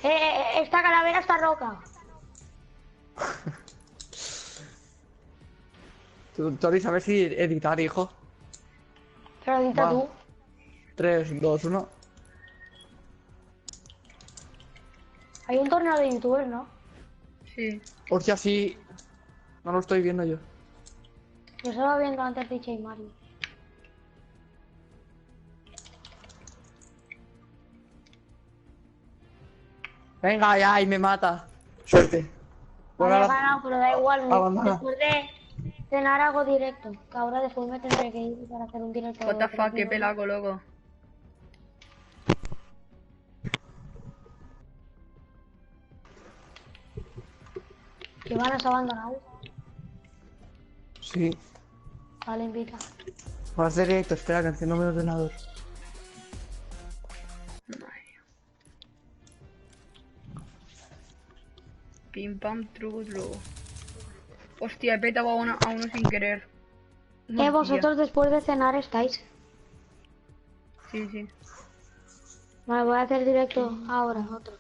Esta calavera está roca. Tori, ¿sabes si editar, hijo? Pero edita tú. 3, 2, 1. Hay un torneo de youtubers, ¿no? Sí. Hostia, sí. No lo estoy viendo yo. Yo estaba viendo antes de DJ Mario. Venga, ya, y me mata. Suerte. Vale, Bueno, he ganado, pero da igual. abandona. Después de cenar hago directo. Que ahora después me tendré que ir para hacer un directo. What the de fuck, 3 qué minutos. pelaco, loco. Que van a abandonar. Sí. Vale, invita. Va a hacer directo, espera que enciendo mi ordenador. Pim pam, truco, truco. Hostia, he petado a uno sin querer. Hostia. Vosotros después de cenar estáis. Sí, sí. Vale, voy a hacer directo ahora, otro.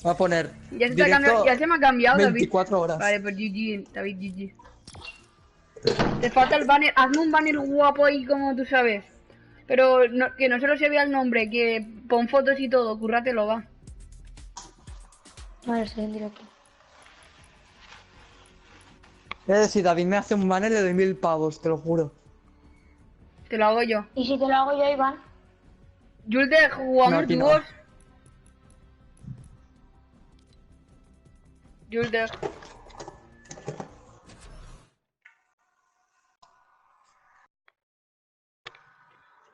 Va a poner Ya se, directo ya se me ha cambiado, 24 David. horas. Vale, pues GG, David, GG. Te falta el banner, hazme un banner guapo ahí como tú sabes. Pero no, que no solo se vea el nombre, que pon fotos y todo, cúrratelo, va. Vale, estoy en directo. Es decir, David me hace un banner de 1000 pavos, te lo juro. Te lo hago yo. ¿Y si te lo hago yo, Iván? Julde, No, jugamos aquí no. dúos. Julde.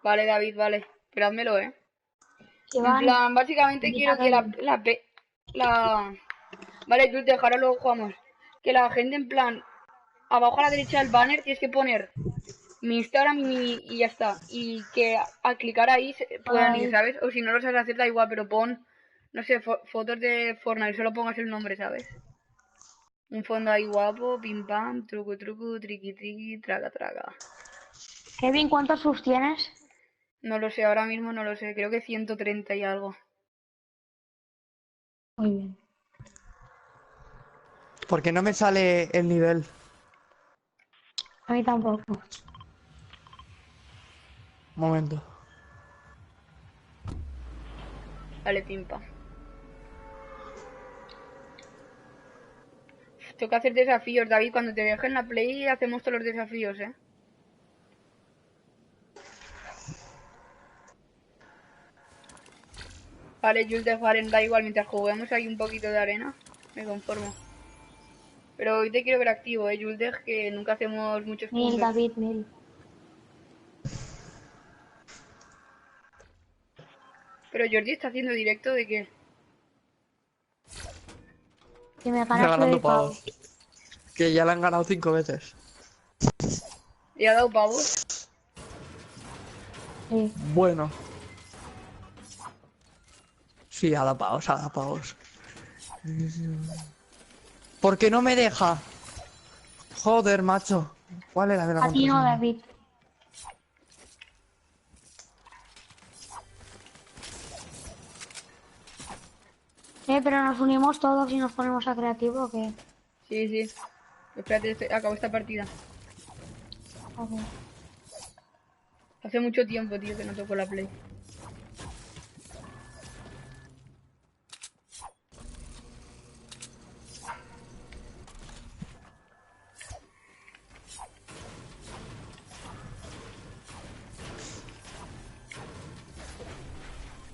Vale, David, vale. Pero házmelo, Iván, En plan, básicamente quiero que invítame. Vale, Julde, ahora luego jugamos. Que la gente, en plan, abajo a la derecha del banner tienes que poner mi Instagram y ya está. Y que al clicar ahí puedan ir, ¿sabes? O si no lo sabes hacer, da igual, pero pon, no sé, fotos de Fortnite, solo pongas el nombre, ¿sabes? Un fondo ahí guapo, pim pam, truco truco, triqui triqui, traga traga. Kevin, ¿cuántos subs tienes? No lo sé, ahora mismo no lo sé, creo que 130 y algo. Muy bien. Porque no me sale el nivel. A mí tampoco. Un momento. Vale, pim pam. Tengo que hacer desafíos, David, cuando te dejen la play hacemos todos los desafíos, Vale, Jules de Faren, da igual, mientras juguemos hay un poquito de arena, me conformo. Pero hoy te quiero ver activo, Jules de, que nunca hacemos muchos puntos. 1000, David, 1000. Pero Jordi está haciendo directo de qué? Que me Está ganas ganando de pavo. pavos. Que ya le han ganado 5 veces. ¿Le ha dado pavos? Sí. Bueno. Sí, ha dado pavos, ha dado pavos. ¿Por qué no me deja? Joder, macho. ¿Cuál era de la A ti no, contraseña? David. Pero nos unimos todos y nos ponemos a creativo, ¿o qué? Sí, sí. Espérate, acabo esta partida. Ok. Hace mucho tiempo, tío, que no toco la play.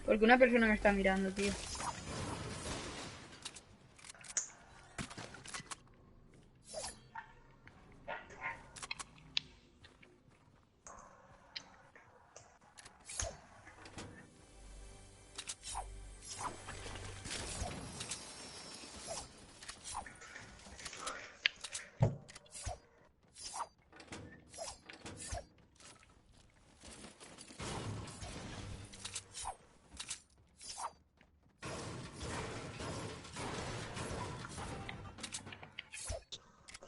Porque una persona me está mirando, tío.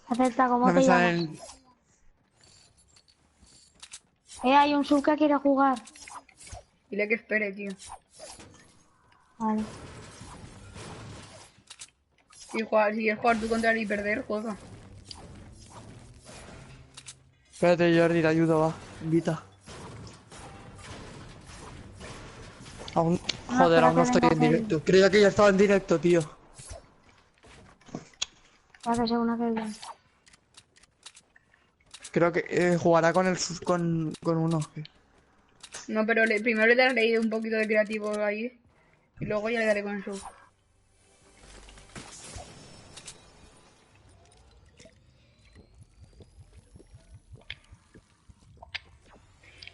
Acepta, ¿cómo No me te llamas? salen... Hay un sub que quiere jugar. Dile que espere, tío. Vale. Si quieres jugar tú contra él y perder, juega. Espérate, Jordi, te ayudo, va. Invita. Aún... No, Joder, espera aún no que estoy venga en Kelly. directo. Creía que ya estaba en directo, tío. Para que sea una que viene. Creo que jugará con el con uno. No, pero primero le daré un poquito de creativo ahí. Y luego ya le daré con el sub.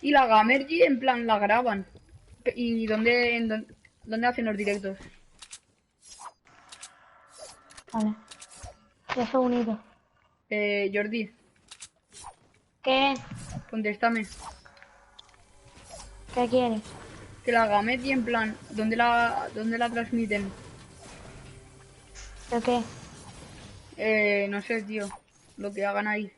Y la Gamergy, en plan, la graban. ¿Y dónde hacen los directos? Vale. Ya fue unido. Jordi, ¿Qué? contéstame. ¿Qué quieres? Que la Gamergy, en plan, ¿dónde la transmiten? ¿De qué? No sé, tío. Lo que hagan ahí.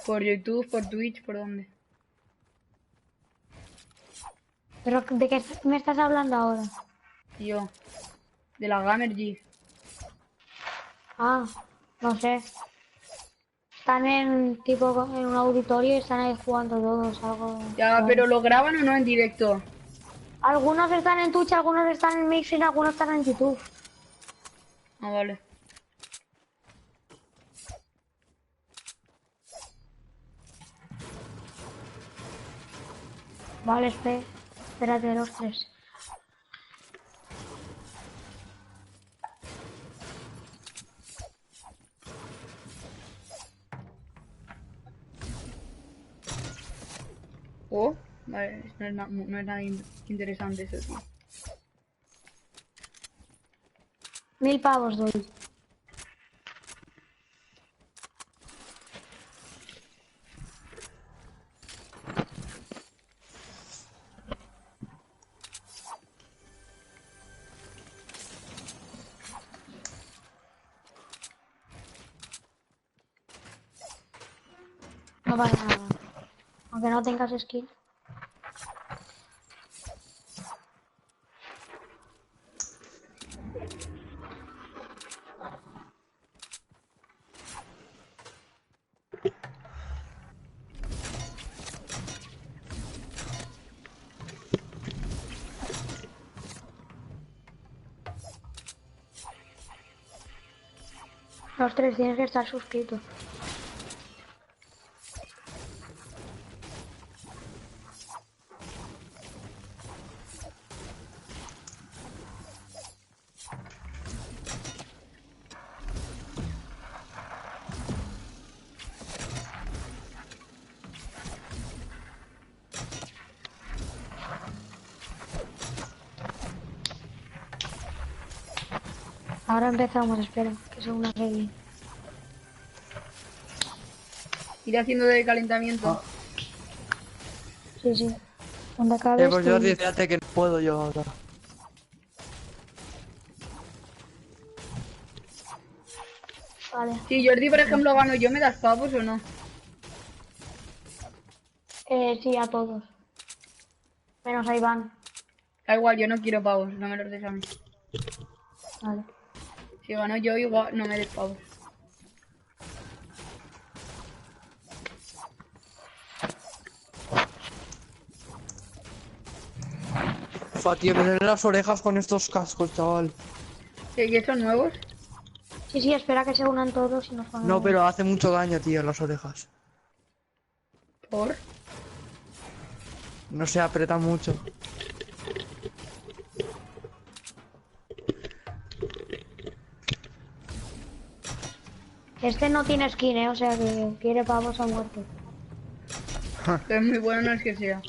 Por YouTube, por Twitch, ¿por dónde? ¿Pero de qué me estás hablando ahora? Tío. De la Gamergy. Ah, no sé. Están en tipo en un auditorio y están ahí jugando todos, algo. Ya, Raro. pero ¿lo graban o no en directo? Algunos están en Twitch, algunos están en Mixing, algunos están en YouTube. Ah, vale. Vale, espérate los tres. Oh, vale, no es nada interesante eso, tío. 1000 pavos doy. No pasa nada. Aunque no tengas skin. Los tres tienes que estar suscritos. Ahora empezamos, espera, que son una regla. Ir haciendo de calentamiento. Ah. Sí, sí. Cuando acabes Pues te... Jordi, fíjate que no puedo yo ahora. Vale. Si Jordi, por ejemplo, gano yo, ¿me das pavos o no? Sí, a todos. Menos a Iván. Da igual, yo no quiero pavos, no me los des a mí. Vale. Si gano yo, igual no me des pavos. Fa, tío, me duelen las orejas con estos cascos, chaval. ¿Que son nuevos? Sí, sí, espera que se unan todos y nos ponemos. No, pero hace mucho daño, tío, en las orejas. ¿Por? No se aprieta mucho. Este no tiene skin, o sea que quiere pavos a muerte. Pero es muy bueno, no es que sea.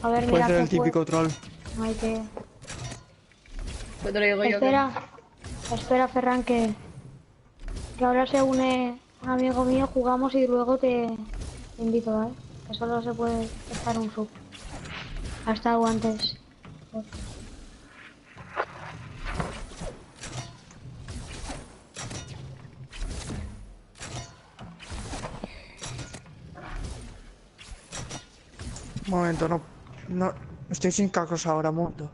A ver, Puede mira ser que el típico troll. No hay que... Pues te lo digo yo. Espera, Ferran, que ahora se une un amigo mío, jugamos y luego te invito, ¿vale? Que solo se puede estar un sub. Ha estado antes. Un momento, no. No, estoy sin cacos ahora, muerto.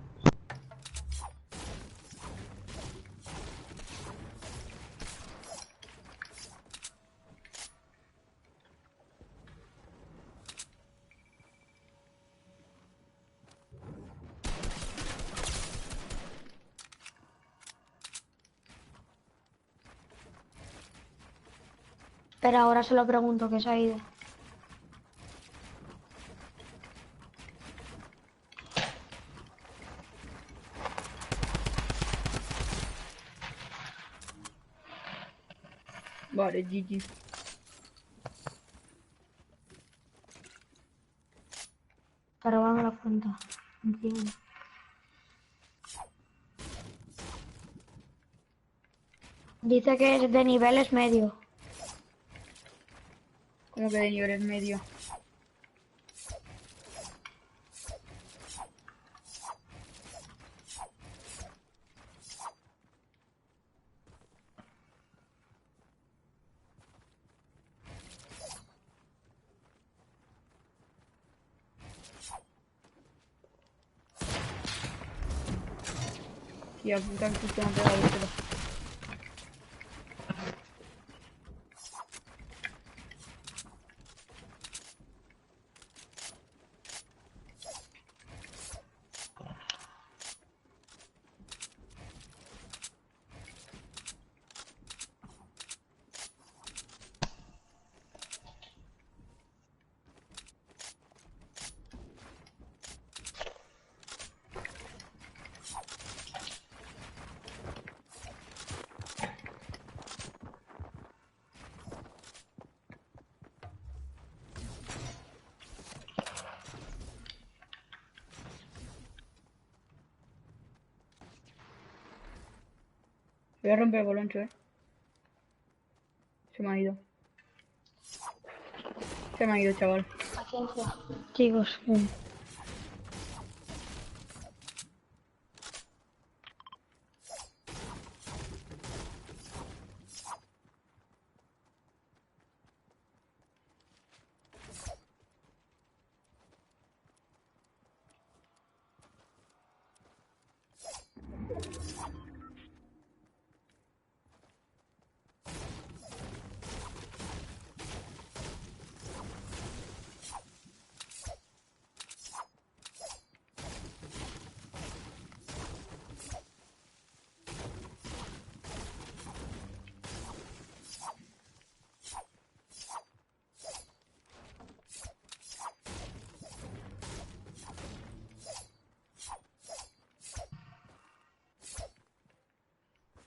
Pero ahora se lo pregunto que se ha ido. Vale, GG. Pero vamos a la cuenta. Entiendo. Dice que es de niveles medio. Como que de niveles medio. Tía puta, que justo me ha pegado el pelo. Voy a romper el boloncho, Se me ha ido. Se me ha ido, chaval. Paciencia. Chicos,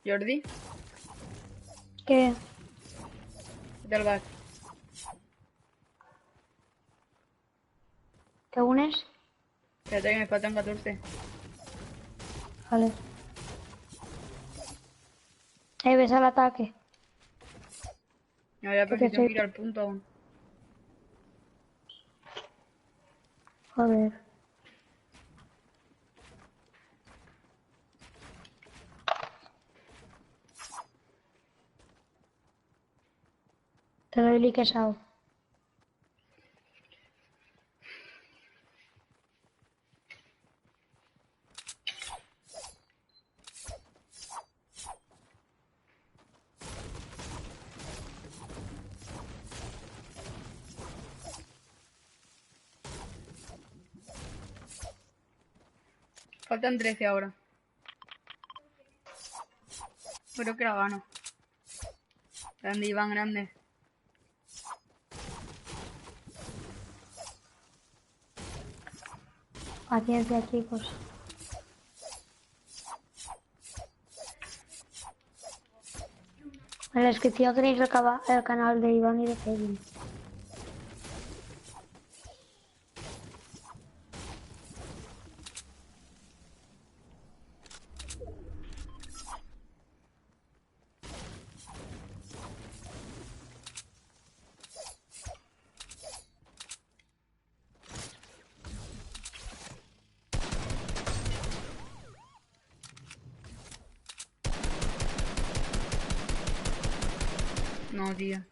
Jordi, ¿qué? ¿qué tal vas? ¿Te unes? Espérate que me faltan 14. Vale. Ves al ataque. No había Que te preciso estoy... ir al punto aún. Joder. Te doy liquesado. Faltan 13 ahora. Creo que la gano. Grande, Iván, grande. Paciencia, chicos. En la descripción tenéis el canal de Iván y de Seguirme. No, tío.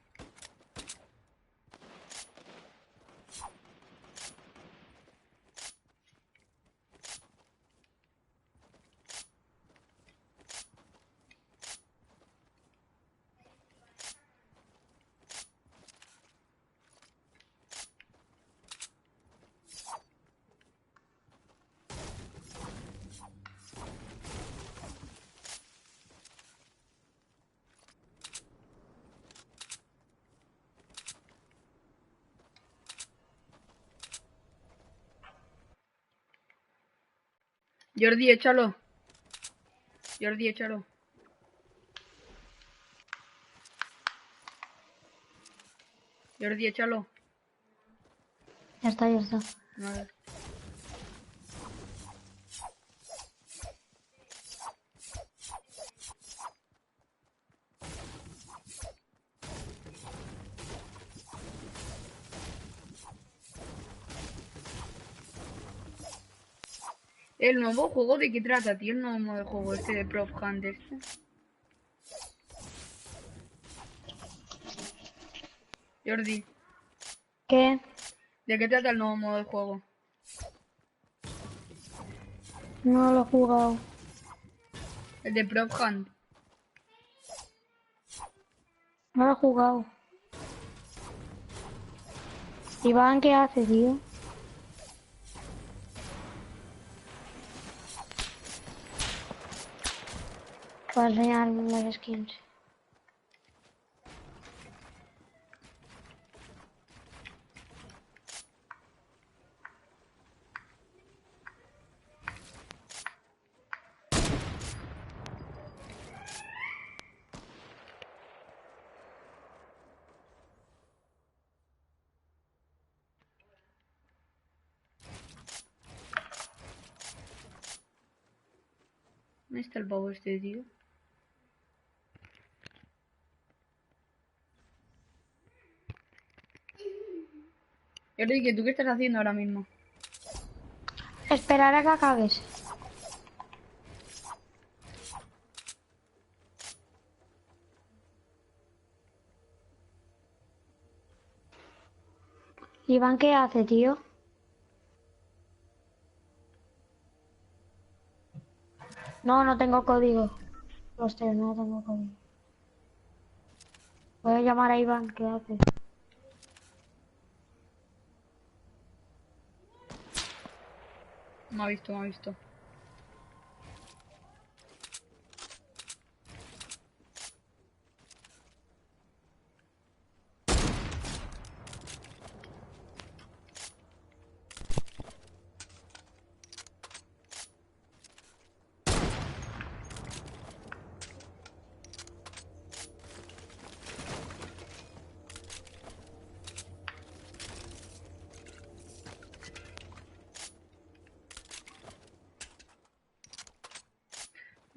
Jordi, échalo. Jordi, échalo. Jordi, échalo. Ya está, ya está. Vale. ¿El nuevo juego de qué trata, tío? El nuevo modo de juego este de Prop Hunt este. Jordi, ¿Qué? ¿de qué trata el nuevo modo de juego? No lo he jugado. El de Prop Hunt. No lo he jugado. Iván, ¿qué hace, tío? Para enseñar las skins. ¿Dónde está el pavo este, tío? Jordi, ¿tú qué estás haciendo ahora mismo? Esperar a que acabes. Iván, ¿qué hace, tío? No, no tengo código. Los tres, no tengo código. Voy a llamar a Iván, ¿qué hace? Me ha visto, me ha visto.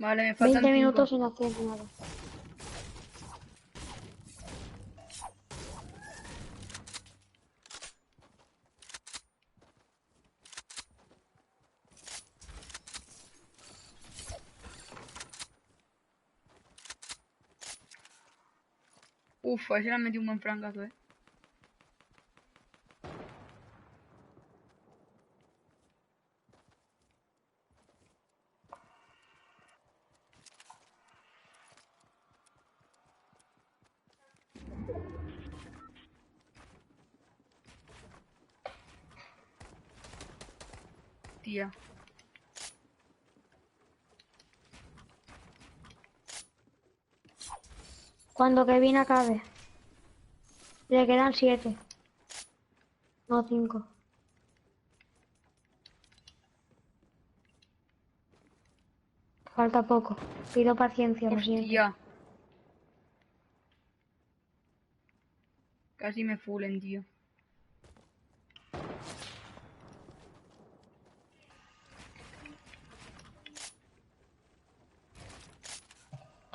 Vale, me faltan 20 5. minutos sin hacer nada. Uf, a ese le han metido un buen francazo, Tía. Cuando Kevin acabe. Le quedan 7. No, 5. Falta poco. Pido paciencia, lo siento. Hostia. Casi me fulen, tío.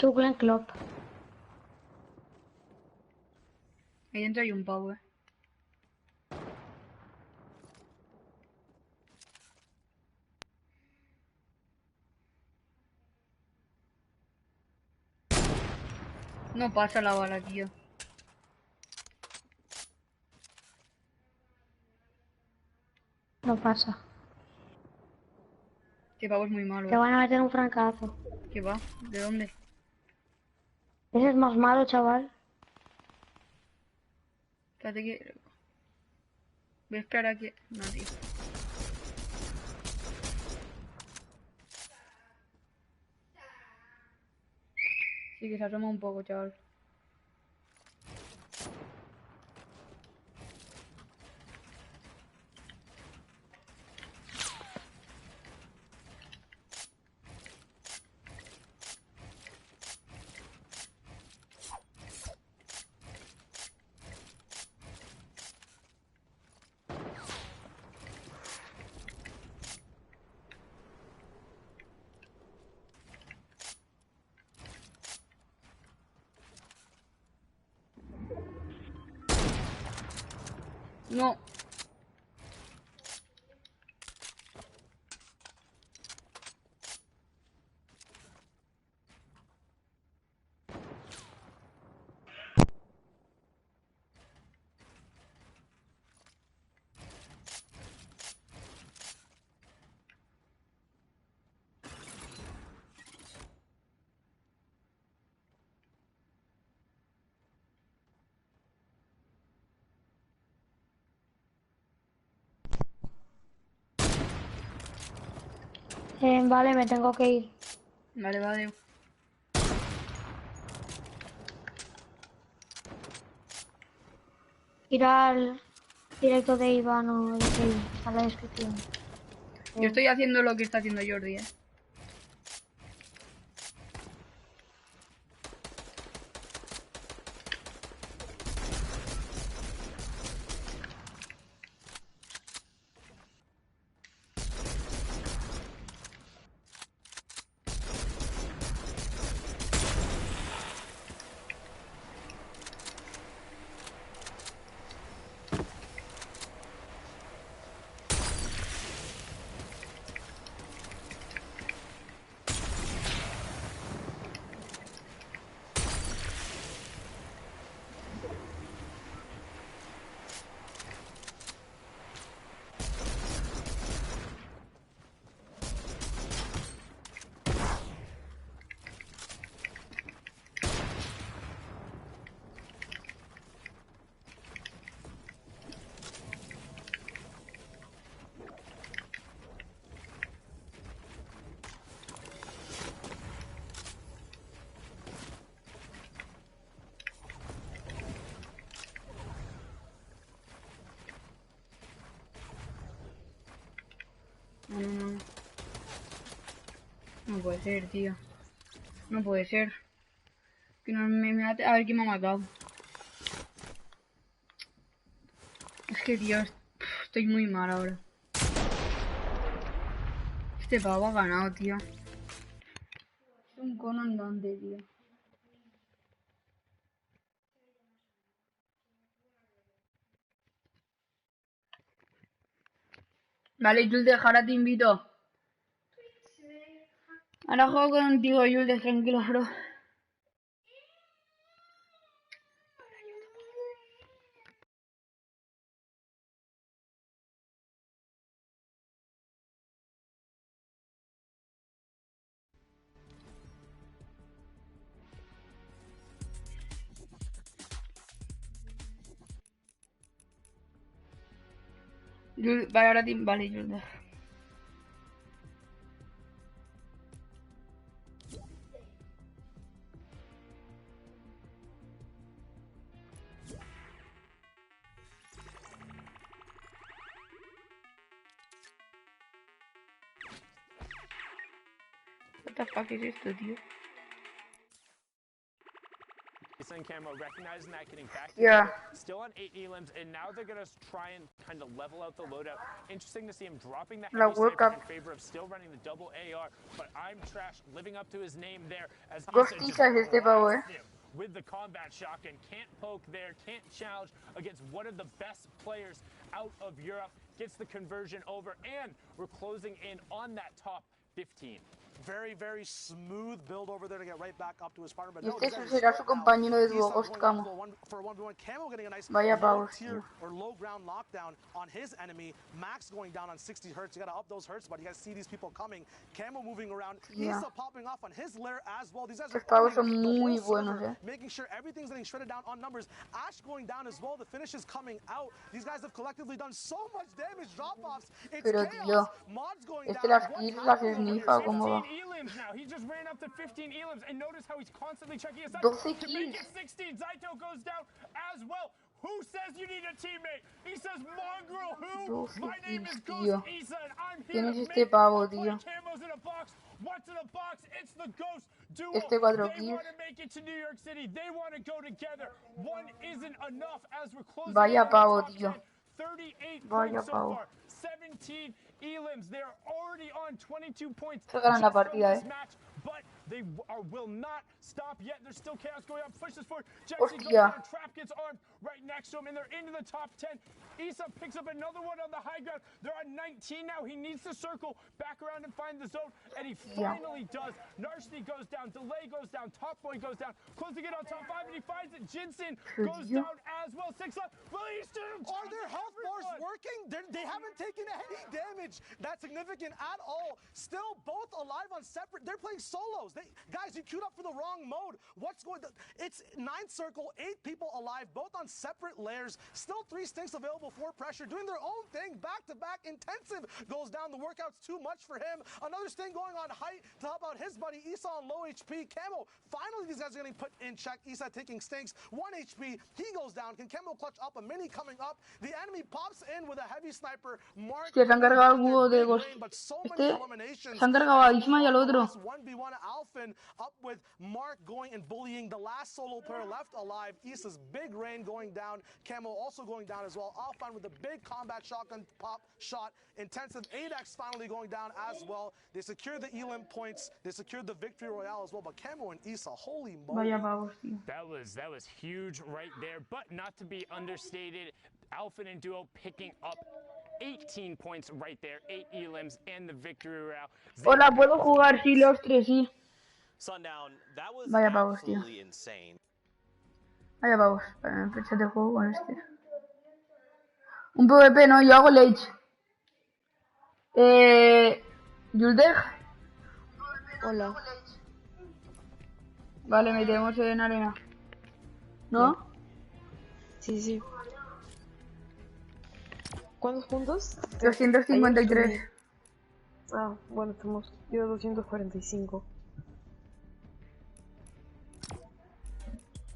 Chucklen Klopp. Ahí dentro hay un pavo, No pasa la bala, tío. No pasa. Este pavo es muy malo, Te van a meter un francazo. ¿Qué va? ¿De dónde? Ese es más malo, chaval. Espérate que... Voy a esperar a que... No, tío. Sí, que se asoma un poco, chaval. No. Vale, me tengo que ir. Vale, vale. Ir al directo de Iván o de Kevin, está en la descripción. Yo estoy haciendo lo que está haciendo Jordi, No. No puede ser, tío. No puede ser. Que no me mate. A ver quién me ha matado. Es que, tío, estoy muy mal ahora. Este pavo ha ganado, tío. Es un cono andante, tío. Vale, Jules, ahora te invito. Ahora juego contigo, Jules, tranquilo, bro. Jules, vale, ahora te... Vale, Jules. What the fuck es esto, tío? Camo, recognizing that, getting back Yeah. still on 8 elims, and now they're gonna try and kind of level out the loadout. Interesting to see him dropping that La heavy World sniper Cup. in favor of still running the double AR, but I'm Trash living up to his name there as Ghost Issa just Issa es este pavo, blasts him with the combat shotgun. Can't poke there, can't challenge against one of the best players out of Europe. Gets the conversion over, and we're closing in on that top 15. Very, very smooth build over there to get right back up to his partner. But Y no, este these guys are será su split now. compañero de dúo, Issa's Ghost going Camo. for a 1v1. Camo getting a nice Vaya low pavos, tier tío. or low ground lockdown on his enemy. Max going down on 60 hertz. You gotta up those hertz, but you guys see these people coming. Camo moving around. Yeah. Issa popping off on his lair as well. These guys Estos are pavos son owning the muy whole buenos, server, making sure everything's getting shredded down on numbers. Ash going down as well. The finish is coming out. These guys have collectively done so much damage. Drop-offs. It's Pero, chaos. tío, Mods going este down. las What's kills las happening over esnifa, here? ¿cómo va? 15 elims now. He just ran up to 15 elims, and notice how he's constantly checking his side 12 to make kills. it 16. Zaito goes down as well. Who says you need a teammate? He says Mongrel. Who? 12 My name is kills, Ghost tío. Issa, and I'm ¿Quién here es to este make pavo, a play. tío? Camos in a box. What's in a box? It's the Ghost duo. Este 4 They kills. want to make it to New York City. They want to go together. One isn't enough as we're closing Vaya in on pavo, the top tío. 10. 38 Vaya points so pavo. far. 17 elims. They're already on 22 points Se ganan la just from partida, this match, but They will not stop yet. There's still chaos going on. Pushes forward. Jesse goes Hostia. down. Trap gets armed right next to him, and they're into the top 10. Isa picks up another one on the high ground. They're on 19 now. He needs to circle back around and find the zone, and he finally does. Narshni goes down. Delay goes down. Top Boy goes down. Closing in on top 5, and he finds it. Jinsen goes down as well. 6 left. Are their health bars working? They haven't taken any damage that's significant at all. Still both alive on separate. They're playing solos. Guys, you queued up for the wrong mode. What's going on? It's 9th circle, 8 people alive, both on separate layers. Still 3 stinks available for pressure, doing their own thing. Back-to-back intensive goes down. The workout's too much for him. Another sting going on height to help out his buddy Isa on low HP. Camo, finally these guys are getting put in check. Isa taking stinks. 1 HP. He goes down. Can Camo clutch up a mini coming up? The enemy pops in with a heavy sniper. Mark. Hostia, se han cargado el búho de Ghost. Se han cargado a Isma y al otro. 1v1 Alphen up with Mark going and bullying the last solo player left alive. Isa's big rain going down. Camo also going down as well. Alphen with a big combat shotgun pop shot. Intensive 8x finally going down as well. They secured the Elim points. They secured the victory royale as well. But Camo and Isa, holy moly. Vaya pavos, tío. That was huge right there, but not to be understated. Alphen and Duo picking up 18 points right there, 8 elims and the victory royale. Hola, puedo jugar, sí, los 3, sí. Sundown, that was Vaya pavos, tío. absolutely insane. Vaya pavos, para empezar de juego con este. Un PvP, no, yo hago Lage. Yuldeg. Hola. Vale, metemos en arena. ¿No? Sí, sí. ¿Cuántos puntos? 253. Ah, bueno, estamos. Yo 245.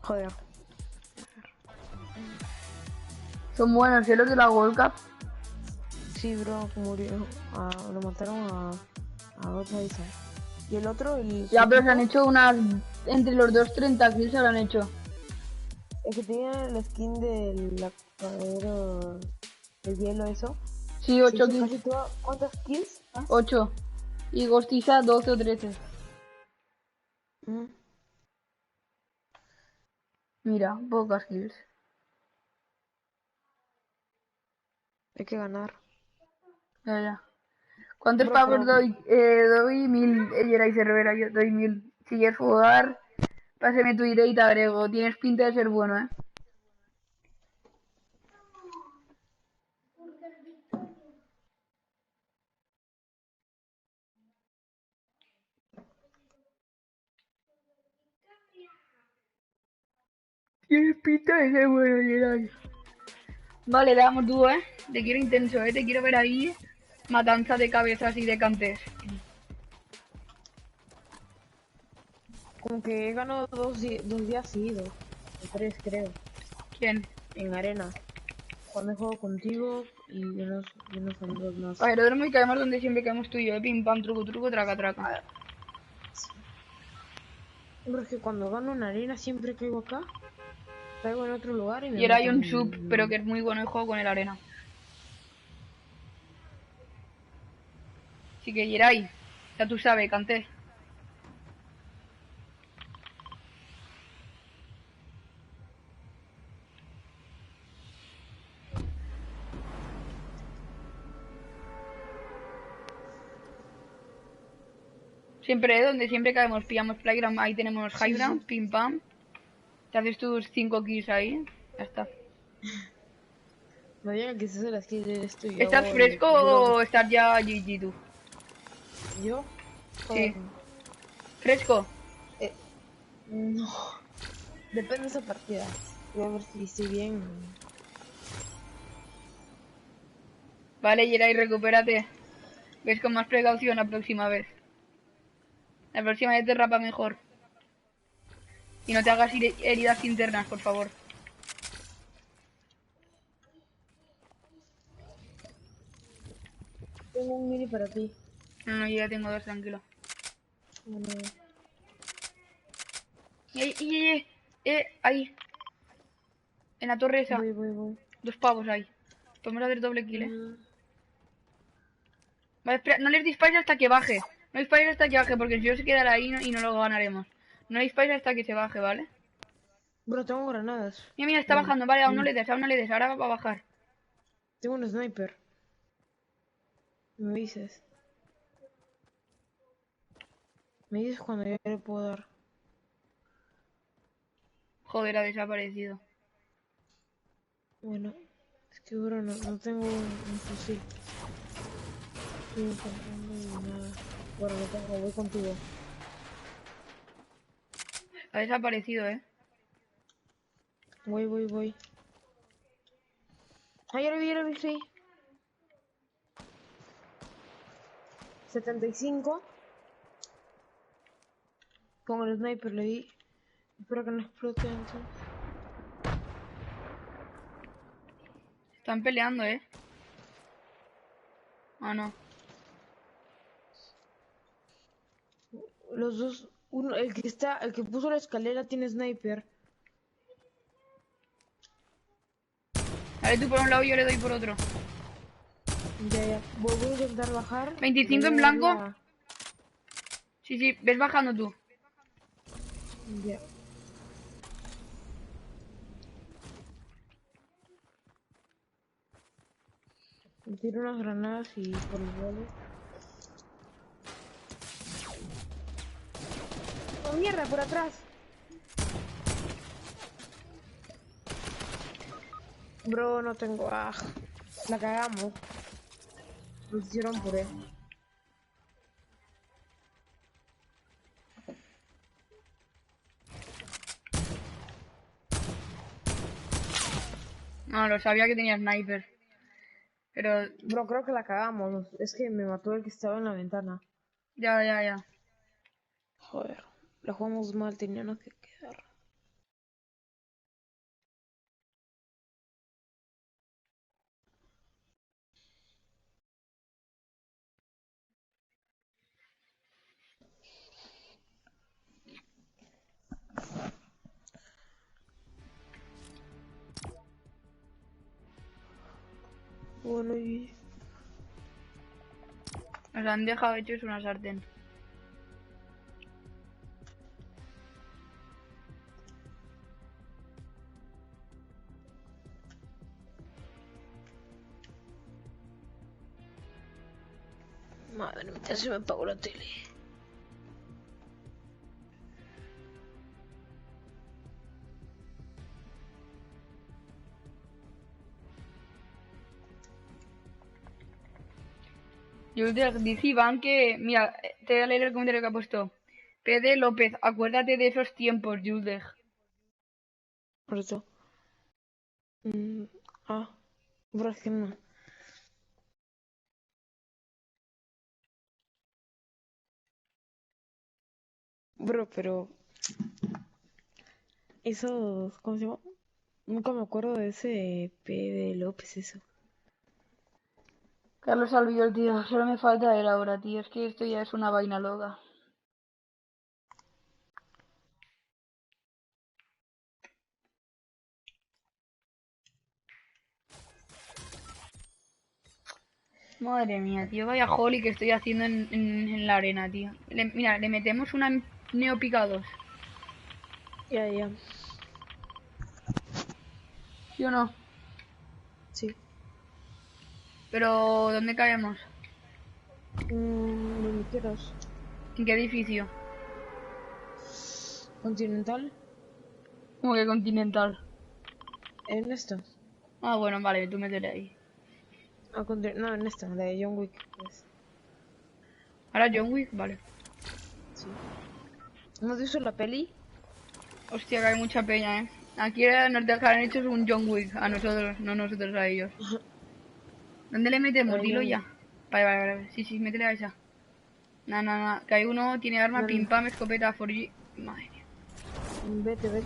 Joder. Son buenos, ¿eh? Los de la World Cup. Sí, bro, murió. Lo mataron a otra Isa. Y el otro, el... Ya, pero se han hecho unas... Entre los dos 30 kills se lo han hecho. El que tiene la skin del caballero de hielo, eso. Sí, 8 Sí, kills. casi ¿cuántas kills? 8. Y Gostiza 12 o 13. Mira, pocas kills. Hay que ganar. Ya. ¿Cuántos Bro, pavos pero- doy? Doy 1000. Ella y Cervera, yo doy 1000. Si quieres jugar, pásame tu ID y te agrego. Tienes pinta de ser bueno, ¿eh? Tienes pinta de ser bueno, Gerard. Vale, le damos dúo, ¿eh? Te quiero intenso, ¿eh? Te quiero ver ahí. Matanza de cabezas y de cantes. Como que he ganado dos días seguidos. O 3, creo. ¿Quién? En arena. Cuando he jugado contigo y unos amigos más. Aeródromo y caemos donde siempre caemos tú y yo, ¿eh? Pim pam, truco, truco, traca, traca. Hombre, es que cuando gano en arena siempre caigo acá. Caigo en otro lugar y me Y era hay matan un sub, pero que es muy bueno el juego con el arena. Así que Yeray, ya tú sabes, canté. Siempre, donde siempre caemos, pillamos playground, ahí tenemos high ground, pim pam. Te haces tus 5 kills ahí, ya está. No digan que esas son las que eres tú. ¿Estás fresco o estás ya GG tú? ¿Yo? Sí. ¿Fresco? No. Depende de esa partida. Voy a ver si estoy bien. Vale, Yeray, recupérate. Ves con más precaución la próxima vez. La próxima vez te rapa mejor. Y no te hagas heridas internas, por favor. Tengo un mini para ti. No, yo ya tengo 2, tranquilo. Bueno, Ahí. En la torre esa. voy. 2 pavos ahí. Podemos hacer doble kill, Vale, espera, no les dispares hasta que baje. No disparéis hasta que baje, porque si no se quedará ahí y no lo ganaremos. No disparéis hasta que se baje, ¿vale? Bro, tengo granadas. Mira, mira, está bajando. Vale, aún no le des, ahora va a bajar. Tengo un sniper. Me dices. Me dices cuando ya le puedo dar. Joder, ha desaparecido. Bueno, es que bro, no tengo un fusil. Estoy encontrando y nada. Bueno, lo tengo, voy contigo. Ha desaparecido, Voy. Ah, ya lo vi, sí. 75. Con el sniper le di. Espero que no explote antes. Están peleando, Ah, no. Los dos, uno, el que puso la escalera tiene sniper. Dale tú por un lado y yo le doy por otro. Ya. Voy a intentar bajar. 25 en blanco. Sí, ves bajando tú. Ya. Me tiro unas granadas y por el vole. ¡Oh, mierda! ¡Por atrás! Bro, no tengo... ¡Ah! La cagamos. Lo hicieron por él. No, lo sabía que tenía sniper. Pero... Bro, creo que la cagamos. Es que me mató el que estaba en la ventana. Ya. Joder. La jugamos mal, teníamos que quedar. Bueno, y... Nos han dejado hechos una sartén. Madre mía, se me apagó la tele. Yo dice Iván que... Mira, te voy a leer el comentario que ha puesto. PD López, acuérdate de esos tiempos, Juldeg. Por eso. Bro, es que no. Bro, pero... Eso... ¿Cómo se llama? Nunca me acuerdo de ese P de López, eso. Carlos Albiol, tío. Solo me falta él ahora, tío. Es que esto ya es una vaina loca. Madre mía, tío. Vaya holly que estoy haciendo en la arena, tío. Mira, le metemos una neopicados. Ya. ¿Sí o no? Sí. Pero, ¿dónde caemos? Donde quieras. ¿En qué edificio? Continental. ¿Cómo que continental? En esta. Ah, bueno, vale, tú métele ahí. No, en esta, la de John Wick. Pues. ¿Ahora John Wick? Vale. Sí. ¿No has visto la peli? Hostia, que hay mucha peña, Aquí nos dejarán hechos un John Wick a nosotros, no nosotros a ellos. ¿Dónde le metemos? Dilo ya. Vale. Sí, métele a esa. Nah. Que hay uno, tiene arma, Vale. pim pam, escopeta, 4G. Madre mía. Vete. Vale.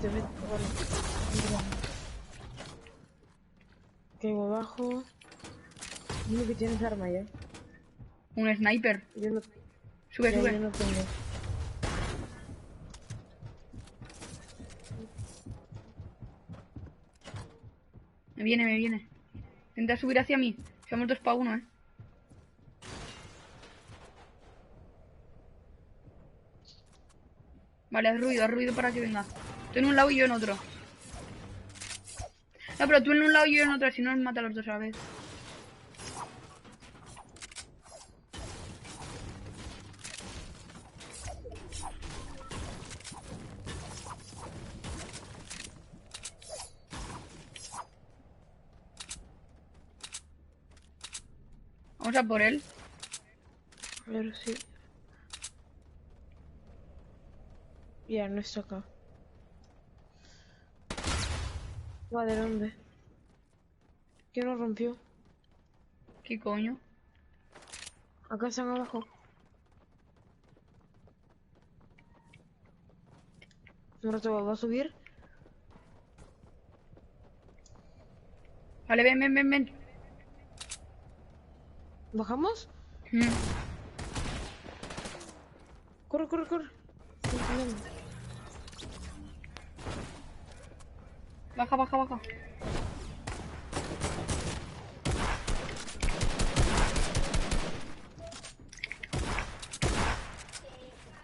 Caigo abajo. Dime que tienes arma ya. Un sniper. Yo no, Sube. yo no tengo. Me viene. Intenta subir hacia mí. Somos 2 para 1, Vale, haz ruido para que venga. Tú en un lado y yo en otro. No, pero tú en un lado y yo en otro, si no nos mata a los dos a la vez. Vamos a por él. A ver, sí. Ya, no está acá. Va, ¿de dónde? ¿Quién lo rompió? ¿Qué coño? Acá están abajo. Un rato va a subir. Vale, ven. ¿Bajamos? Mm. Corre. Estoy peleando. Baja.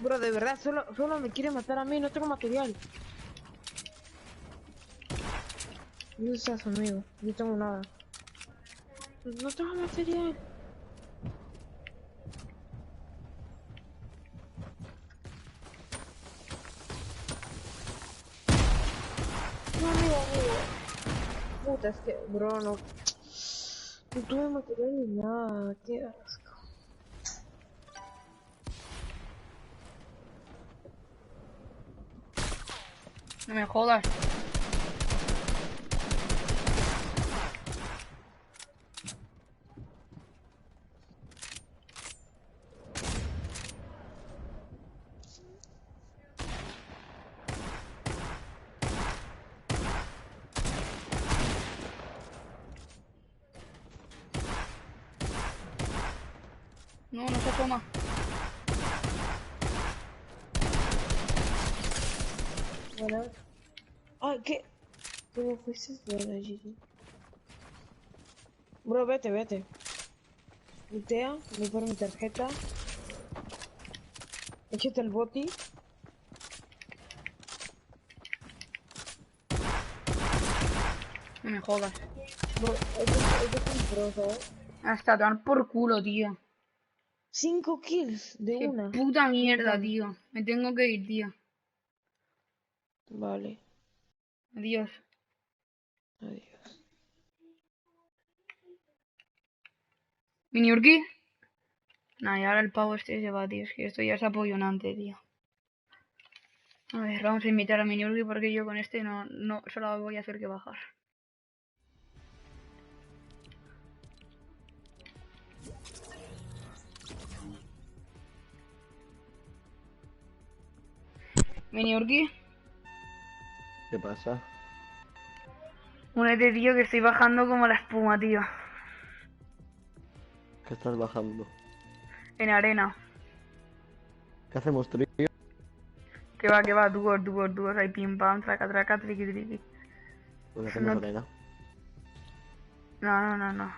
Bro, de verdad, solo me quiere matar a mí, no tengo material. ¿Dónde estás, amigo? No tengo nada. No tengo material. No, amigo. Puta, es que, bro, no tuve material ni nada, qué asco. No me jodas. No se toma. Bueno. Ah, ¿qué? ¿Cómo fuiste de la GG? Bro, vete. Lutea, voy por mi tarjeta. Échate el boti. No me jodas. Bro, es un pro, ¿sabes? Hasta tomar por culo, tío. 5 kills de Qué una. puta mierda, tío. Me tengo que ir, tío. Vale, Adiós. adiós. ¿Mini Urki? Nah, y ahora el pavo este se va, tío. Es que esto ya es apoyonante, tío. A ver, vamos a invitar a Mini Urki porque yo con este no solo voy a hacer que bajar. Mini Urki, ¿Qué pasa? únete, tío, que estoy bajando como la espuma, tío. ¿Qué estás bajando? En arena. ¿Qué hacemos, trío? Que va, dúos, ahí pim pam, traca, triqui. Pues hacemos No. arena. No.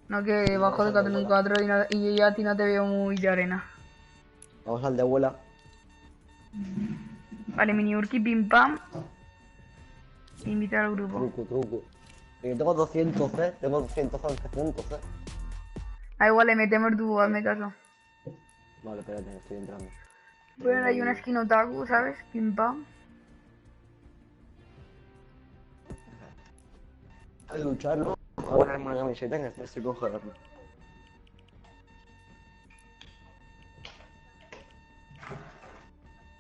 No, que bajo de 4 en 4 y yo a ti no te veo muy de arena. Vamos al de abuela. Vale, Mini Urki, pim pam. Invitar al grupo. Truco. Yo tengo 200, tengo 211 puntos, Ah, igual le metemos dúo, hazme caso. Vale, espérate, estoy entrando. Bueno, hay una skin otaku, ¿sabes? Pim pam. A luchar, ¿no? A ponerme una camiseta en este estoy congelando.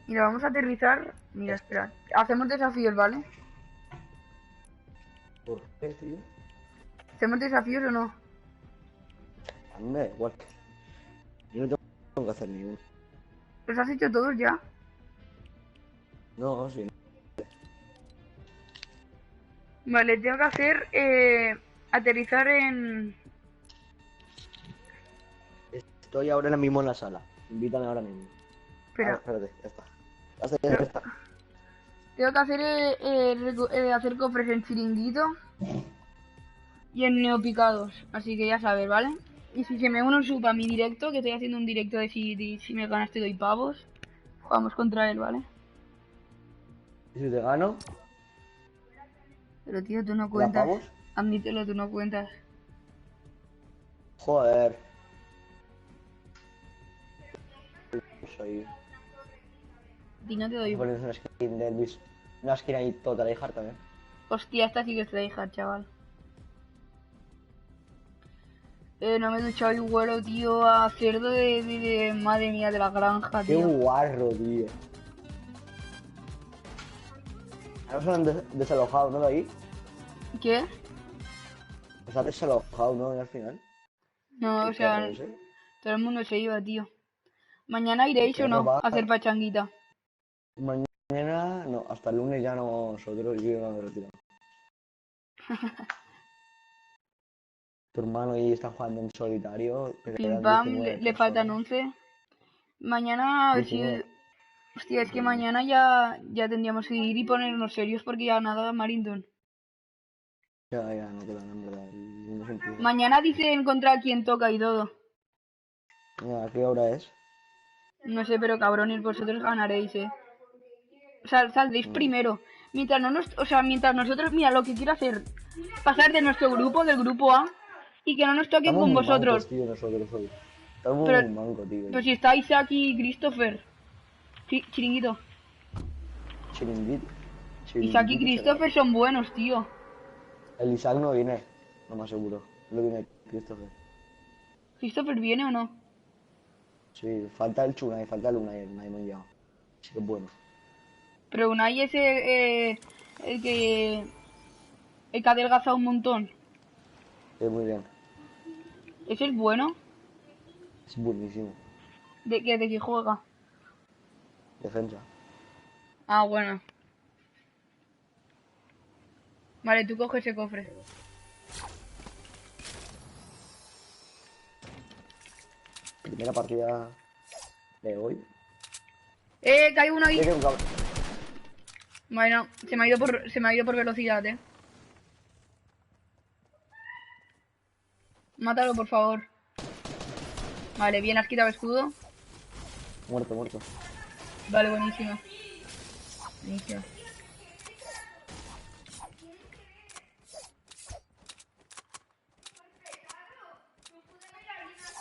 Mira, vamos a aterrizar. Mira, espera. Hacemos desafíos, ¿vale? ¿Por qué, tío? ¿Hacemos desafíos o no? A mí me da igual. Yo no tengo que hacer ninguno. ¿Los has hecho todos ya? No, sí. Vale, tengo que hacer aterrizar en... Estoy ahora mismo en la sala. Invítame ahora mismo. Espera, Espérate, ya está. tengo que hacer hacer cofres en chiringuito y en neopicados, así que ya sabes, ¿vale? Y si se me une un sub a mi directo, que estoy haciendo un directo de si me ganas te doy pavos, jugamos contra él, ¿vale? ¿Y si te gano? Pero tío, tú no ¿La cuentas. pavos? Admítelo, tú no cuentas. Joder. Soy... A ti no te doy. Pones una skin de Luis. Una skin ahí toda la hija también. Hostia, esta sí que es tryhard, chaval. No me he duchado y huelo, tío, a cerdo madre mía, de la granja, Qué tío. guarro, tío. Ahora se han desalojado, ¿no? De ahí. ¿Qué? Se ha desalojado, ¿no? Al final. No, o Qué sea, perro ese. todo el mundo se iba, tío. ¿Mañana iréis Qué o no robar. a hacer pachanguita? Mañana, no, hasta el lunes ya no, nosotros, yo no me retiro. Tu hermano ahí está jugando en solitario, que Pim quedan pam, 19 le faltan personas. 11. Mañana, a ver si... 19. Hostia, es que mañana ya tendríamos que ir y ponernos serios porque ya nada, Marington. Ya, no quedan en verdad. El lunes empieza. Mañana dicen contra quién toca y todo. ¿A qué hora es? No sé, pero cabrones, vosotros ganaréis, O sea, saldréis primero. Mientras no nos... O sea, mientras nosotros... Mira, lo que quiero hacer... Pasar de nuestro grupo, del grupo A, y que no nos toquen Estamos con muy vosotros. mancos, tío, nosotros hoy. Estamos Pero- muy mancos, tío. Pues si está Isaac y Christopher. Chiringuito. Chiringuito. Isaac y Christopher son buenos, tío. El Isaac no viene, no más seguro. No viene Christopher. ¿Christopher viene o no? Sí, falta el Chuna y falta el Unai, no hemos llegado. Sí que es bueno. Pero Unai es el que... El que ha adelgazado un montón. Es muy bien. ¿Ese es bueno? Es buenísimo. ¿De qué juega? Defensa. Ah, bueno. Vale, tú coges ese cofre. Primera partida de hoy. Que hay uno ahí. Tiene un cabrón. Bueno, se me ha ido por velocidad, Mátalo, por favor. Vale, bien, has quitado escudo. Muerto. Vale, buenísimo. Buenísimo.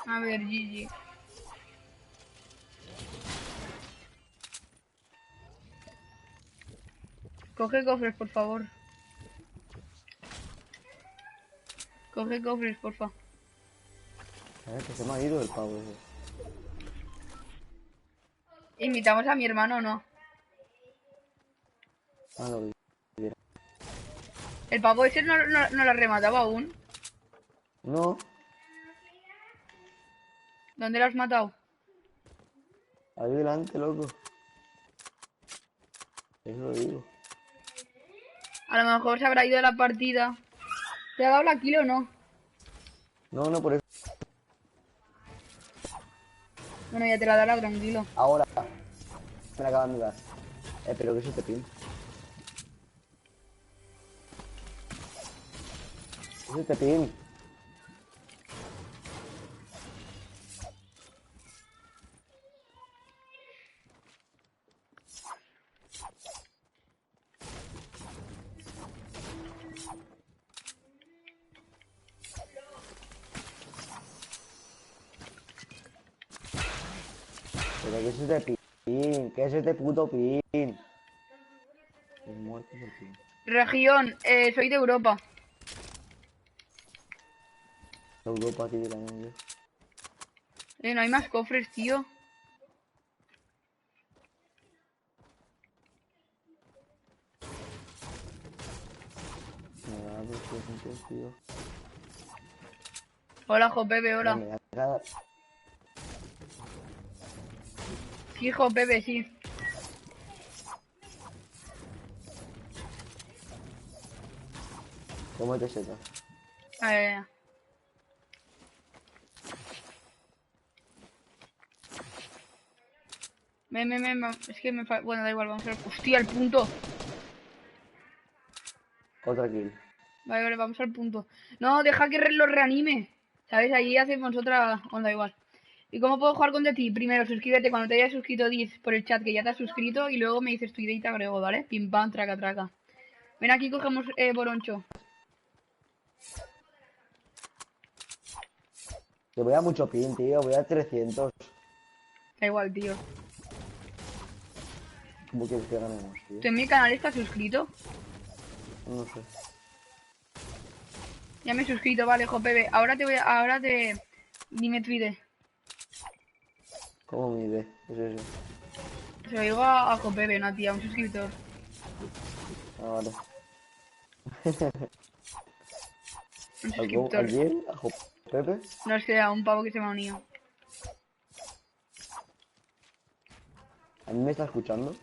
A ver, GG. Coge cofres, por favor. Coge cofres, porfa. Que se me ha ido el pavo ese. ¿Invitamos a mi hermano o no? Ah, lo vi. ¿El pavo ese no lo remataba aún? No, ¿Dónde lo has matado? ahí delante, loco. Eso lo digo. A lo mejor se habrá ido de la partida. ¿Te ha dado la kill o no? No, por eso. Bueno, ya te la dará, tranquilo. Ahora. Me la acaban de dar. Pero que eso te pin. Eso te pin. Pero que es este pin, que es este puto pin. Muerto es el pin. Región, soy de Europa. Europa, tío, también yo. No hay más cofres, tío. Me da 200, tío. Hola, Jopepe, hola. Me da cada... Sí, Jopepe, sí. ¿Cómo te setas? A ver. Ven. Es que me falta... Bueno, da igual, vamos a ver. ¡Hostia, el punto! Otra kill. Vale, vamos al punto. No, deja que lo reanime. ¿Sabes? Ahí hacemos otra... Bueno, da igual. ¿Y cómo puedo jugar contra ti? Primero, suscríbete cuando te hayas suscrito, dices por el chat que ya te has suscrito y luego me dices tu idea y te agrego, ¿vale? Pim pam, traca traca. Ven aquí, cogemos boroncho. Que voy a mucho pin, tío. Voy a 300. Da igual, tío. ¿Cómo quieres que ganemos, tío? ¿Tú en mi canal estás suscrito? No sé. Ya me he suscrito, vale, Jopebe. Ahora te... Dime tu ID. ¿Cómo mi idea? ¿Qué es eso? Se lo digo a Jopebe, no a ti, a un suscriptor. Ah, vale. Un ¿A suscriptor. quién? ¿A Pepe? No sé, a un pavo que se me ha unido. ¿A mí me está escuchando?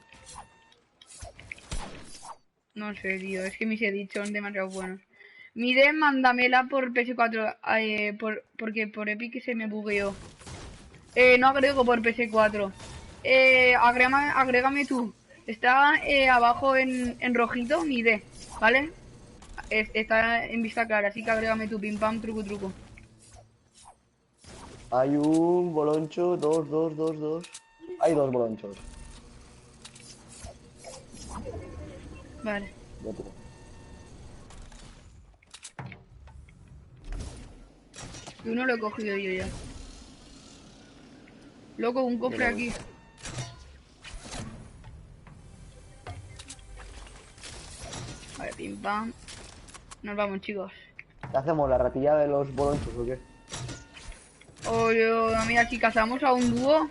No sé, tío, es que mis edits son demasiado buenos. Mi ID, mándamela por PS4, porque por Epic se me bugueó. No agrego por PS4. Agrégame tú. Está abajo en rojito mi ID, ¿vale? Está en vista clara, así que agrégame tú, pim pam, truco truco. Hay un boloncho, dos. Hay dos bolonchos. Vale. Ya tengo. Y uno lo he cogido yo ya. Loco, un cofre Mira, aquí. Vale, pim pam. Nos vamos, chicos. ¿Qué hacemos? ¿La ratilla de los bolonchos o qué? Mira, si cazamos a un dúo,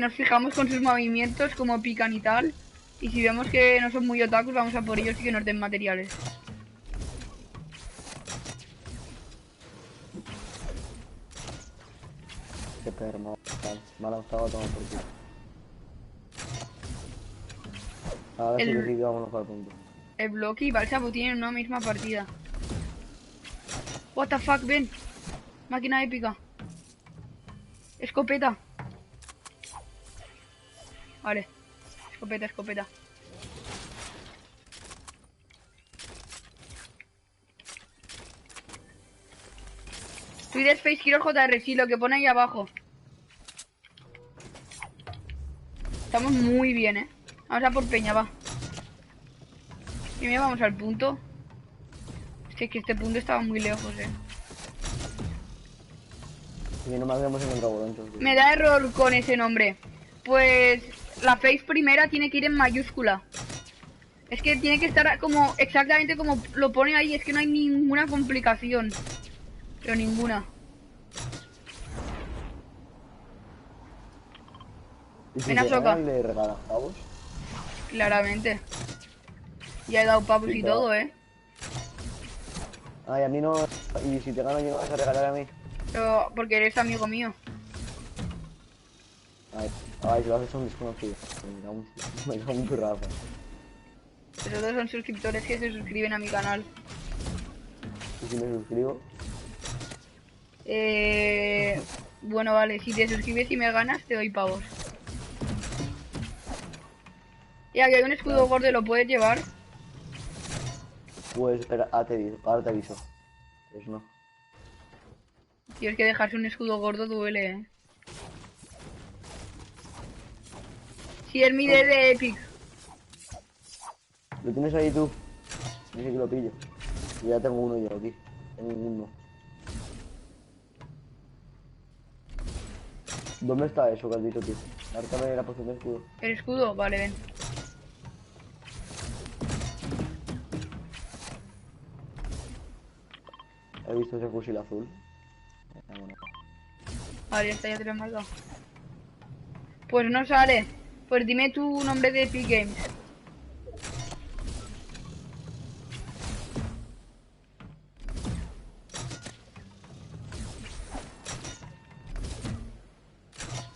nos fijamos con sus movimientos, como pican y tal. Y si vemos que no son muy otakus, vamos a por ellos y que nos den materiales. Qué perro, me ha lanzado a tomar por ti. Ahora sí que vamos a jugar punto. El bloque y Balsamo tienen una misma partida. What the fuck, ven. Máquina épica. Escopeta. Vale. Escopeta. Twitter Face Hero JR, sí, lo que pone ahí abajo. Estamos muy bien, Vamos a por Peña, va. Primero vamos al punto. Es que este punto estaba muy lejos, Y no más hemos encontrado bolonchos. Tío. Me da error con ese nombre. Pues la face primera tiene que ir en mayúscula. Es que tiene que estar como exactamente como lo pone ahí. Es que no hay ninguna complicación. Pero ninguna. ¿Y si Ven a te Soca. ganan, le regalas pavos? Claramente. Ya he dado pavos Sí, y claro. todo, Ay, a mí no. Y si te gano, yo no vas a regalar a mí. Pero porque eres amigo mío. Ay, si lo haces son desconocidos. Me da un churrazo. Esos dos son suscriptores que se suscriben a mi canal. ¿Y si me suscribo? Bueno, vale, si te suscribes y me ganas, te doy pavos. Y aquí hay un escudo gordo, ¿lo puedes llevar? Pues espera, ahora te aviso. Pues no. Tienes que dejarse un escudo gordo, duele, Si es mi de Epic. ¿Lo tienes ahí tú? Dice que lo pillo. Y ya tengo uno yo aquí. Tengo uno. ¿Dónde está eso que has dicho tú? Márcame la posición de escudo. ¿El escudo? Vale, ven. He visto ese fusil azul. Vale, ya está, ya te lo he marcado. Pues no sale. Pues dime tu nombre de Epic Games.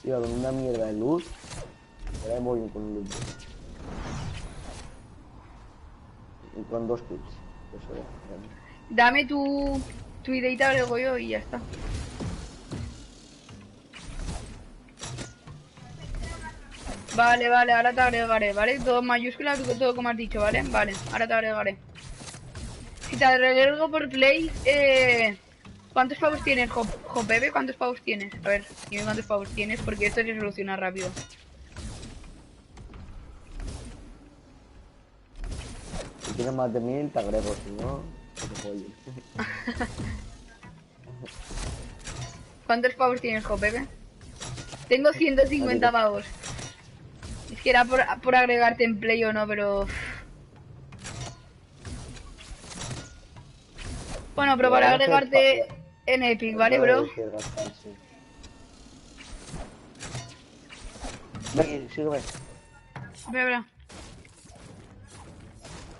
Tío, con una mierda de luz. Ahora voy con luz. Y con dos clips. Eso ya. Dame tu idea y te agrego yo y ya está. Vale, ahora te agregaré, ¿vale? Todo en mayúscula, todo como has dicho, ¿vale? Vale, ahora te agregaré. Si te agrego por Play, ¿Cuántos pavos tienes, Jopebe? ¿Cuántos pavos tienes? A ver, dime cuántos pavos tienes, porque esto se soluciona rápido. Si tienes más de 1000, te agrego, si no, no te pollo. ¿Cuántos pavos tienes, Jopebe? Tengo 150 pavos. Es que era por agregarte en Play o no, pero... Bueno, pero para agregarte en Epic, ¿vale, bro? Ven, sígueme. Espera.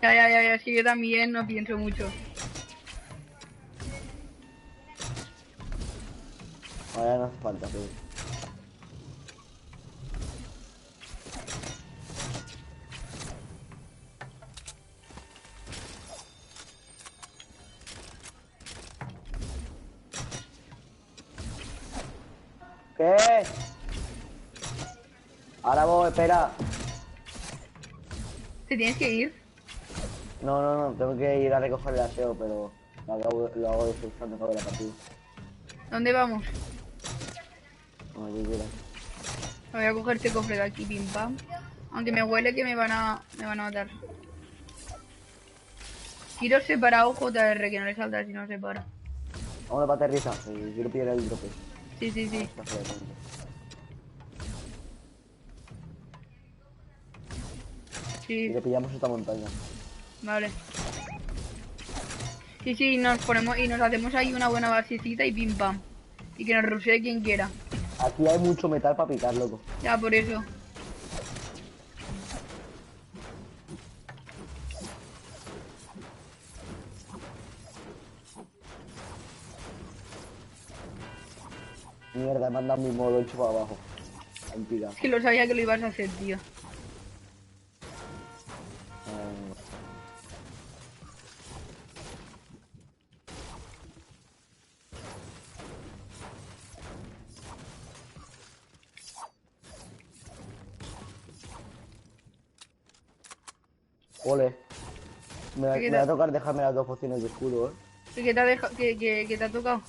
Ya, sí, yo también no pienso mucho. Ahora no hace falta, pero... ¿Qué? Ahora voy, espera. ¿Te tienes que ir? No, tengo que ir a recoger el aseo, pero lo hago después cuando acabe la partida. ¿Dónde vamos? Como yo quiera. Voy a coger este cofre de aquí, pim pam. Aunque me huele que me van a matar. Tiro separado JR, que no le salta si no se para. Vamos para aterrizar, quiero pillar el drope. Sí. Y le pillamos esta montaña. Vale. Sí, nos ponemos y nos hacemos ahí una buena basecita y pim pam. Y que nos rushee quien quiera. Aquí hay mucho metal para picar, loco. Ya, por eso. Mierda, me han dado mi modo hecho para abajo. Han picado. Es que lo sabía que lo ibas a hacer, tío. Ole. Me va a tocar dejarme las 2 pociones de escudo, ¿Qué te ha tocado?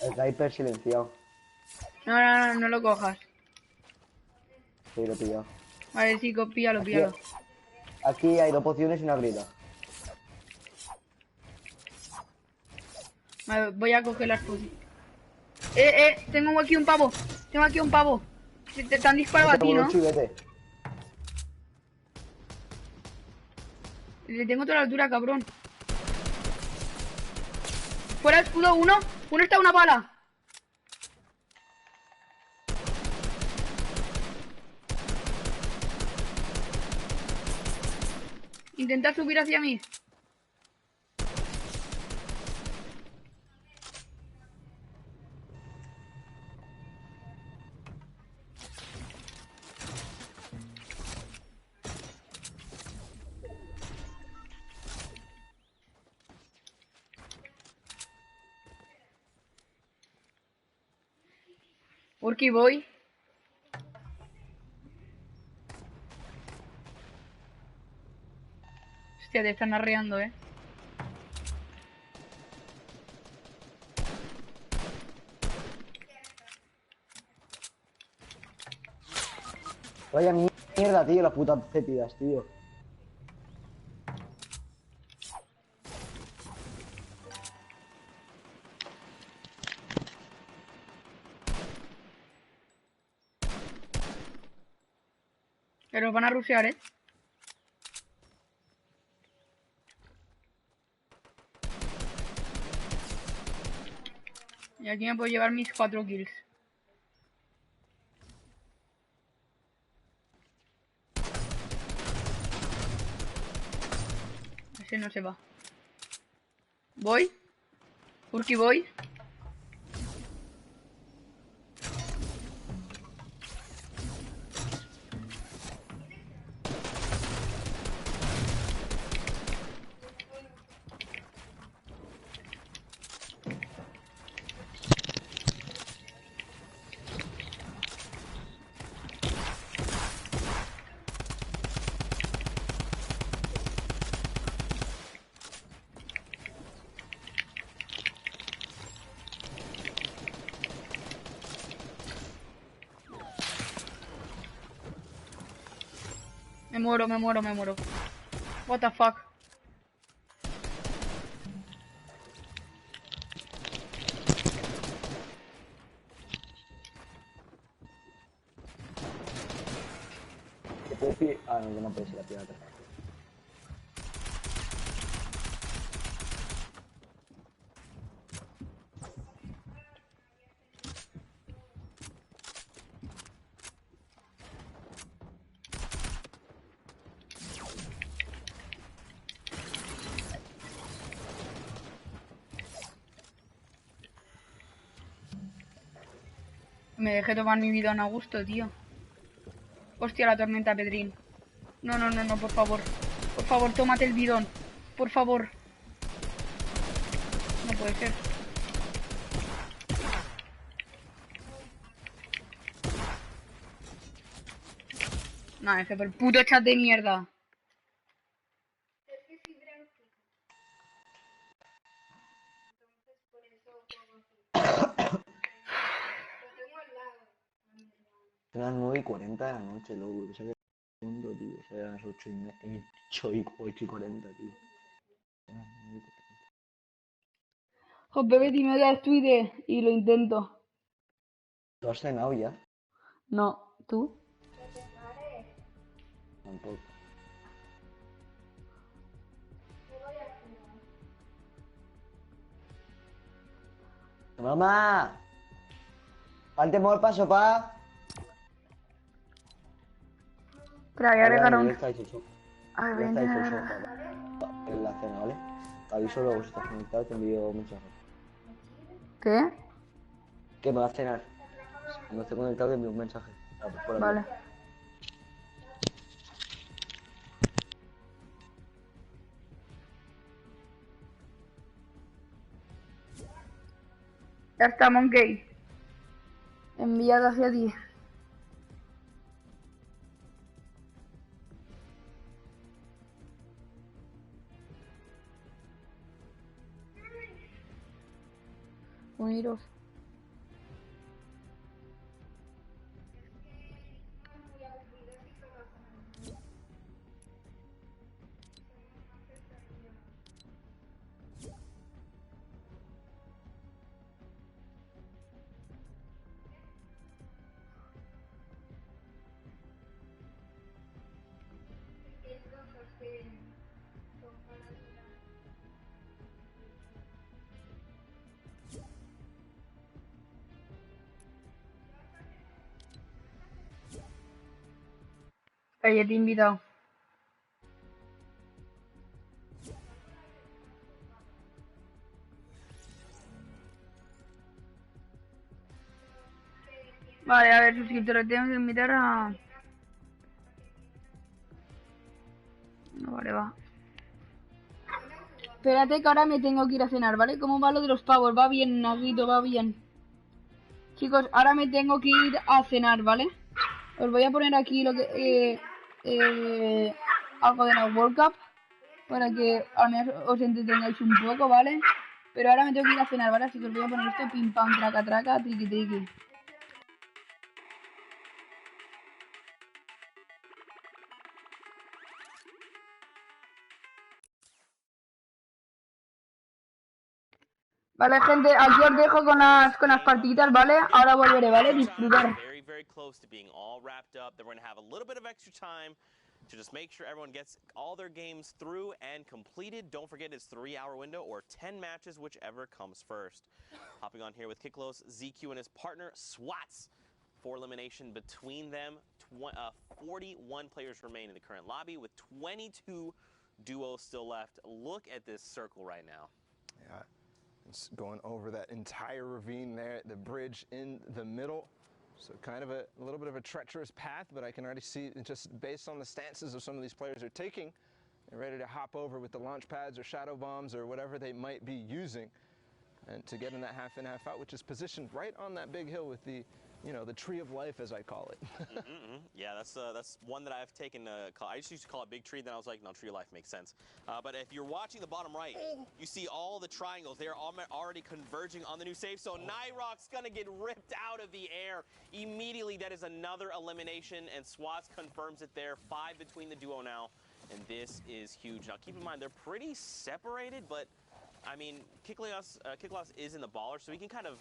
El sniper silenciado. No lo cojas. Sí, lo he pillado. Vale, sí, píllalo. Aquí hay 2 pociones y una grieta. Vale, voy a coger las pociones. Tengo aquí un pavo. Te han disparado a ti, ¿no? Le tengo toda la altura, cabrón. Fuera escudo, uno está a una bala. Intenta subir hacia mí. Urki voy. Hostia, te están arreando, Vaya mierda, tío, las putas fétidas, tío. Pero van a rushear, Y aquí me puedo llevar mis 4 kills. Ese no se va. Voy. Urki voy. Me muero. What the fuck. Ah, no, que no puede ser la pirata. Me dejé tomar mi bidón a gusto, tío. Hostia, la tormenta, Pedrín. No, por favor. Por favor, tómate el bidón. Por favor. No puede ser. No, es que por el puto chat de mierda. Son las 9:40 de la noche, loco. Que se mundo, tío. O sea, las 8:40, tío. Son las 9:40. Joder, dime de Twitter y lo intento. ¿Tú has cenado ya? No, ¿tú? Tampoco. ¡Mamá! Faltemos el paso, pa. Espera, voy a agregar un... Ya está hecho el sofá. A Ya ver, está hecho el sofá. En la cena, ¿vale? Te aviso luego si estás conectado, te envío un mensaje. ¿Qué? ¿Qué me vas a cenar? Cuando esté conectado, te envío un mensaje. Por aquí. Vale. Ya está, Monkey. Enviado hacia ti. Uniros. Oye, te he invitado. Vale, a ver, suscriptores, tengo que invitar a... No, vale, va. Espérate que ahora me tengo que ir a cenar, ¿vale? ¿Cómo va lo de los pavos? Va bien, Naguito, va bien. Chicos, ahora me tengo que ir a cenar, ¿vale? Os voy a poner aquí lo que... algo de la World Cup. Para que al menos os entretengáis un poco, ¿vale? Pero ahora me tengo que ir a cenar, ¿vale? Así que os voy a poner esto, pim pam, traca traca, triqui triqui. Vale, gente, aquí os dejo con las partiditas, ¿vale? Ahora volveré, ¿vale? Disfrutar. Very close to being all wrapped up. They're going to have a little bit of extra time to just make sure everyone gets all their games through and completed. Don't forget it's 3-hour window or 10 matches, whichever comes first. Hopping on here with Kiklos, ZQ and his partner Swats for elimination between them. 41 players remain in the current lobby with 22 duos still left. Look at this circle right now. Yeah, it's going over that entire ravine there, the bridge in the middle. So kind of a little bit of a treacherous path, but I can already see, just based on the stances of some of these players are taking, they're ready to hop over with the launch pads or shadow bombs or whatever they might be using, and to get in that half in, half out, which is positioned right on that big hill with the you know, the tree of life, as I call it. Yeah, that's one that I've taken. I just used to call it big tree. Then I was like, no, tree of life makes sense. But if you're watching the bottom right, you see all the triangles. They are already converging on the new save. So Nyroc's gonna get ripped out of the air immediately. That is another elimination, and Swats confirms it there. 5 between the duo now, and this is huge. Now keep in mind they're pretty separated, but I mean, Kiklios is in the baller, so he can kind of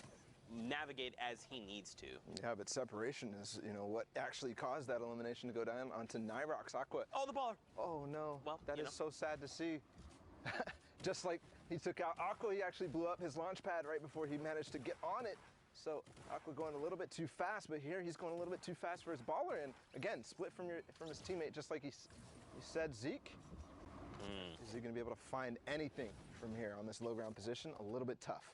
navigate as he needs to. Yeah, but separation is, you know, what actually caused that elimination to go down onto Nyroc's Aqua. Oh, the baller. Oh, no. Well, that is so sad to see. Just like he took out Aqua, he actually blew up his launch pad right before he managed to get on it. So Aqua going a little bit too fast, but here he's going a little bit too fast for his baller. And again, split from his teammate, just like he said, Zeke. Is he going to be able to find anything from here on this low ground position? A little bit tough.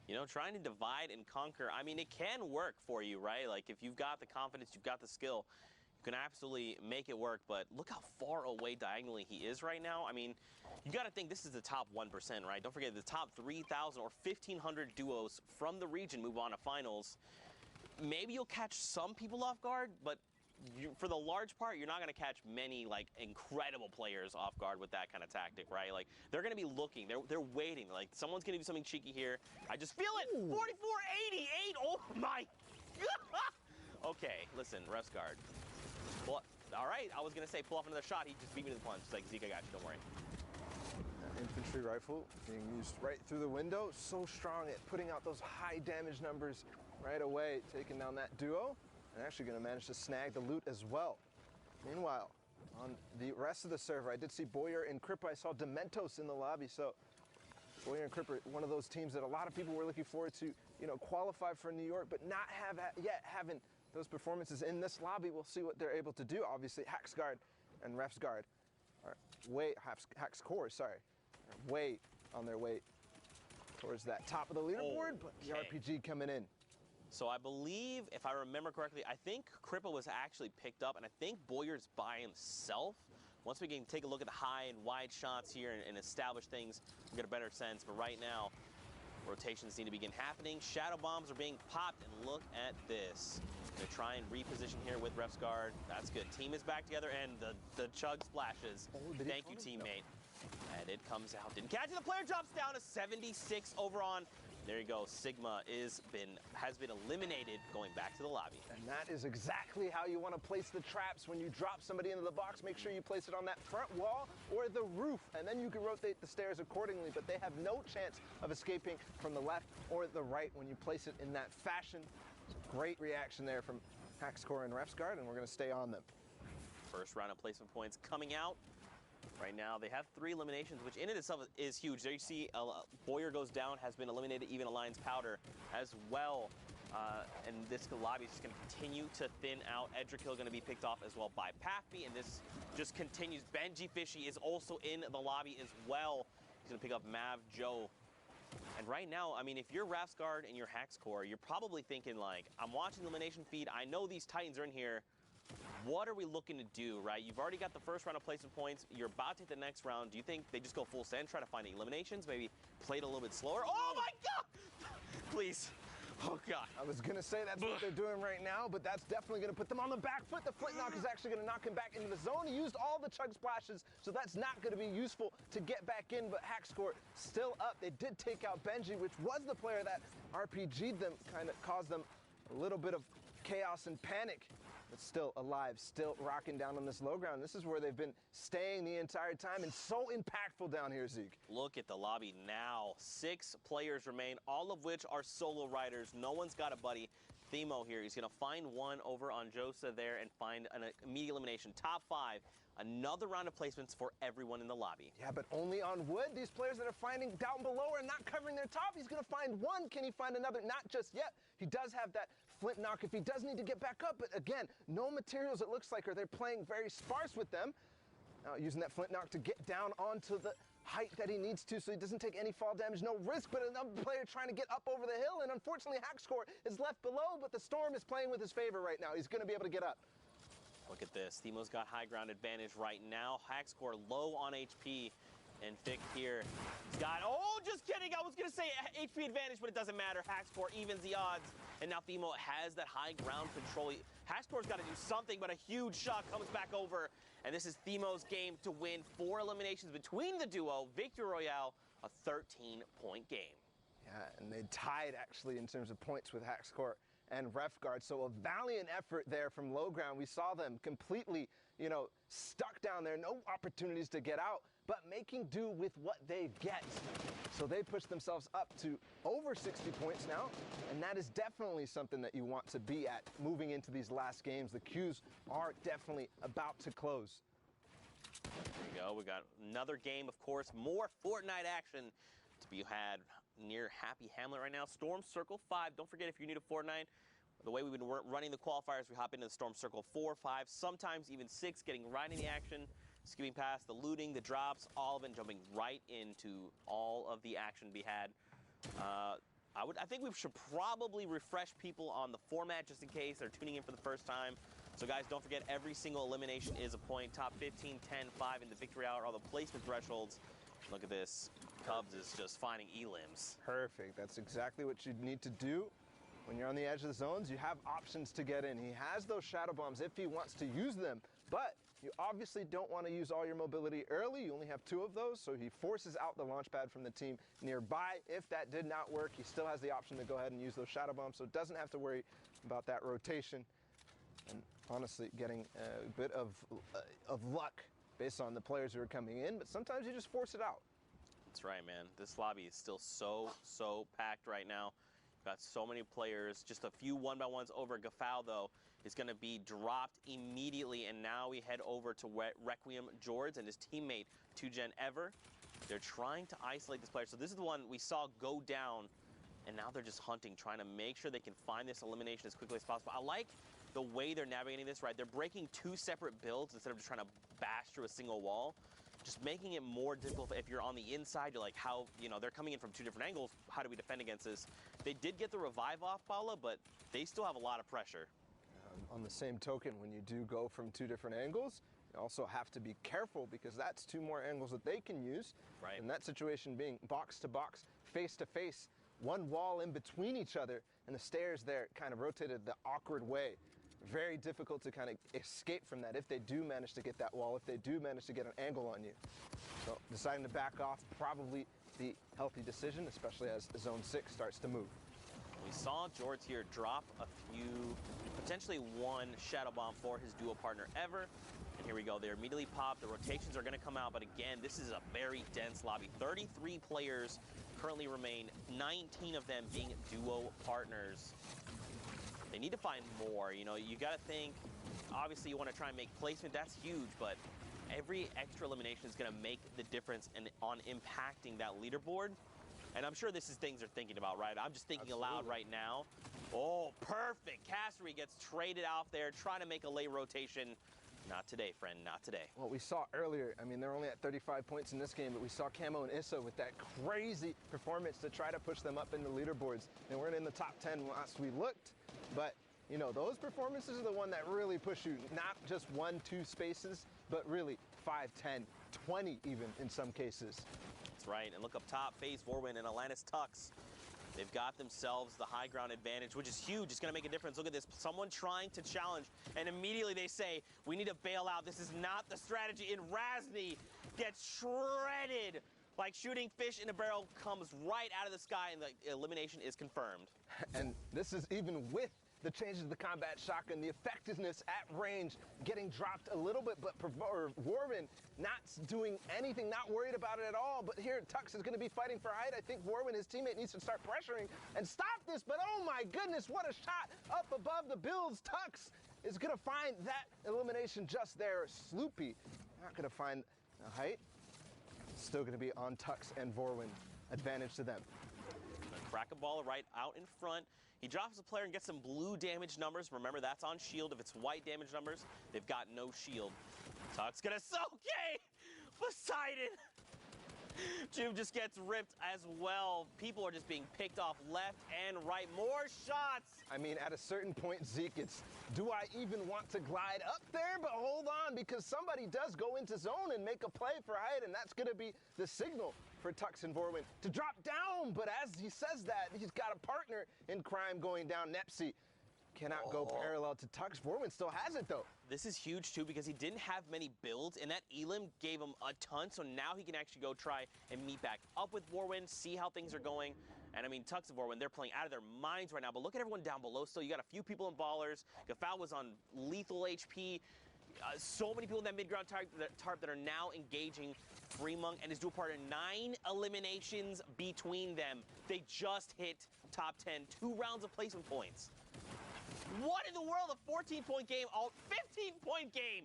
You know, trying to divide and conquer, I mean, it can work for you, right? Like, if you've got the confidence, you've got the skill, you can absolutely make it work. But look how far away diagonally he is right now. I mean, you got to think this is the top 1%, right? Don't forget, the top 3,000 or 1,500 duos from the region move on to finals. Maybe you'll catch some people off guard, but for the large part, you're not going to catch many, like, incredible players off guard with that kind of tactic, right? Like, they're going to be looking. They're waiting. Like, someone's going to do something cheeky here. I just feel it. 44.88. Oh, my God. Okay, listen, ref's guard. Well, all right, I was going to say pull off another shot. He just beat me to the punch. It's like, Zeke, I got you. Don't worry. Infantry rifle being used right through the window. So strong at putting out those high damage numbers right away, taking down that duo. And actually going to manage to snag the loot as well. Meanwhile, on the rest of the server, I did see Boyer and Crippa. I saw Dementos in the lobby. So Boyer and Crippa, one of those teams that a lot of people were looking forward to, you know, qualify for New York, but not have yet having those performances in this lobby. We'll see what they're able to do. Obviously, Hack's guard and Ref's guard are Hack's core, sorry, are way on their way towards that top of the leaderboard, but the RPG coming in. So I believe, if I remember correctly, I think Crippa was actually picked up, and I think Boyer's by himself. Once we can take a look at the high and wide shots here and establish things, we'll get a better sense. But right now, rotations need to begin happening. Shadow bombs are being popped, and look at this. They try and reposition here with Ref's guard. That's good. Team is back together, and the chug splashes. Thank you, teammate. And it comes out. Didn't catch it. The player drops down to 76 over on. There you go. Sigma has been eliminated, going back to the lobby. And that is exactly how you want to place the traps. When you drop somebody into the box, make sure you place it on that front wall or the roof, and then you can rotate the stairs accordingly. But they have no chance of escaping from the left or the right when you place it in that fashion. Great reaction there from Hack's core and Ref's guard, and we're going to stay on them. First round of placement points coming out. Right now, they have 3 eliminations, which in and itself is huge. There you see Boyer goes down, has been eliminated, even Alliance Powder as well. And this lobby is just going to continue to thin out. Edrikill going to be picked off as well by Paffy, and this just continues. Benji Fishy is also in the lobby as well. He's going to pick up Mav Joe. And right now, I mean, if you're Ref's guard and you're Hack's core, you're probably thinking, like, I'm watching the elimination feed. I know these Titans are in here. What are we looking to do, right? You've already got the first round of placement points. You're about to hit the next round. Do you think they just go full send, try to find eliminations, maybe play it a little bit slower? Oh, my God! Please. Oh, God. I was going to say that's what they're doing right now, but that's definitely going to put them on the back foot. The flint knock is actually going to knock him back into the zone. He used all the chug splashes, so that's not going to be useful to get back in, but Hack's core still up. They did take out Benji, which was the player that RPG'd them, kind of caused them a little bit of chaos and panic. But still alive, still rocking down on this low ground. This is where they've been staying the entire time, and so impactful down here, Zeke. Look at the lobby now. 6 players remain, all of which are solo riders. No one's got a buddy. Themo here, he's going to find one over on Josa there and find an immediate elimination. Top 5. Another round of placements for everyone in the lobby. Yeah, but only on wood. These players that are finding down below are not covering their top. He's going to find one. Can he find another? Not just yet. He does have that flint knock if he does need to get back up. But again, no materials, it looks like, or they're playing very sparse with them. Now using that flint knock to get down onto the height that he needs to so he doesn't take any fall damage. No risk, but another player trying to get up over the hill. And unfortunately, Hack's core is left below, but the storm is playing with his favor right now. He's going to be able to get up. Look at this. Themo's got high ground advantage right now. Hack's core low on HP. And Fick here, he's got, oh, just kidding. I was going to say HP advantage, but it doesn't matter. Hackscore evens the odds. And now Themo has that high ground control. Hackscore's got to do something, but a huge shot comes back over. And this is Themo's game to win 4 eliminations between the duo. Victory Royale, a 13-point game. Yeah, and they tied actually in terms of points with Hackscore and Refguard. So a valiant effort there from low ground. We saw them completely, stuck down there, no opportunities to get out, but making do with what they get. So they pushed themselves up to over 60 points now, and that is definitely something that you want to be at moving into these last games. The queues are definitely about to close. There you go. We got another game, of course, more Fortnite action to be had near Happy Hamlet right now. Storm Circle 5. Don't forget, if you're new to Fortnite, the way we've been running the qualifiers, we hop into the Storm Circle 4, 5, sometimes even 6, getting right in the action, skipping past the looting, the drops, all of it, jumping right into all of the action to be had. I think we should probably refresh people on the format just in case they're tuning in for the first time. So guys, don't forget, every single elimination is a point. Top 15, 10, 5 in the victory hour, all the placement thresholds. Look at this. Cubs is just finding elims. Perfect. That's exactly what you need to do. When you're on the edge of the zones, you have options to get in. He has those shadow bombs if he wants to use them, but you obviously don't want to use all your mobility early. You only have 2 of those, so he forces out the launch pad from the team nearby. If that did not work, he still has the option to go ahead and use those shadow bombs, so doesn't have to worry about that rotation. And honestly, getting a bit of luck based on the players who are coming in, but sometimes you just force it out. That's right, man. This lobby is still so packed right now. Got so many players. Just a few one-by-ones over. Gafal, though, is going to be dropped immediately, and now we head over to Requiem George and his teammate, 2Gen Ever. They're trying to isolate this player. So this is the one we saw go down, and now they're just hunting, trying to make sure they can find this elimination as quickly as possible. I like the way they're navigating this, right? They're breaking 2 separate builds instead of just trying to bash through a single wall. Just making it more difficult. If you're on the inside, you're like, how, they're coming in from 2 different angles. How do we defend against this? They did get the revive off, Paula, but they still have a lot of pressure. On the same token, when you do go from 2 different angles, you also have to be careful because that's 2 more angles that they can use. Right. And that situation being box to box, face to face, 1 wall in between each other, and the stairs there kind of rotated the awkward way. Very difficult to kind of escape from that if they do manage to get that wall, if they do manage to get an angle on you. So deciding to back off, probably the healthy decision, especially as Zone 6 starts to move. We saw George here drop a few, potentially 1 shadow bomb for his duo partner Ever. And here we go, they're immediately popped. The rotations are going to come out, but again, this is a very dense lobby. 33 players currently remain, 19 of them being duo partners. They need to find more. You got to think, obviously you want to try and make placement. That's huge, but every extra elimination is going to make the difference on impacting that leaderboard. And I'm sure this is things they're thinking about, right? I'm just thinking aloud right now. Oh, perfect. Castery gets traded out there, trying to make a late rotation. Not today, friend, not today. What we saw earlier, I mean, they're only at 35 points in this game, but we saw Camo and Issa with that crazy performance to try to push them up in the leaderboards. They weren't in the top 10 last we looked, but those performances are the one that really push you, not just 1, 2 spaces, but really 5, 10, 20 even in some cases. That's right, and look up top, FaZe, Vorwin, and Atlantis Tux. They've got themselves the high ground advantage, which is huge. It's going to make a difference. Look at this. Someone trying to challenge, and immediately they say, we need to bail out. This is not the strategy. And Razny gets shredded like shooting fish in a barrel, comes right out of the sky, and the elimination is confirmed. And this is even with the changes to the combat shotgun, the effectiveness at range getting dropped a little bit, but Warren not doing anything, not worried about it at all. But here, Tux is going to be fighting for height. I think Warren, his teammate, needs to start pressuring and stop this. But oh my goodness, what a shot up above the builds. Tux is going to find that elimination just there. Sloopy not going to find the height. Still going to be on Tux and Vorwin. Advantage to them. Crack a ball right out in front. He drops the player and gets some blue damage numbers. Remember, that's on shield. If it's white damage numbers, they've got no shield. Tuck's gonna soak. Okay, Poseidon Juve just gets ripped as well. People are just being picked off left and right. More shots. I mean, at a certain point, Zeke, it's, do I even want to glide up there? But hold on, because somebody does go into zone and make a play for height, and that's going to be the signal for Tux and Vorwin to drop down. But as he says that, he's got a partner in crime going down. Nepsi cannot go parallel to Tux. Vorwin still has it, though. This is huge, too, because he didn't have many builds, and that Elim gave him a ton, so now he can actually go try and meet back up with Vorwin, see how things are going. And, I mean, Tux and Vorwin, they're playing out of their minds right now, but look at everyone down below still. You got a few people in ballers. Gafal was on lethal HP. So many people in that mid-ground tarp that are now engaging Fremont and his dual partner. 9 eliminations between them. They just hit top 10. 2 rounds of placement points. What in the world? A 14-point game, a 15-point game.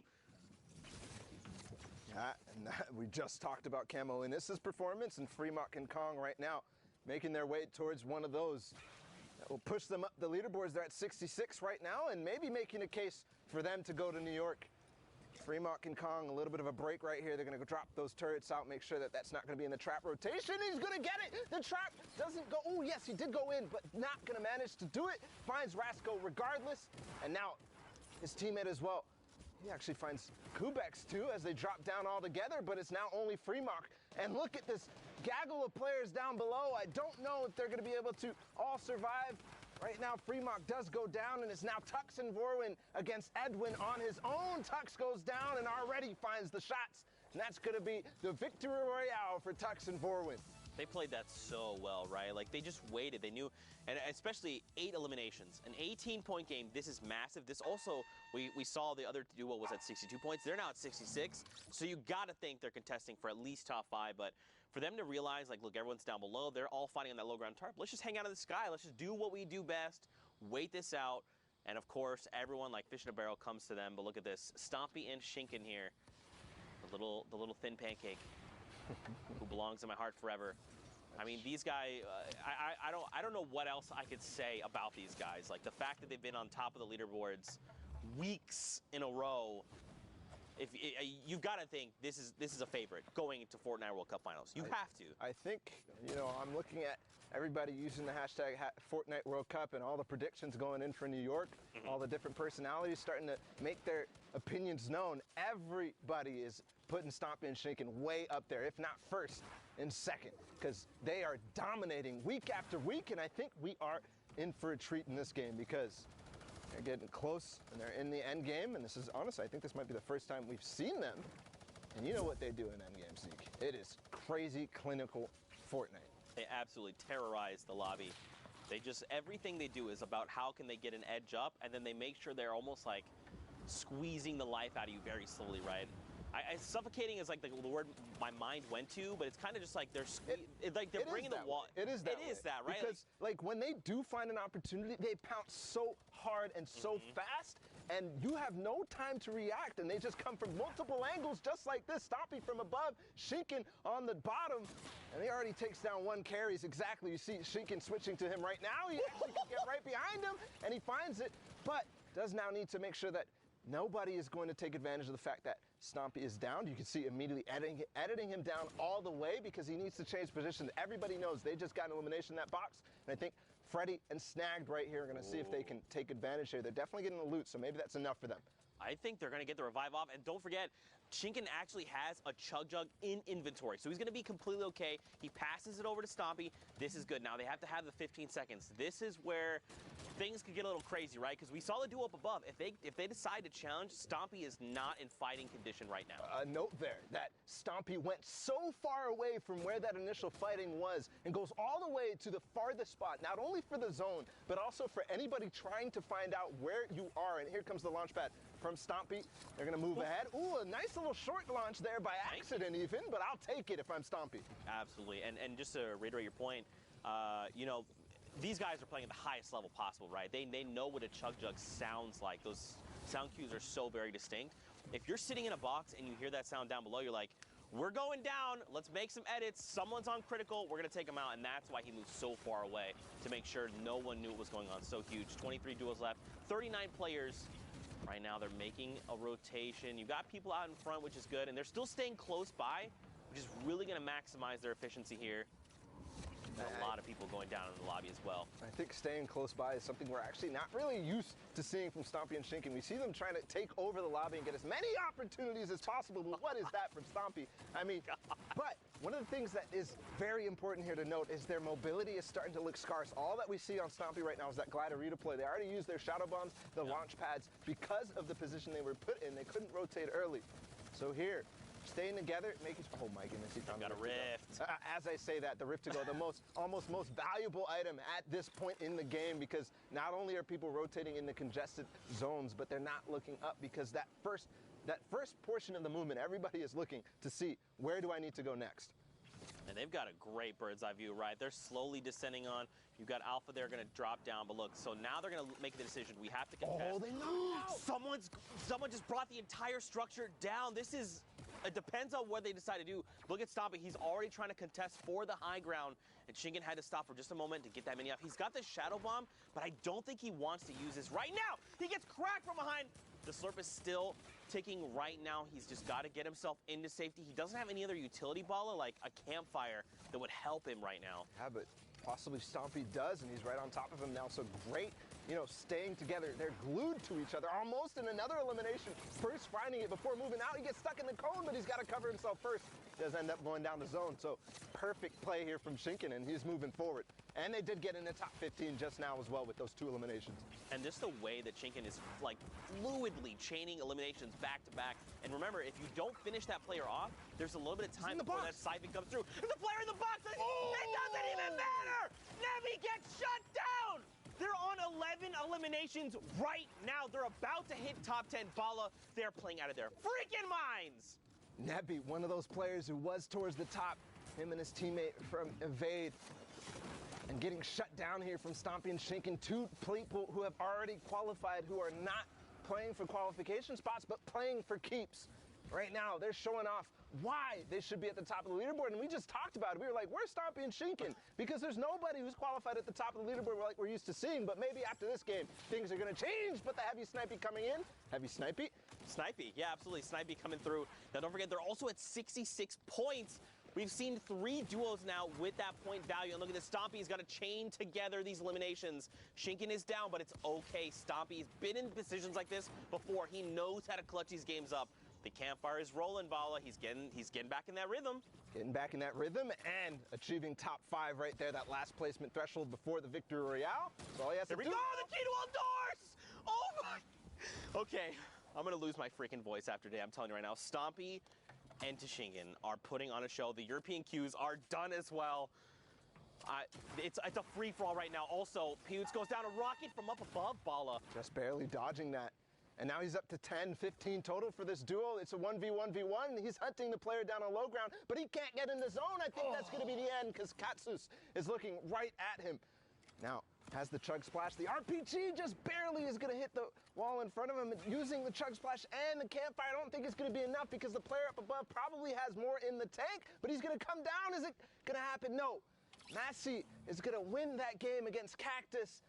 Yeah, and we just talked about Camo Innis's performance, and Fremont and Kong right now making their way towards one of those. That will push them up the leaderboards. They're at 66 right now, and maybe making a case for them to go to New York. Fremont and Kong, a little bit of a break right here. They're going to drop those turrets out, make sure that that's not going to be in the trap rotation. He's going to get it. The trap doesn't go. Oh, yes, he did go in, but not going to manage to do it. Finds Rasco regardless. And now his teammate as well. He actually finds Kubex too as they drop down all together, but it's now only Fremont. And look at this gaggle of players down below. I don't know if they're going to be able to all survive. Right now, Fremont does go down, and it's now Tux and Vorwin against Edwin on his own. Tux goes down and already finds the shots. And that's going to be the victory royale for Tux and Vorwin. They played that so well, right? Like, they just waited. They knew, and especially 8 eliminations. An 18-point game, this is massive. This also, we saw the other duo was at 62 points. They're now at 66. So you got to think they're contesting for at least top 5, but for them to realize, like, look, everyone's down below. They're all fighting on that low ground tarp. Let's just hang out in the sky. Let's just do what we do best, wait this out. And, of course, everyone, like fish in a barrel, comes to them. But look at this. Stompy and Shinken here. The little thin pancake who belongs in my heart forever. I mean, these guys, I don't know what else I could say about these guys. Like, the fact that they've been on top of the leaderboards weeks in a row. If you've got to think this is a favorite going into Fortnite World Cup Finals. You have to. I think, you know, I'm looking at everybody using the hashtag Fortnite World Cup and all the predictions going in for New York, all the different personalities starting to make their opinions known. Everybody is putting Stompy and Shinken way up there, if not first and second, because they are dominating week after week, and I think we are in for a treat in this game because they're getting close, and they're in the end game, and this is, honestly, I think this might be the first time we've seen them, and you know what they do in end game, Zeke. It is crazy, clinical Fortnite. They absolutely terrorize the lobby. They just, everything they do is about how can they get an edge up, and then they make sure they're almost like squeezing the life out of you very slowly, right? Suffocating is like the word my mind went to, but it's kind of just like they're bringing the wall. It is that. It is that, right? Because like when they do find an opportunity, they pounce so hard and so fast, and you have no time to react, and they just come from multiple angles, just like this. Stompy from above, Shinken on the bottom, and he already takes down 1 carries exactly. You see Shinken switching to him right now. He actually can get right behind him, and he finds it, but does now need to make sure that nobody is going to take advantage of the fact that Stompy is down. You can see immediately editing him down all the way because he needs to change positions. Everybody knows they just got an elimination in that box. And I think Freddy and Snagged right here are going to see if they can take advantage here. They're definitely getting the loot, so maybe that's enough for them. I think they're going to get the revive off. And don't forget, Shinken actually has a Chug Jug in inventory, so he's going to be completely okay. He passes it over to Stompy. This is good. Now they have to have the 15 seconds. This is where things could get a little crazy, right? Because we saw the duo up above. If they decide to challenge, Stompy is not in fighting condition right now. Note there that Stompy went so far away from where that initial fighting was and goes all the way to the farthest spot, not only for the zone, but also for anybody trying to find out where you are. And here comes the launch pad from Stompy. They're going to move ahead. Ooh, a nice little short launch there by accident even, but I'll take it if I'm Stompy. Absolutely. And just to reiterate your point, you know, these guys are playing at the highest level possible, right? They know what a Chug Jug sounds like. Those sound cues are so very distinct. If you're sitting in a box and you hear that sound down below, you're like, we're going down. Let's make some edits. Someone's on critical. We're going to take him out. And that's why he moved so far away, to make sure no one knew what was going on. So huge. 23 duels left. 39 players. Right now, they're making a rotation. You've got people out in front, which is good. And they're still staying close by. which is really going to maximize their efficiency here. And a lot of people going down in the lobby as well. I think staying close by is something we're actually not really used to seeing from Stompy and Shinken. We see them trying to take over the lobby and get as many opportunities as possible, but what is that from Stompy? I mean, but one of the things that is very important here to note is their mobility is starting to look scarce. All that we see on Stompy right now is that glider redeploy. They already used their shadow bombs, the launch pads, because of the position they were put in. They couldn't rotate early. So here, staying together, making, oh my goodness, he found got a rift. As I say that, the rift to go, the almost most valuable item at this point in the game, because not only are people rotating in the congested zones, but they're not looking up, because that first portion of the movement, everybody is looking to see, where do I need to go next? And they've got a great bird's eye view, right? They're slowly descending on. You've got Alpha there going to drop down, but look, so now they're going to make the decision. We have to contest. Oh, they knocked out. Someone just brought the entire structure down. This is, it depends on what they decide to do. Look at Stompy. He's already trying to contest for the high ground, and Shinken had to stop for just a moment to get that mini off. He's got the shadow bomb, but I don't think he wants to use this right now. He gets cracked from behind. The slurp is still ticking right now. He's just got to get himself into safety. He doesn't have any other utility balla, like a campfire, that would help him right now. Yeah, but possibly Stompy does, and he's right on top of him now. So great, you know, staying together. They're glued to each other, almost in another elimination. First finding it before moving out. He gets stuck in the cone, but he's got to cover himself first. Does end up going down the zone. So perfect play here from Shinken, and he's moving forward. And they did get in the top 15 just now as well with those 2 eliminations. And just the way that Shinken is like fluidly chaining eliminations back to back. And remember, if you don't finish that player off, there's a little bit of time before that siphon comes through. There's a player in the box! It doesn't even matter! Nevi gets shut down! They're on 11 eliminations right now. They're about to hit top 10 balla. They're playing out of their freaking minds! Nebi, one of those players who was towards the top, him and his teammate from Evade, and getting shut down here from Stompy and Shinken, 2 people who have already qualified, who are not playing for qualification spots, but playing for keeps. Right now, they're showing off why they should be at the top of the leaderboard, and we just talked about it. We were like, where's Stompy and Shinken? Because there's nobody who's qualified at the top of the leaderboard like we're used to seeing, but maybe after this game, things are gonna change, but the Heavy Snipey coming in. Heavy Snipey? Snipey, yeah, absolutely. Snipey coming through. Now, don't forget, they're also at 66 points. We've seen 3 duos now with that point value. And look at this, Stompy's got to chain together these eliminations. Shinken is down, but it's okay. Stompy's been in positions like this before. He knows how to clutch these games up. The campfire is rolling, balla. He's getting back in that rhythm. Getting back in that rhythm and achieving top 5 right there, that last placement threshold before the Victory Royale. So all he has to do. Here we go, the key to all doors! Oh my! Okay, I'm gonna lose my freaking voice after today. I'm telling you right now, Stompy and Shinken are putting on a show. The European queues are done as well. It's a free-for-all right now. Also, Pewds goes down a rocket from up above, balla. Just barely dodging that. And now he's up to 10, 15 total for this duel. It's a 1v1v1. He's hunting the player down on low ground, but he can't get in the zone. I think that's going to be the end because Katsus is looking right at him. Now, has the Chug Splash. The RPG just barely is going to hit the wall in front of him. Using the Chug Splash and the campfire, I don't think it's going to be enough because the player up above probably has more in the tank, but he's going to come down. Is it going to happen? No. Massey is going to win that game against Cactus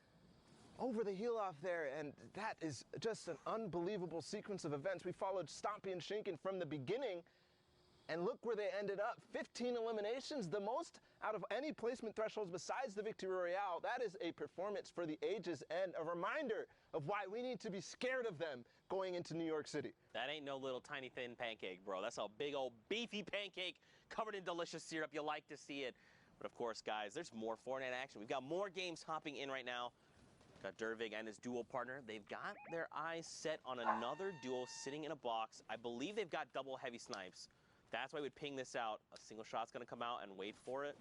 over the heel off there, and that is just an unbelievable sequence of events. We followed Stompy and Shinken from the beginning, and look where they ended up. 15 eliminations, the most out of any placement thresholds besides the Victory Royale. That is a performance for the ages and a reminder of why we need to be scared of them going into New York City. That ain't no little tiny thin pancake, bro. That's a big old beefy pancake covered in delicious syrup. You like to see it. But of course, guys, there's more Fortnite action. We've got more games hopping in right now. Got Dervig and his duo partner. They've got their eyes set on another duo sitting in a box. I believe they've got double heavy snipes. That's why we'd ping this out. A single shot's going to come out and wait for it.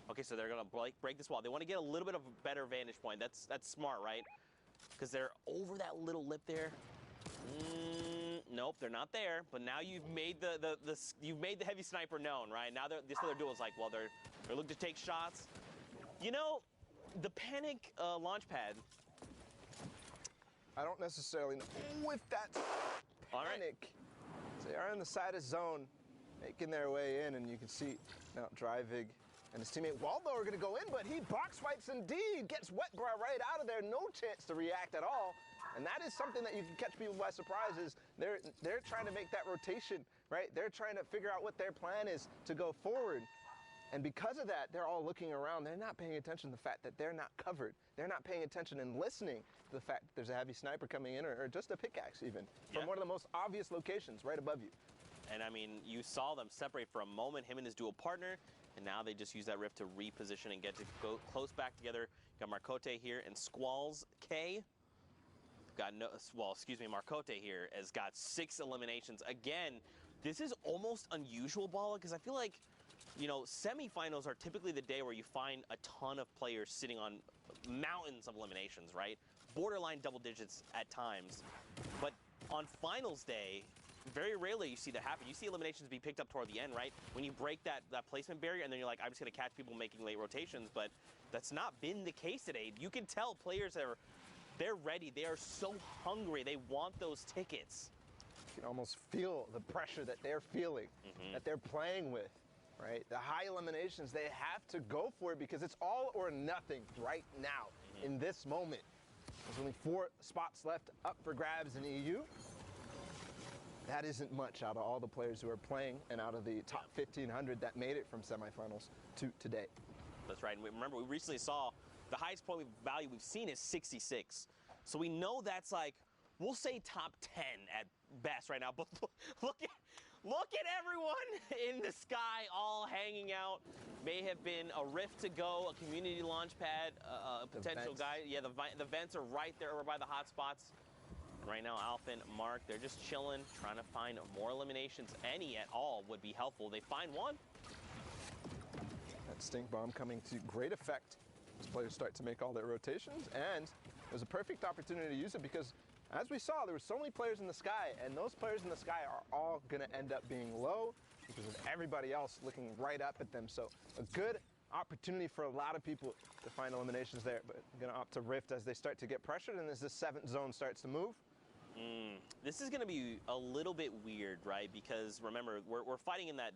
Okay, so they're going to break this wall. They want to get a little bit of a better vantage point. That's smart, right? Because they're over that little lip there. Nope, they're not there. But now you've made the heavy sniper known, right? Now this other duo's like, well, they're looking to take shots. You know, the panic launch pad. I don't necessarily know if that's panic. So they are in the side of zone, making their way in, and you can see now Drivig and his teammate Waldo are going to go in, but he box fights indeed, gets Wet Bra right out of there, no chance to react at all. And that is something that you can catch people by surprise is they're trying to make that rotation, right? They're trying to figure out what their plan is to go forward. And because of that, they're all looking around. They're not paying attention to the fact that they're not covered. They're not paying attention and listening to the fact that there's a heavy sniper coming in or just a pickaxe even from one of the most obvious locations right above you. And I mean, you saw them separate for a moment, him and his dual partner, and now they just use that rift to reposition and get to go close back together. Got Marcote here and Squalls K. Got Marcote here has got 6 eliminations. Again, this is almost unusual, Bala, because I feel like, you know, semifinals are typically the day where you find a ton of players sitting on mountains of eliminations, right? Borderline double digits at times. But on finals day, very rarely you see that happen. You see eliminations be picked up toward the end, right? When you break that placement barrier and then you're like, I'm just going to catch people making late rotations. But that's not been the case today. You can tell players they're ready. They are so hungry. They want those tickets. You can almost feel the pressure that they're feeling, that they're playing with. Right? The high eliminations, they have to go for it because it's all or nothing right now in this moment. There's only 4 spots left up for grabs in EU. That isn't much out of all the players who are playing and out of the top 1,500 that made it from semifinals to today. That's right. And remember, we recently saw the highest point value we've seen is 66. So we know that's like, we'll say top 10 at best right now. But look at everyone in the sky all hanging out. May have been a rift to go, a community launch pad, a potential guy. Yeah, the vents are right there over by the hot spots. Right now, Alpha and Mark, they're just chilling, trying to find more eliminations. Any at all would be helpful. They find one. That stink bomb coming to great effect as players start to make all their rotations. And it was a perfect opportunity to use it because as we saw, there were so many players in the sky, and those players in the sky are all going to end up being low because of everybody else looking right up at them. So a good opportunity for a lot of people to find eliminations there, but going to opt to rift as they start to get pressured and as this 7th zone starts to move. This is going to be a little bit weird, right? Because remember, we're fighting in that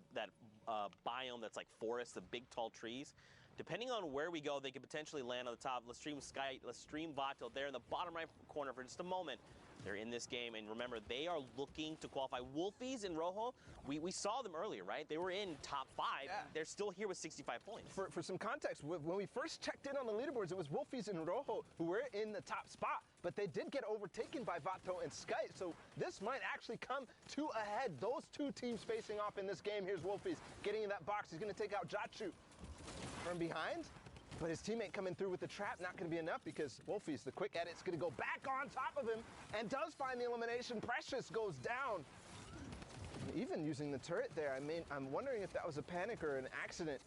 biome that's like forest, the big tall trees. Depending on where we go, they could potentially land on the top. Let's stream Vato there in the bottom right corner for just a moment. They're in this game, and remember, they are looking to qualify. Wolfies and Rojo, we saw them earlier, right? They were in top 5. Yeah. They're still here with 65 points. For some context, when we first checked in on the leaderboards, it was Wolfies and Rojo who were in the top spot, but they did get overtaken by Vato and Sky, so this might actually come to a head. Those 2 teams facing off in this game. Here's Wolfies getting in that box. He's going to take out Jachu from behind. But his teammate coming through with the trap, not going to be enough because Wolfies, the quick edit's going to go back on top of him and does find the elimination. Precious goes down. Even using the turret there, I mean, I'm wondering if that was a panic or an accident.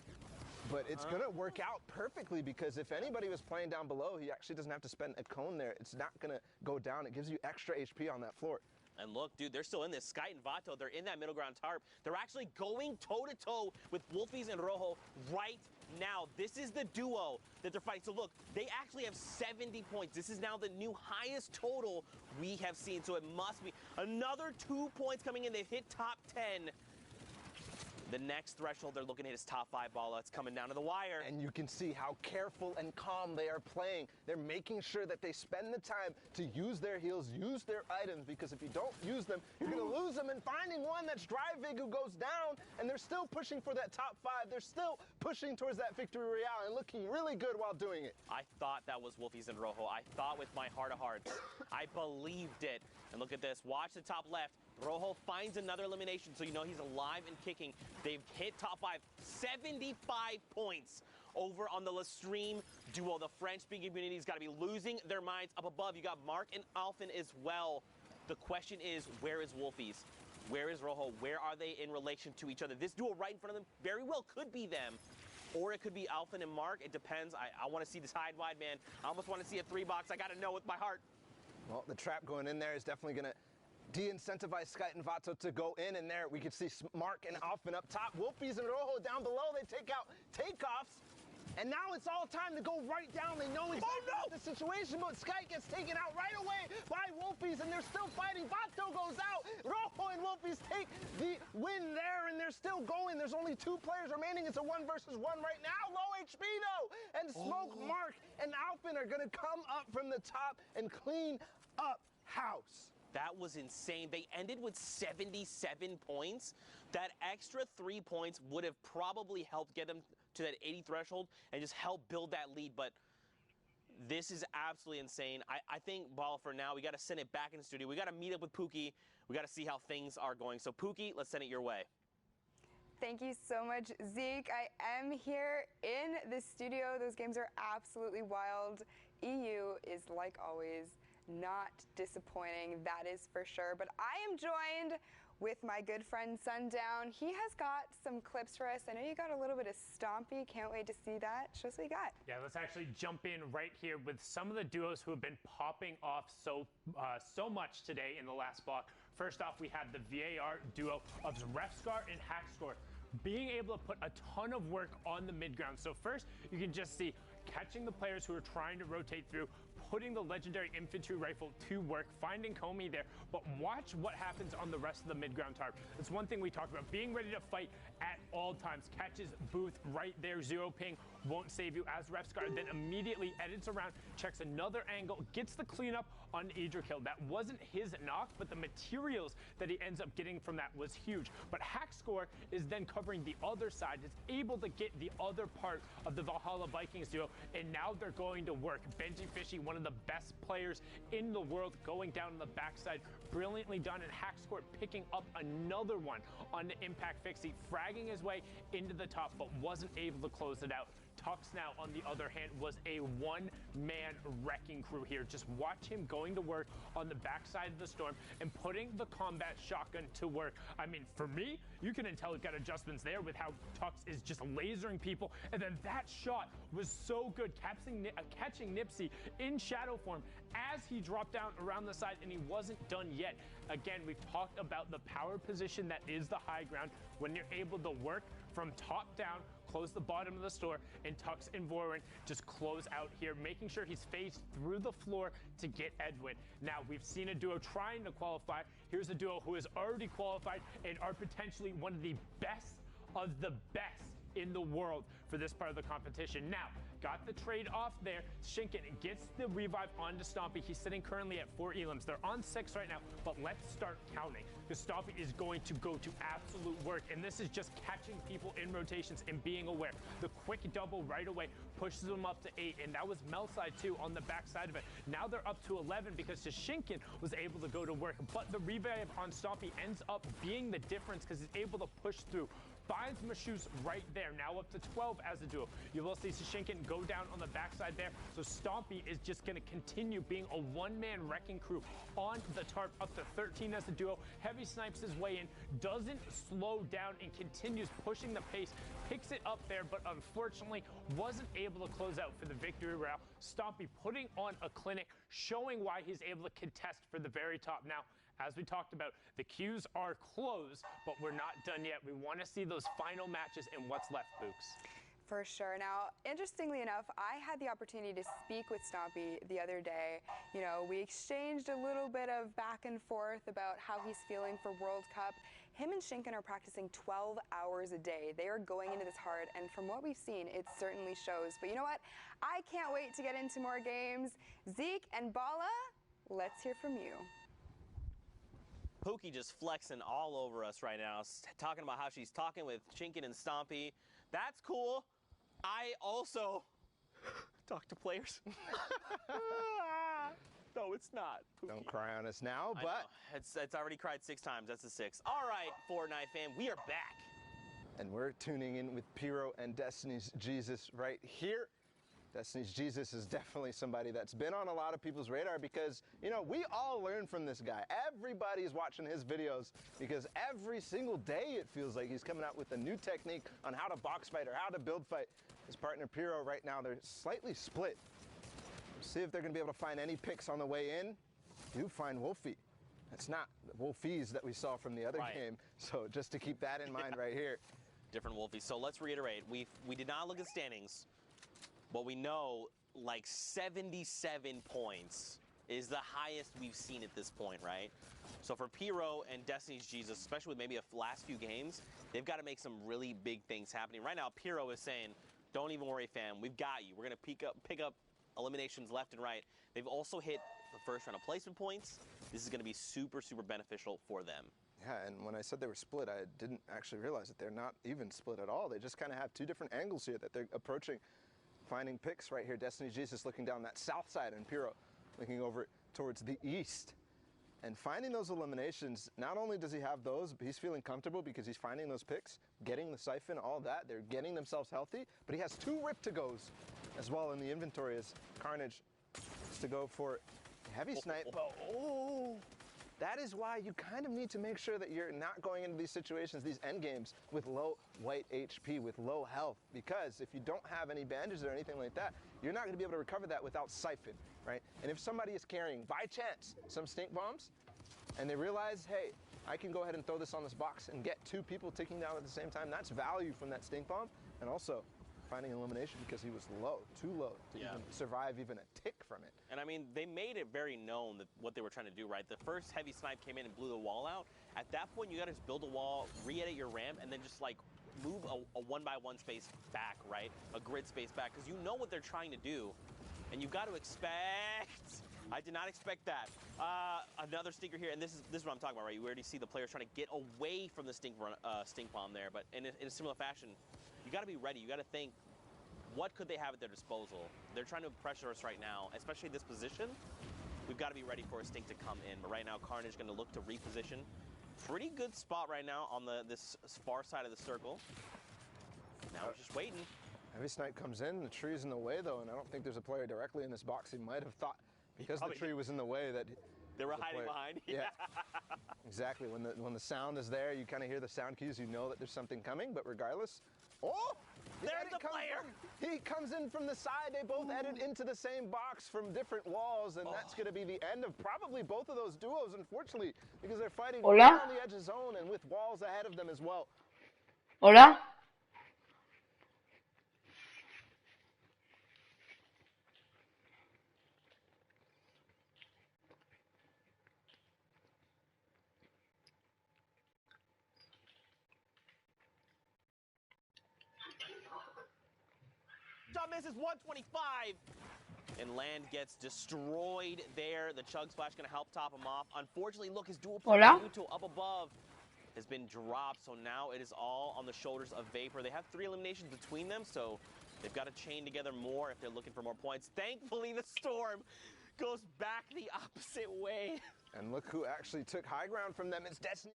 But it's going to work out perfectly because if anybody was playing down below, he actually doesn't have to spend a cone there. It's not going to go down. It gives you extra HP on that floor. And look, dude, they're still in this. Sky and Vato, they're in that middle ground tarp. They're actually going toe-to-toe with Wolfies and Rojo right now. This is the duo that they're fighting. So look, they actually have 70 points. This is now the new highest total we have seen. So it must be another 2 points coming in. They've hit top 10. The next threshold they're looking at is top 5 ball. It's coming down to the wire. And you can see how careful and calm they are playing. They're making sure that they spend the time to use their heals, use their items, because if you don't use them, you're going to lose them. And finding one that's Drivig who goes down, and they're still pushing for that top 5. They're still pushing towards that victory royale and looking really good while doing it. I thought that was Wolfies and Rojo. I thought with my heart of hearts. I believed it. And look at this. Watch the top left. Rojo finds another elimination, so you know he's alive and kicking. They've hit top 5, 75 points over on the Lestream duo. The French-speaking community's got to be losing their minds. Up above, you got Mark and Alphen as well. The question is, where is Wolfies? Where is Rojo? Where are they in relation to each other? This duo right in front of them very well could be them. Or it could be Alphen and Mark. It depends. I want to see this hide wide, man. I almost want to see a 3-box. I got to know with my heart. Well, the trap going in there is definitely going to de-incentivize Sky and Vato to go in, and there we can see Mark and Alphen up top. Wolfies and Rojo down below. They take out takeoffs. And now it's all time to go right down. They know exactly the situation, but Sky gets taken out right away by Wolfies, and they're still fighting. Vato goes out. Rojo and Wolfies take the win there, and they're they're still going. There's only 2 players remaining. It's a 1 versus 1 right now. Low HP though. And Smoke, Mark, and Alpin are going to come up from the top and clean up house. That was insane. They ended with 77 points. That extra 3 points would have probably helped get them to that 80 threshold and just help build that lead. But this is absolutely insane. I think, Ball, for now, we got to send it back in the studio. We got to meet up with Pookie. We got to see how things are going. So, Pookie, let's send it your way. Thank you so much, Zeke. I am here in the studio. Those games are absolutely wild. EU is, like always, not disappointing, that is for sure. But I am joined with my good friend Sundown. He has got some clips for us. I know you got a little bit of Stompy. Can't wait to see that. Show us what you got. Yeah, let's actually jump in right here with some of the duos who have been popping off so much today in the last block. First off, we have the VAR duo of Refscar and Hackscore being able to put a ton of work on the mid ground. So first, you can just see catching the players who are trying to rotate through, putting the legendary infantry rifle to work, finding Comey there, but watch what happens on the rest of the mid-ground tarp. That's one thing we talked about, being ready to fight at all times. Catches Booth right there, 0 ping, won't save you as Refscar, then immediately edits around, checks another angle, gets the cleanup on Idra kill. That wasn't his knock, but the materials that he ends up getting from that was huge. But Hackscore is then covering the other side, is able to get the other part of the Valhalla Vikings duo, and now they're going to work. Benji Fishy, one of the best players in the world, going down on the backside, brilliantly done, and Hackscore picking up another one on the impact fixie, fragging his way into the top, but wasn't able to close it out. Tux now, on the other hand, was a one-man wrecking crew here. Just watch him going to work on the backside of the storm and putting the combat shotgun to work. I mean, for me, you can tell it got adjustments there with how Tux is just lasering people. And then that shot was so good, catching Nipsey in shadow form as he dropped down around the side, and he wasn't done yet. Again, we've talked about the power position that is the high ground when you're able to work from top down, close the bottom of the store, and Tux and Vorin just close out here, making sure he's phased through the floor to get Edwin. Now, we've seen a duo trying to qualify. Here's a duo who has already qualified and are potentially one of the best in the world for this part of the competition. Now, got the trade off there. Shinken gets the revive onto Stompy. He's sitting currently at 4 elims. They're on 6 right now, but let's start counting, because Stompy is going to go to absolute work, and this is just catching people in rotations and being aware. The quick double right away pushes them up to 8, and that was Melside too on the backside of it. Now they're up to 11 because Shinken was able to go to work, but the revive on Stompy ends up being the difference because he's able to push through. Finds Mashus right there, now up to 12 as a duo. You will see Shinken go down on the backside there, so Stompy is just going to continue being a one-man wrecking crew on the tarp, up to 13 as a duo. Heavy snipes his way in, doesn't slow down, and continues pushing the pace, picks it up there, but unfortunately wasn't able to close out for the victory route. Stompy putting on a clinic, showing why he's able to contest for the very top. Now, as we talked about, the queues are closed, but we're not done yet. We want to see those final matches and what's left, Books. For sure. Now, interestingly enough, I had the opportunity to speak with Stompy the other day. You know, we exchanged a little bit of back and forth about how he's feeling for World Cup. Him and Shinken are practicing 12 hours a day. They are going into this hard, and from what we've seen, it certainly shows. But you know what? I can't wait to get into more games. Zeke and Bala, let's hear from you. Pookie just flexing all over us right now, talking about how she's talking with Shinken and Stompy. That's cool. I also talk to players. No, it's not, Pookie. Don't cry on us now, but it's already cried 6 times. That's a 6. All right, Fortnite fam, we are back. And we're tuning in with Pyro and Destiny's Jesus right here. Destiny's Jesus is definitely somebody that's been on a lot of people's radar because, you know, we all learn from this guy. Everybody's watching his videos because every single day it feels like he's coming out with a new technique on how to box fight or how to build fight. His partner Pyro right now, they're slightly split. See if they're going to be able to find any picks on the way in. Do find Wolfie. It's not the Wolfies that we saw from the other game. So just to keep that in mind right here. Different Wolfies. So let's reiterate. We did not look at standings. But we know like 77 points is the highest we've seen at this point, right? So for Pyro and Destiny's Jesus, especially with maybe the last few games, they've got to make some really big things happening. Right now, Pyro is saying, don't even worry, fam. We've got you. We're going to pick up eliminations left and right. They've also hit the first round of placement points. This is going to be super, super beneficial for them. Yeah, and when I said they were split, I didn't actually realize that they're not even split at all. They just kind of have two different angles here that they're approaching, finding picks right here. Destiny Jesus looking down that south side and Pyro looking over towards the east. And finding those eliminations, not only does he have those, but he's feeling comfortable because he's finding those picks, getting the siphon, all that. They're getting themselves healthy, but he has 2 rip-to-goes as well in the inventory as Carnage is to go for heavy snipe. But, that is why you kind of need to make sure that you're not going into these situations, these end games, with low white HP, with low health. Because if you don't have any bandages or anything like that, you're not going to be able to recover that without siphon, right? And if somebody is carrying, by chance, some stink bombs, and they realize, hey, I can go ahead and throw this on this box and get 2 people ticking down at the same time, that's value from that stink bomb. And also, finding elimination because he was low, too low to even survive even a tick from it. And I mean, they made it very known that what they were trying to do, right? The first heavy snipe came in and blew the wall out. At that point, you got to just build a wall, re-edit your ramp, and then just like move a 1x1 space back, right? A grid space back, because you know what they're trying to do, and you've got to expect. I did not expect that. Another stinker here, and this is what I'm talking about, right? You already see the players trying to get away from the stink bomb there, but in a similar fashion, you got to be ready. You got to think, what could they have at their disposal? They're trying to pressure us right now, especially this position. We've got to be ready for a stink to come in. But right now, Carnage going to look to reposition. Pretty good spot right now on this far side of the circle. Now we're just waiting. Heavy snipe comes in, the tree's in the way though, and I don't think there's a player directly in this box. He might have thought, because the tree was in the way, that they were hiding behind. Yeah, exactly. When the sound is there, you kind of hear the sound cues, you know that there's something coming, but regardless, there's the player. He comes in from the side. They both edit into the same box from different walls, and that's going to be the end of probably both of those duos, unfortunately, because they're fighting right on the edge of zone and with walls ahead of them as well. Hola. Misses 125. And Land gets destroyed there. The Chug Splash going to help top him off. Unfortunately, look, his dual up above has been dropped. So now it is all on the shoulders of Vapor. They have 3 eliminations between them, so they've got to chain together more if they're looking for more points. Thankfully, the Storm goes back the opposite way. And look who actually took high ground from them. It's Destiny.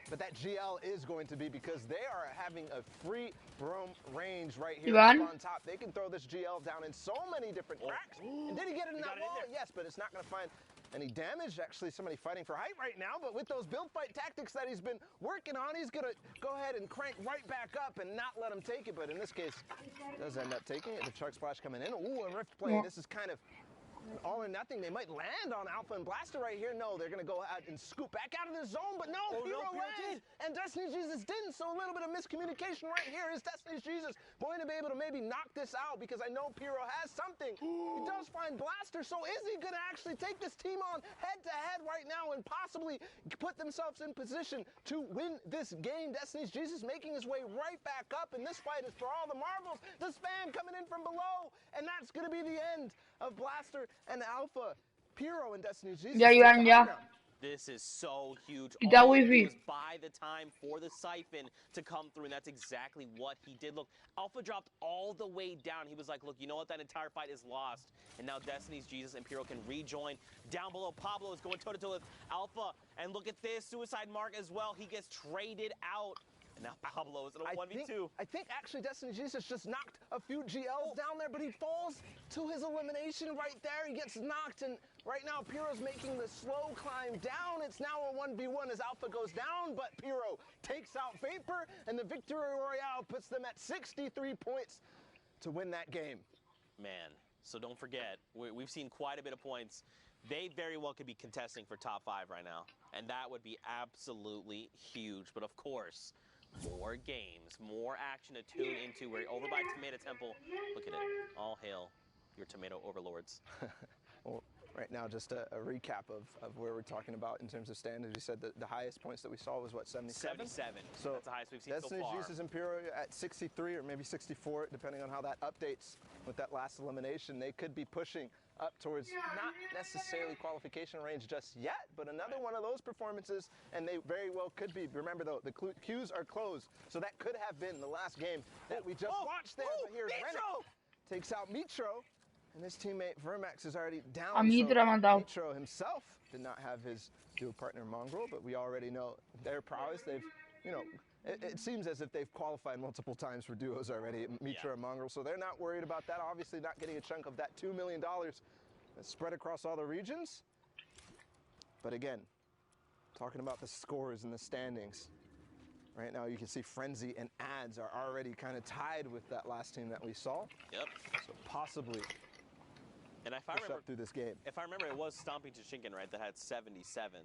But that GL is going to be because they are having a free roam range right here up on top. They can throw this GL down in so many different cracks. And did he get it in that wall? Yes, but it's not going to find any damage. Actually, somebody fighting for height right now. But with those build fight tactics that he's been working on, he's going to go ahead and crank right back up and not let him take it. But in this case, does end up taking it. The Chug Splash coming in. Ooh, a Rift play. This is kind of all or nothing. They might land on Alpha and Blaster right here. No, they're going to go out and scoop back out of the zone, but no, Pyro lands, and Destiny's Jesus didn't, so a little bit of miscommunication right here. Is Destiny's Jesus going to be able to maybe knock this out? Because I know Pyro has something. He does find Blaster, so is he going to actually take this team on head-to-head right now and possibly put themselves in position to win this game? Destiny's Jesus making his way right back up, and this fight is for all the marbles. The spam coming in from below, and that's going to be the end of Blaster and Alpha. Pyro and Destiny's Jesus. This is so huge. All All he was buy the time for the siphon to come through, and that's exactly what he did. Look, Alpha dropped all the way down. He was like, look, you know what? That entire fight is lost. And now Destiny's Jesus and Pyro can rejoin. Down below, Pablo is going toe-to-toe with Alpha. And look at this, Suicide Mark as well. He gets traded out. Now Pablo is in a 1v2. I think actually Destiny Jesus just knocked a few GLs down there, but he falls to his elimination right there. He gets knocked, and right now Pyro's making the slow climb down. It's now a 1v1 as Alpha goes down, but Pyro takes out Vapor, and the Victory Royale puts them at 63 points to win that game. Man, so don't forget, we've seen quite a bit of points they very well could be contesting for top 5 right now. And that would be absolutely huge. But of course, more games, more action to tune into. We're over by Tomato Temple. Look at it. All hail your tomato overlords. Well, right now, just a recap of where we're talking about in terms of standings. You said that the highest points that we saw was what, 77? 77. So that's the highest we've seen so Destiny's far. Jesus Imperial at 63 or maybe 64, depending on how that updates with that last elimination. They could be pushing up towards not necessarily qualification range just yet, but another one of those performances, and they very well could be. Remember, though, the queues are closed, so that could have been the last game that we just watched there. But here's Rennick takes out Mitro. And his teammate Vermax is already down. A Mitro ha matado. Mitro himself did not have his duo partner Mongrel, but we already know their prowess. They've, you know, it seems as if they've qualified multiple times for duos already, Mitro and Mongrel, so they're not worried about that. Obviously not getting a chunk of that $2 million that's spread across all the regions. But again, talking about the scores and the standings, right now you can see Frenzy and Ads are already kind of tied with that last team that we saw. Yep. So possibly... And if I remember through this game, if I remember, it was Stomping Chinkin, right, that had 77.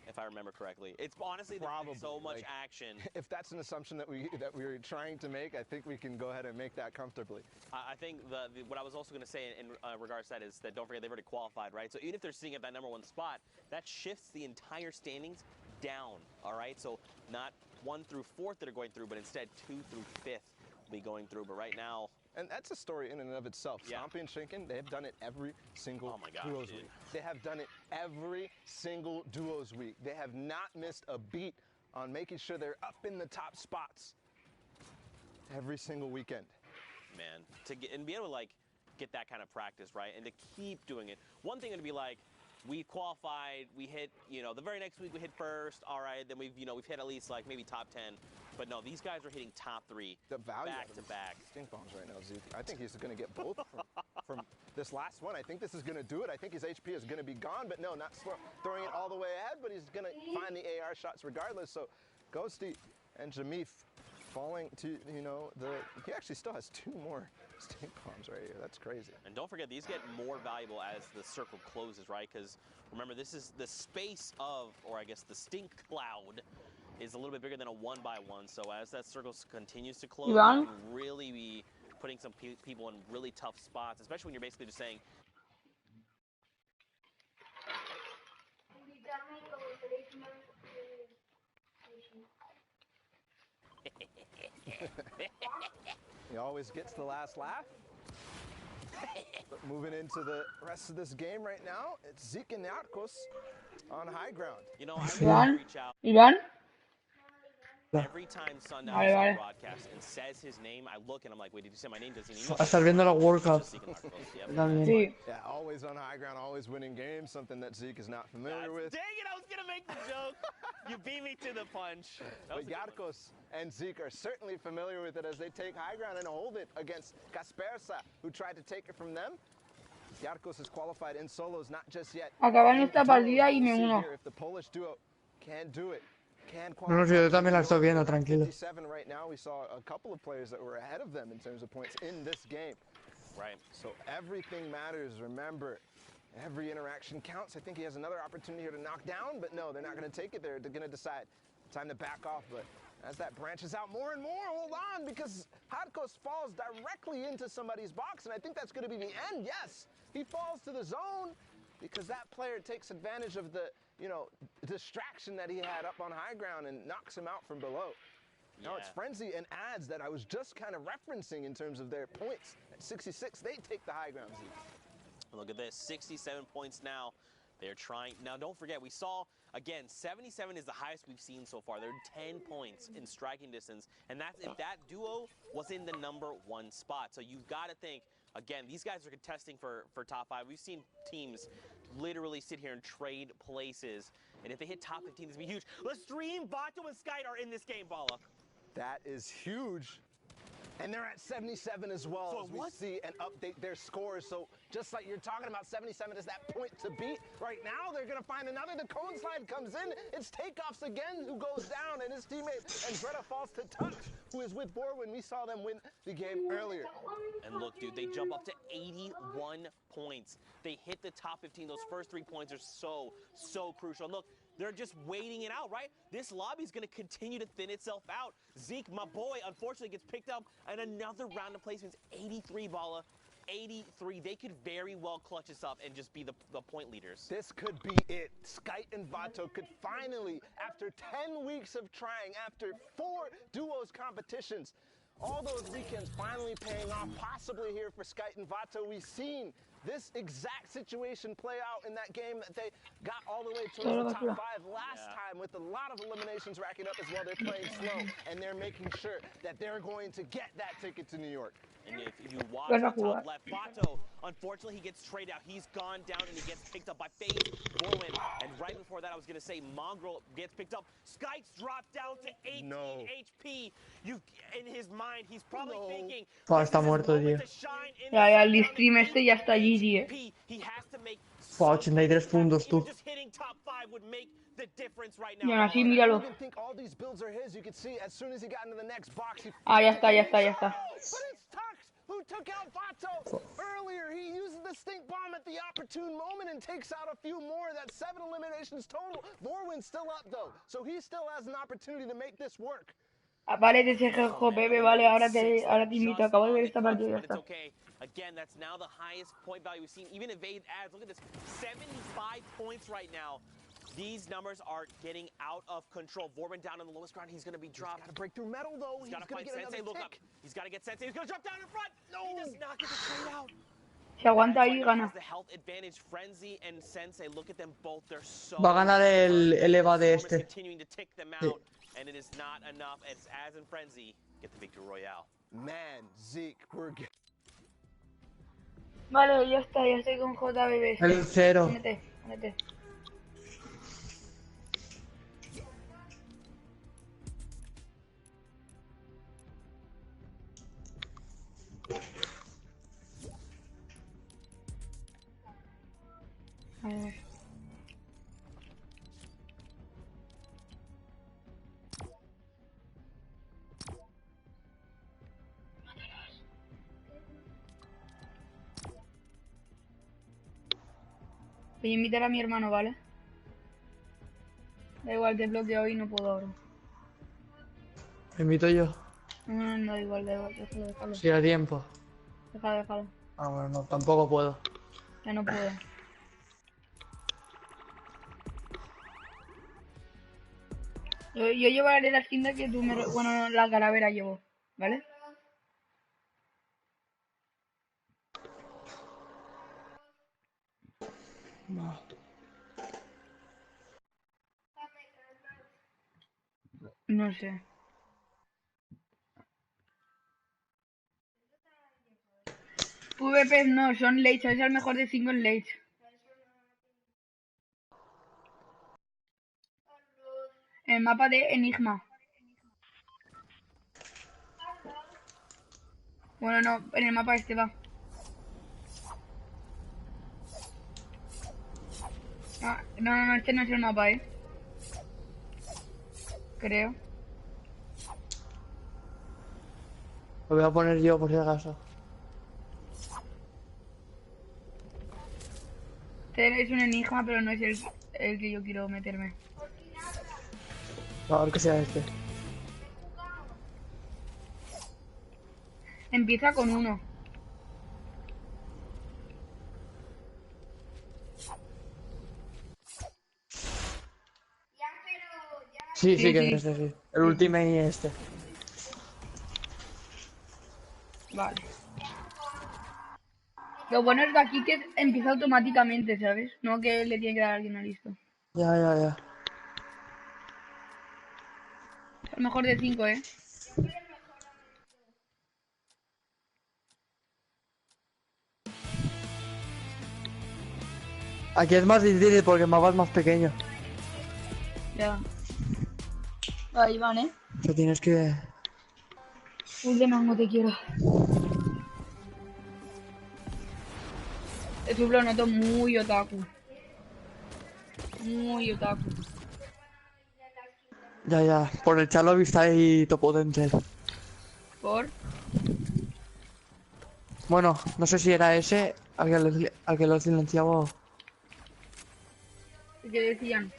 If I remember correctly, it's honestly probably so much action. If that's an assumption that we're trying to make, I think we can go ahead and make that comfortably. I think what I was also going to say in regards to that is that don't forget they've already qualified, right? So even if they're sitting at that #1 spot, that shifts the entire standings down. All right, so not 1 through 4th that are going through, but instead 2 through 5th will be going through. But right now. And that's a story in and of itself. Yeah. Stompy and Shinkin, they have done it every single duos week. They have done it every single duos week. They have not missed a beat on making sure they're up in the top spots every single weekend. Man, and be able to like get that kind of practice, right? And to keep doing it. One thing would be like, we qualified, we hit, you know, the very next week we hit first, all right, then we've hit at least like maybe top 10. But no, these guys are hitting top 3 the value back to back. Stink bombs right now, Zeke. I think he's going to get both from this last one. I think this is going to do it. I think his HP is going to be gone, but no, not throwing it all the way ahead, but he's going to find the AR shots regardless. So Ghosty and Jamif falling to, you know, he actually still has 2 more stink bombs right here. That's crazy. And don't forget, these get more valuable as the circle closes, right? Because remember, this is the space of, or I guess the stink cloud, is a little bit bigger than a 1x1. So as that circle continues to close, you can really be putting some people in really tough spots, especially when you're basically just saying. He always gets the last laugh. But moving into the rest of this game right now, it's Zeke and Narcos on high ground. You know, I reach out. Every time Sundown is on broadcast and says his name, I look and I'm like, wait, did you say my name? Does he know? A estar viendo la World Cup. Yeah, always on high ground, always winning games, something that Zeke is not familiar with. Dang it, I was going to make the joke. You beat me to the punch. But Yarkos and Zeke are certainly familiar with it as they take high ground and hold it against Kaspersa, who tried to take it from them. Yarkos is qualified in solos, not just yet. Acaban esta partida y me uno. If the Polish duo can do it. No, yo también la estoy viendo, tranquilo. Right now, we saw a couple of players that were ahead of them in terms of points in this game. Right. So everything matters. Remember, every interaction counts. I think he has another opportunity here to knock down, but no, they're not going to take it. They're going to decide time to back off. But as that branches out more and more, hold on, because Hadkos falls directly into somebody's box, and I think that's going to be the end. Yes, he falls to the zone because that player takes advantage of the, you know, distraction that he had up on high ground and knocks him out from below. Yeah. Now it's Frenzy and Ads that I was just kind of referencing in terms of their points. At 66, they take the high ground. Look at this, 67 points now. They're trying. Now, don't forget, we saw, again, 77 is the highest we've seen so far. They're 10 points in striking distance, and that's if that duo was in the #1 spot. So you've got to think, again, these guys are contesting for top 5. We've seen teams literally sit here and trade places, and if they hit top 15, it's going to be huge. Lestream, Bato, and Skite are in this game, Bala. That is huge. And they're at 77 as well as we see and update their scores. So just like you're talking about, 77 is that point to beat. Right now, they're going to find another. The cone slide comes in. It's Takeoffs again who goes down, and his teammate Andretta falls to touch, who is with Bor when we saw them win the game earlier. And look, dude, they jump up to 81 points. They hit the top 15. Those first 3 points are so crucial. And look, they're just waiting it out, right? This lobby's going to continue to thin itself out. Zeke, my boy, unfortunately gets picked up, and another round of placements, 83 Bala, 83. They could very well clutch this up and just be the point leaders. This could be it. Skype and Vato could finally, after 10 weeks of trying, after 4 duos competitions, all those weekends finally paying off, possibly here for Skype and Vato. We've seen this exact situation play out in that game that they got all the way towards the top 5 last time, with a lot of eliminations racking up as well. They're playing slow, and they're making sure that they're going to get that ticket to New York. And if you watch the top left, Vato, unfortunately, he gets traded out. He's gone down, and he gets picked up by FaZe, Bowman. And right before that, I was going to say Mongrel gets picked up. Skype's dropped down to 18 HP. In his mind, he's probably thinking... Está muerto, tío. Ya, el stream este ya está GG, eh. 83 puntos, tú. Y aún así, míralo. Ah, ya está. Who took out Vato earlier? He uses the stink bomb at the opportune moment and takes out a few more. That's 7 eliminations total. Vorwin's still up though, so he still has an opportunity to make this work. Vale, TCG, bebé, vale, ahora te invito. Acabo de ver esta partida, ya está. Again, that's now the highest point value we've seen. Even Evade adds, look at this, 75 points right now. These numbers are getting out of control. Vorwin down on the lowest ground. He's going to be dropped. He's got to break through metal, though. He's got to find Sensei. Look up. He's got to get Sensei. He's going to jump down in front. No, he does not get the trade out. Si aguanta ahí, gana. The health advantage. Frenzy and Sensei, look at them both. They're so... Va a ganar el EVA de este. Continuing to tick them out, and it is not enough. As in Frenzy, get the victory royale. Man, Zeke, we're good. Vale, ya está, ya estoy con JBB. El 0. Únete. A ver. Voy a invitar a mi hermano, ¿vale? Da igual, te bloqueo y no puedo ahora. Me invito yo. No, da igual, déjalo. Si a tiempo. Déjalo. Ah, bueno, no, tampoco puedo. Ya no puedo. Yo llevaré la skin que tú me... Bueno, la calavera llevo, ¿vale? No. No sé. PvP no, son late, es el mejor de 5 en late. El mapa de Enigma. Bueno, no, en el mapa este va. Ah, no, este no es el mapa, creo. Lo voy a poner yo por si acaso. Este es un enigma, pero no es el que yo quiero meterme. A ver que sea este. Empieza con 1. Sí, que es este, sí. El ultimate y este. Vale. Lo bueno es que aquí que empieza automáticamente, ¿sabes? No que le tiene que dar a alguien a listo. Ya. El mejor de 5, Aquí es más difícil porque el mapa es más pequeño. Ya. Ahí van, Pero tienes que... Uy, de mango te quiero. El sub lo noto muy otaku. Muy otaku. Ya, ya. Por el chat lo he visto ahí topotente. ¿Por? Bueno, no sé si era ese al que lo silenciaba. ¿Qué decían?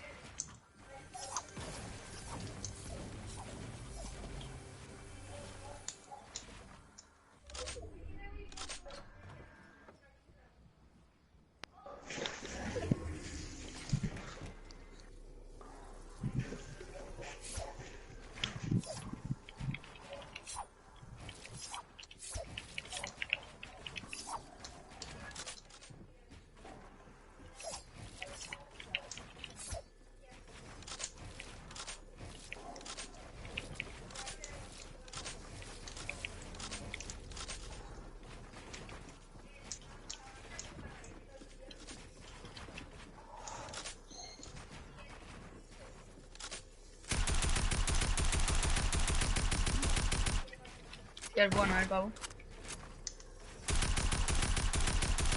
Ya es bueno, el pavo.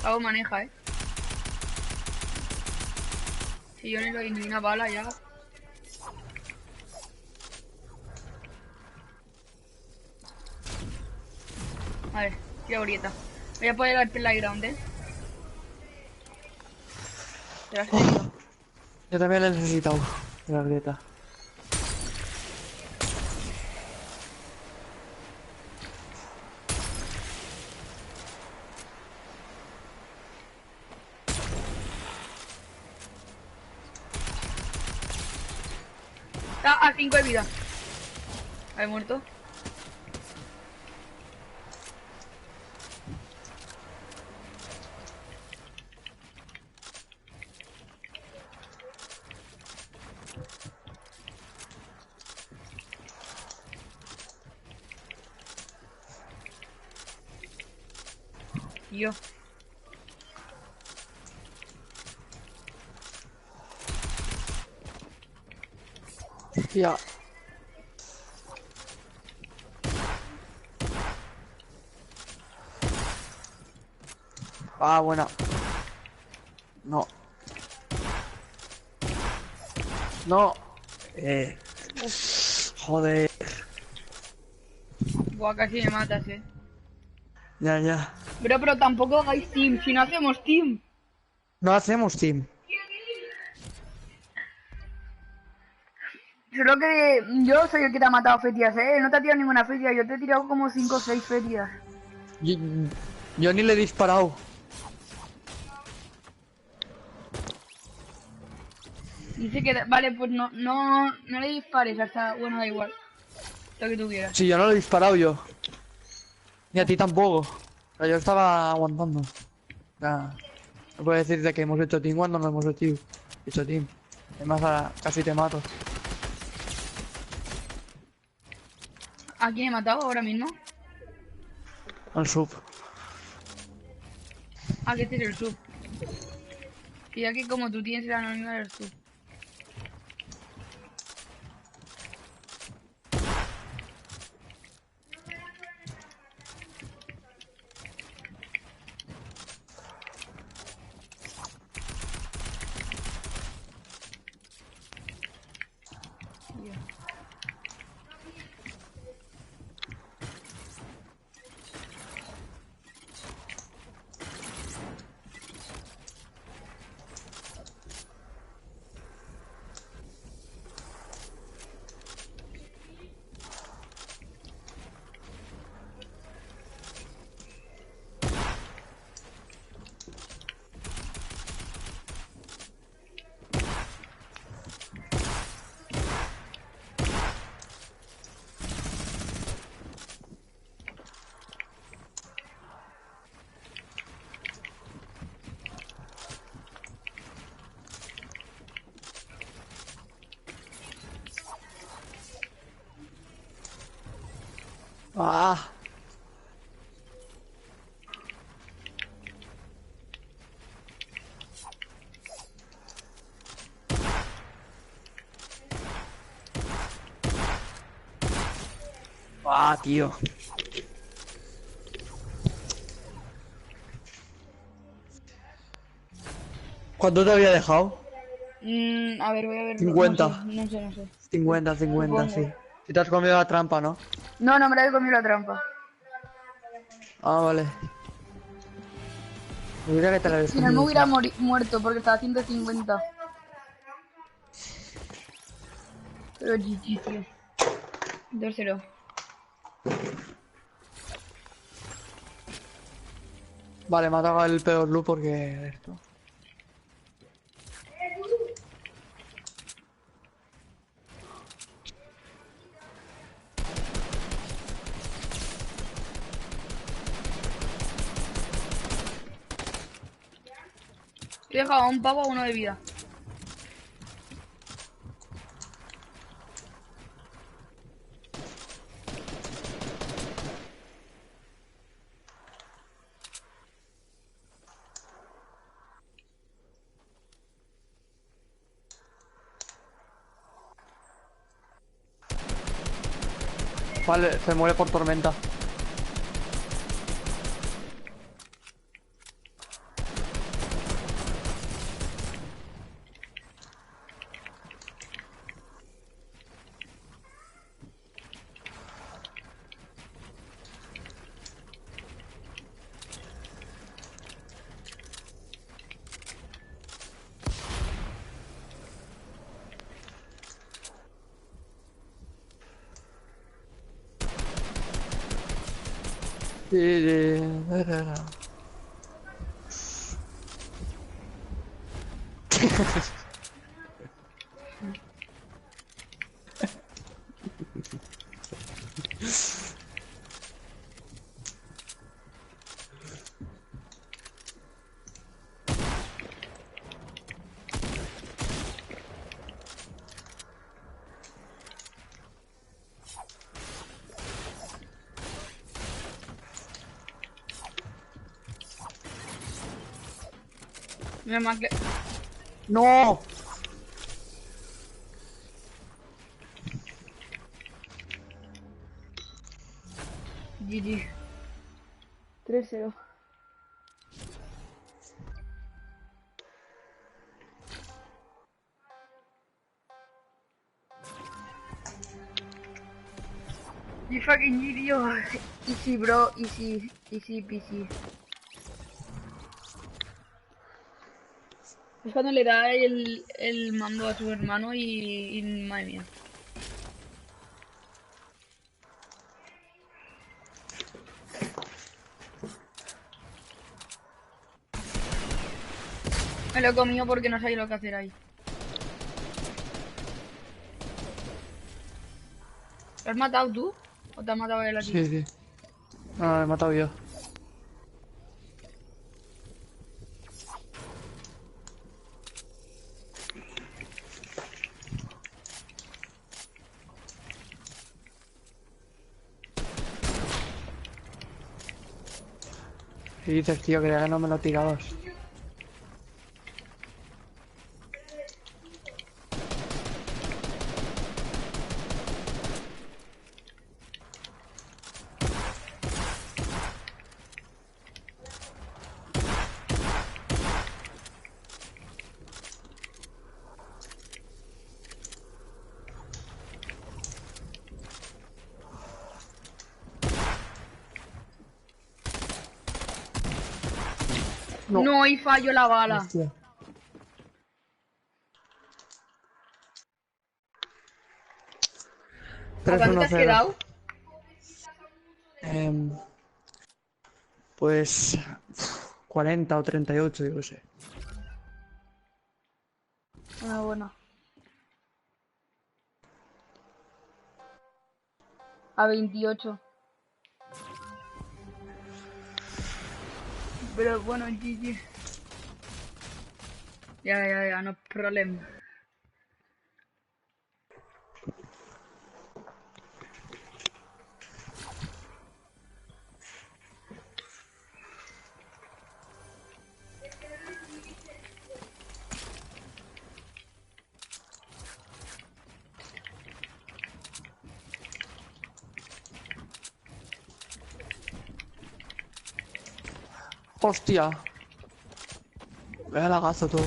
Pavo maneja, Si yo ni lo ni una bala ya. A ver, tira ahorita. Voy a poner el playground, Te lo has tenido. Yo también lo he necesitado. La grieta. Está a 5 de vida. ¿Ha muerto? Yo. Ya. Ah, buena. No. No. Joder. Buah, casi me matas, Ya, ya. Pero tampoco hagáis team, si no hacemos team. No hacemos team. Solo que yo soy el que te ha matado fetias, No te ha tirado ninguna fetia, yo te he tirado como 5 o 6 fetias. Yo ni le he disparado. Dice que... Vale, pues no le dispares hasta... Bueno, da igual. Lo que tú quieras. Si yo no le he disparado yo. Ni a ti tampoco. O sea, yo estaba aguantando. O sea, no puedo decirte que hemos hecho team cuando no hemos hecho team. Además, ahora casi te mato. ¿A quién he matado ahora mismo? Al sub. Ah, que este es el sub. Que ya que como tú tienes el anónimo eres tú. Ah. Ah, tío. ¿Cuánto te había dejado? A ver, voy a ver. 50. No sé. 50, 50, Supongo. sí. Si te has comido la trampa, ¿no? No, me la he comido la trampa. Ah, vale. Me diría que te la habías Si no me comido. hubiera muerto porque estaba a 150. Pero GG, tío. 2-0. Vale, me ha tocado el peor loop porque esto. He dejado a un pavo a uno de vida. Vale, se muere por tormenta. Menos mal que... ¡No! GG. 3-0. You fucking idiot. Easy, bro. Easy. Easy peasy. Es cuando le da el mando a su hermano y madre mía. Me lo he comido porque no sabía lo que hacer ahí. ¿Lo has matado tú? ¿O te has matado él aquí? Sí, sí. No, me he matado yo. ¿Qué dices, tío? Creía que no me lo tirabas. No, y fallo la bala. Hostia. ¿A cuánto te has 3-1-0. quedado? Pues 40 o 38, yo qué sé. Bueno. A 28. Pero bueno, GG. Ya, no problema. Hostia. Vaya lagazo todo.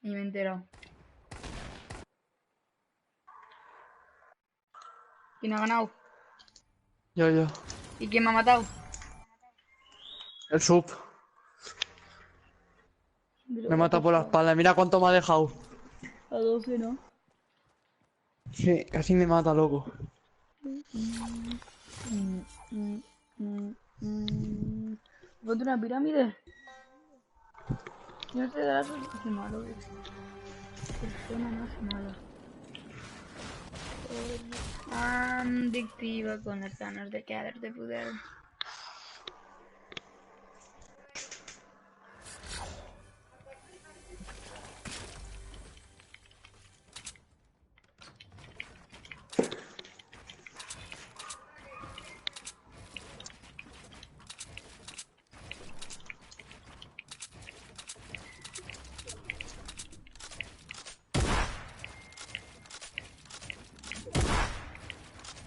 Ni me he enterado. ¿Quién ha ganado? Yo. ¿Y quién me ha matado? El sub. Me mata por la espalda. Mira cuánto me ha dejado. A 12, ¿no? Sí, casi me mata, loco. ¿Ponte una pirámide? Yo sé de las hace malo, persona más mala. Adictiva con las ganas de quedar de poder.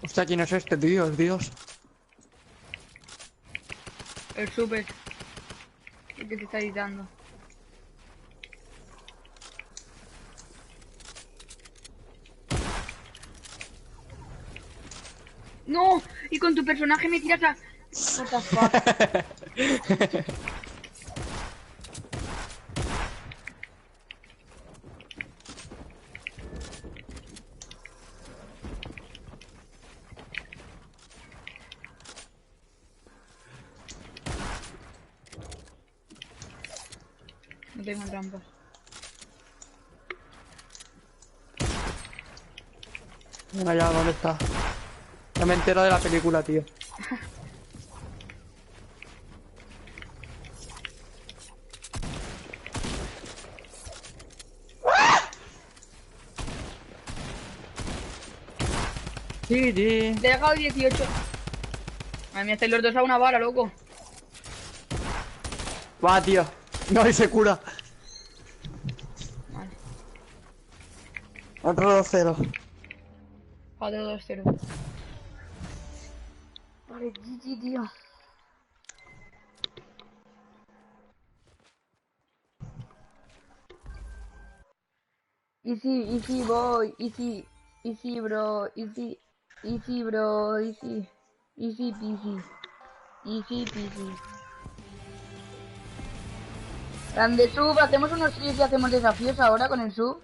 Hostia, ¿quién es este, tío? Dios. El super. El que te está editando. ¡No! Y con tu personaje me tiras a... What the fuck. No tengo trampas. Venga ya, ¿dónde está? No me entero de la película, tío. Sí. Te he dejado 18. Madre mía, estáis los dos a una vara, loco. Va, tío. No, y se cura. Vale. Otro 2-0. 4-2-0. Vale, GG, tío. Easy, boy. Easy, bro. Easy, bro. Easy peasy. Easy peasy. Grande sub, hacemos unos tríos y hacemos desafíos ahora con el sub.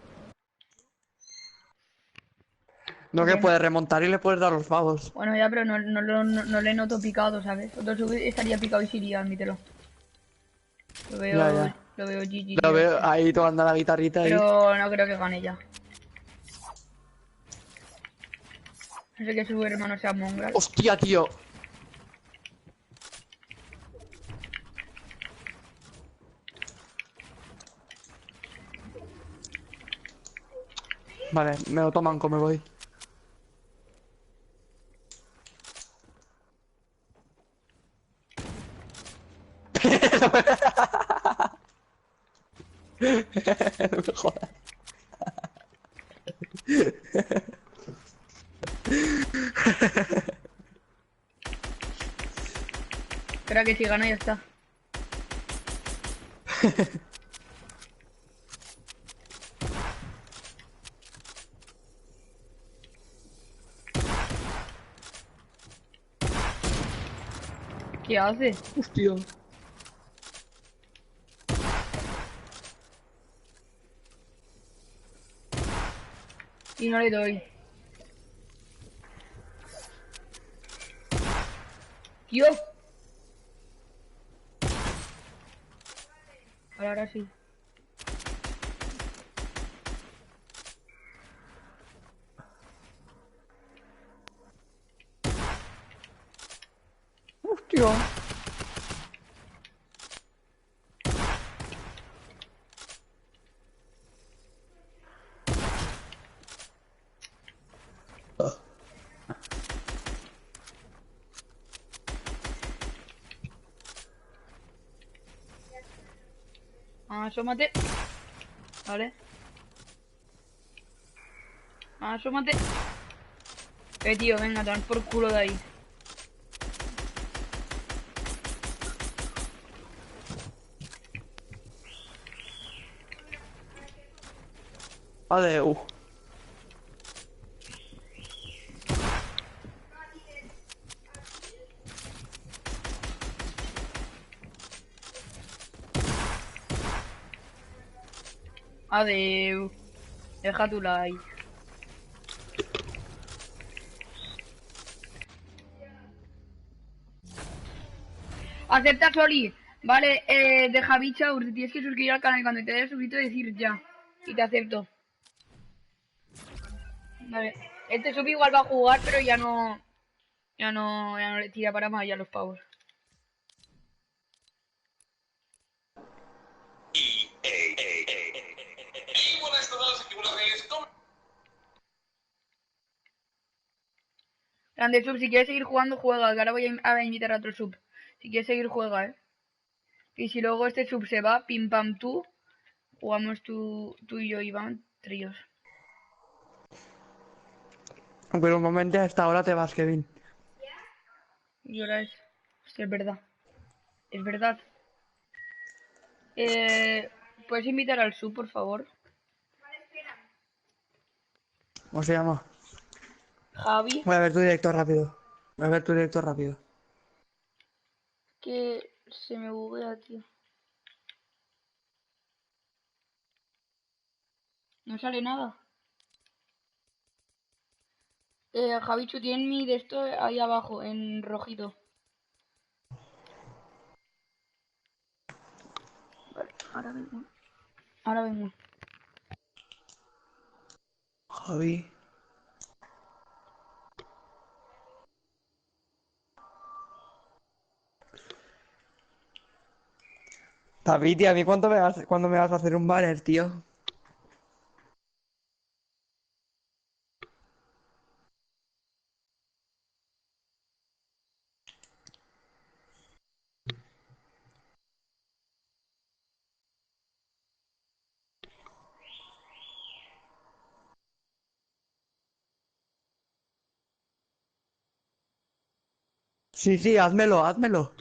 No, que puedes remontar y le puedes dar los pavos. Bueno, ya, pero no le noto picado, ¿sabes? Otro sub estaría picado y se iría, admítelo. Lo veo, Ya. Lo veo GG. Lo veo ahí tocando la guitarrita ahí. Pero no creo que gane ya. No sé que su hermano sea mongrel. ¡Hostia, tío! Vale, me lo toman, como me voy. No me jodas. Espera que si gano ya está. ¿Qué hace? Hostia. Y no le doy. ¡Tío! Ahora sí. Hostia. Asómate. Vale. Asómate. Tío, venga, te dan por culo de ahí. Adeu. Adeu. Deja tu like. Acepta Soli. Vale, deja bicha, te tienes que suscribir al canal y cuando te hayas suscrito decir ya. Y te acepto. Vale. Este sub igual va a jugar, pero ya no le tira para más ya los pavos. Grande sub, si quieres seguir jugando, juega, que ahora voy a invitar a otro sub. Si quieres seguir, juega, Y si luego este sub se va, pim pam tú, jugamos tú y yo, Iván, tríos. Pero un momento, a esta hora te vas, Kevin. Y ahora es verdad. Es verdad. ¿Puedes invitar al sub, por favor? ¿Cómo se llama? Javi. Voy a ver tu directo rápido. Voy a ver tu directo rápido. Que se me buguea, tío. No sale nada. Javichu, tiene mi de esto ahí abajo, en rojito. Vale, ahora vengo. Ahora vengo. Javi. David, ¿y a mí cuándo me vas a hacer un banner, tío? Sí, sí, házmelo.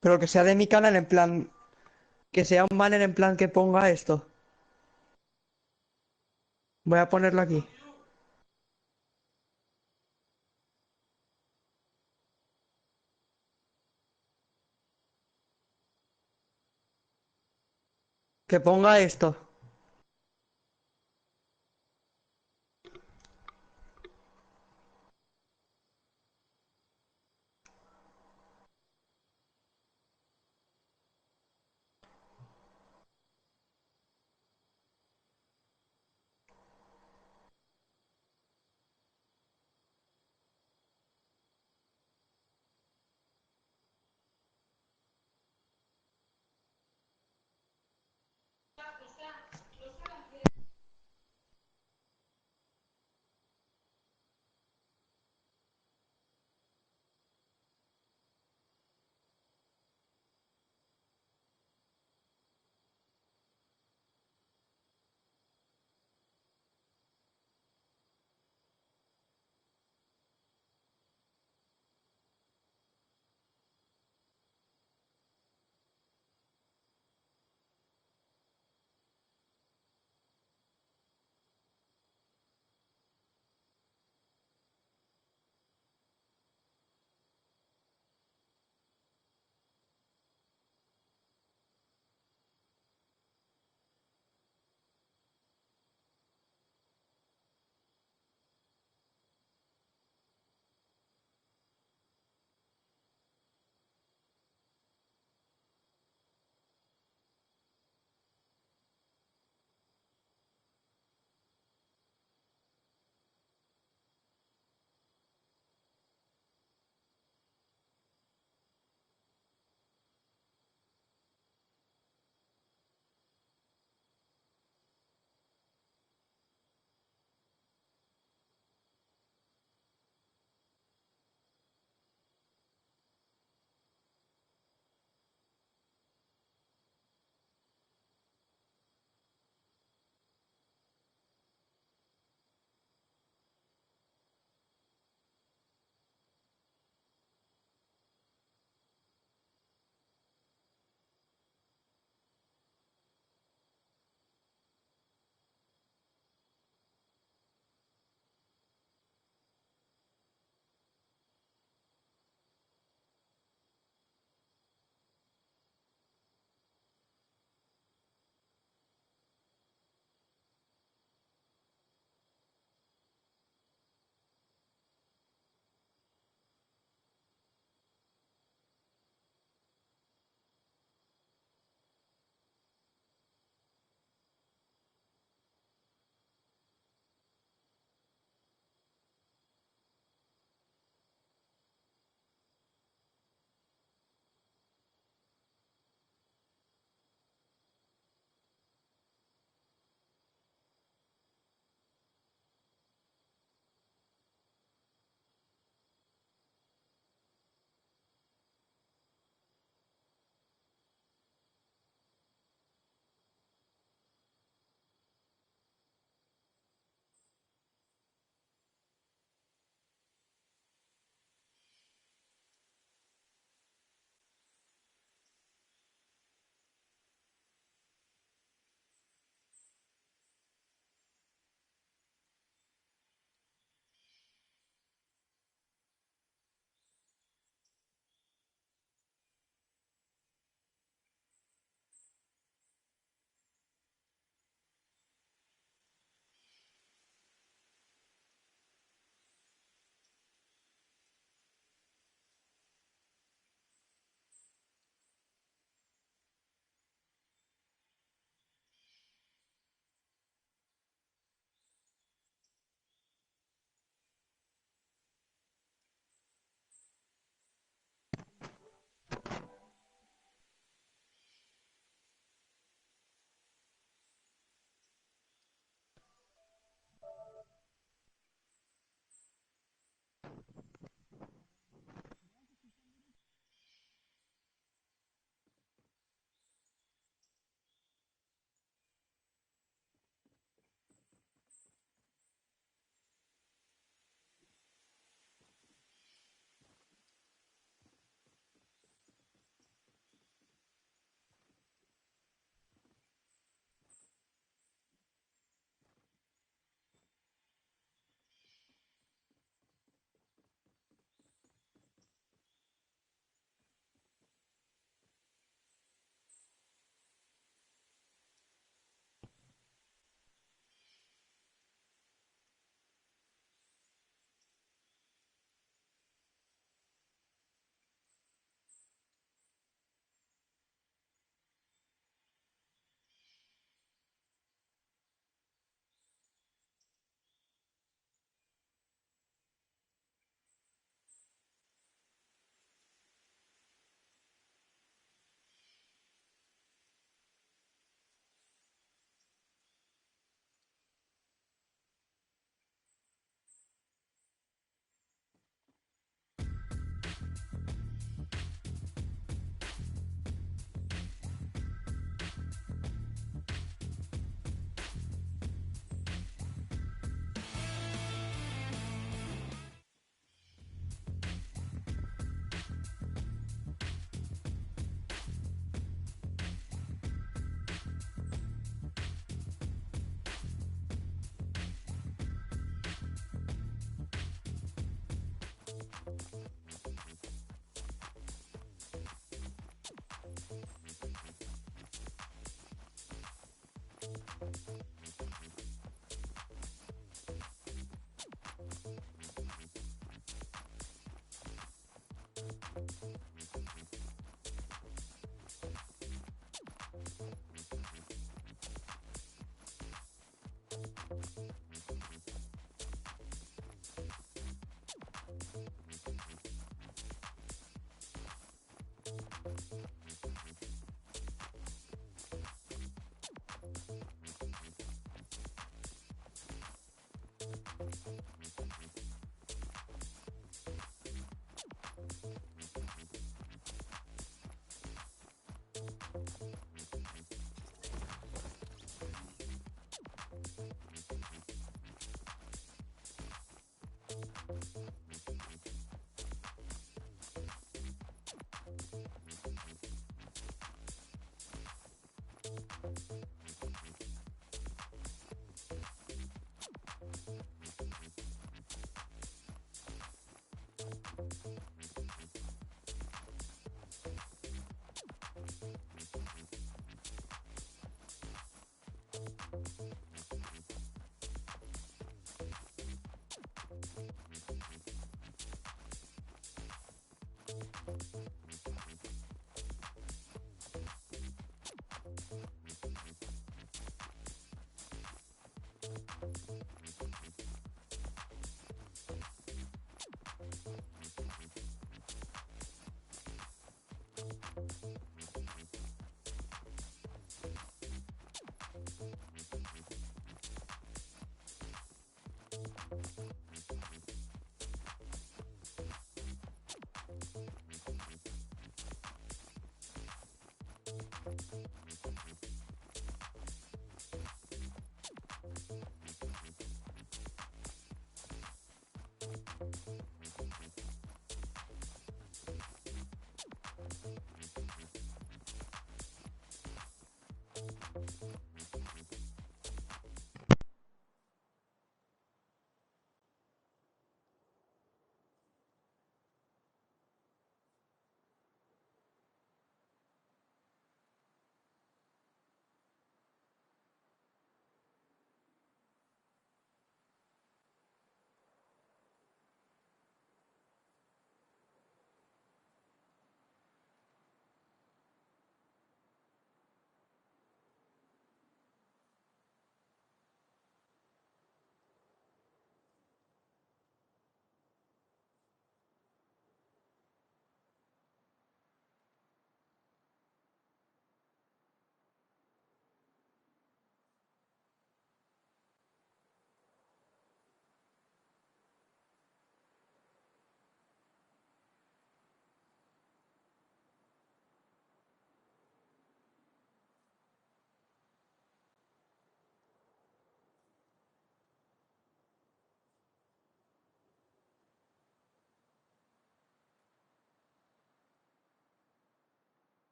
Pero que sea de mi canal en plan... Que sea un banner en plan que ponga esto. Voy a ponerlo aquí. Que ponga esto.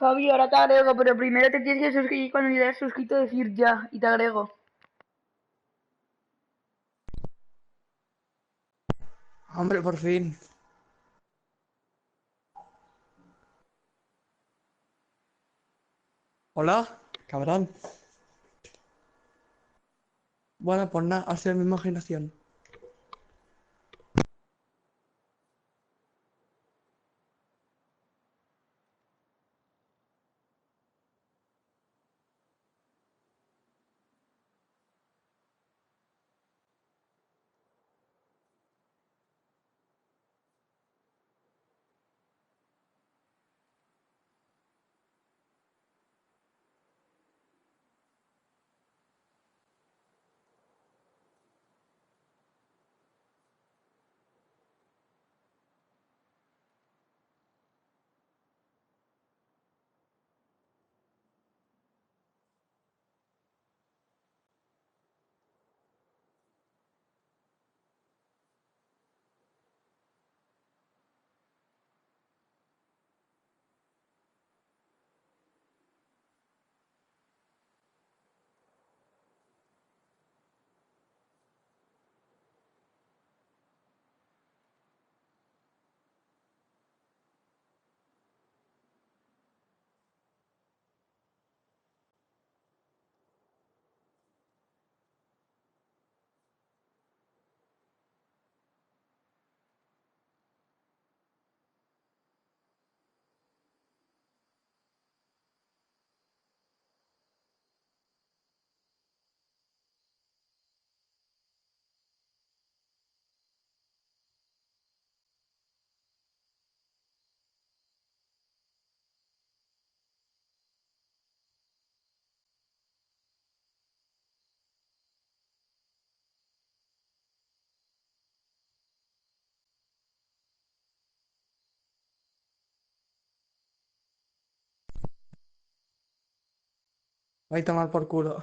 Fabi, ahora te agrego, pero primero te tienes que suscribir. Cuando le das suscrito decir ya y te agrego. Hombre, por fin. Hola, cabrón. Bueno, pues nada, ha sido mi imaginación. Voy a tomar por culo.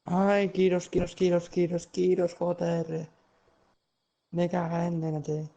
Ay, Kiros, JR. Me caga en DNT.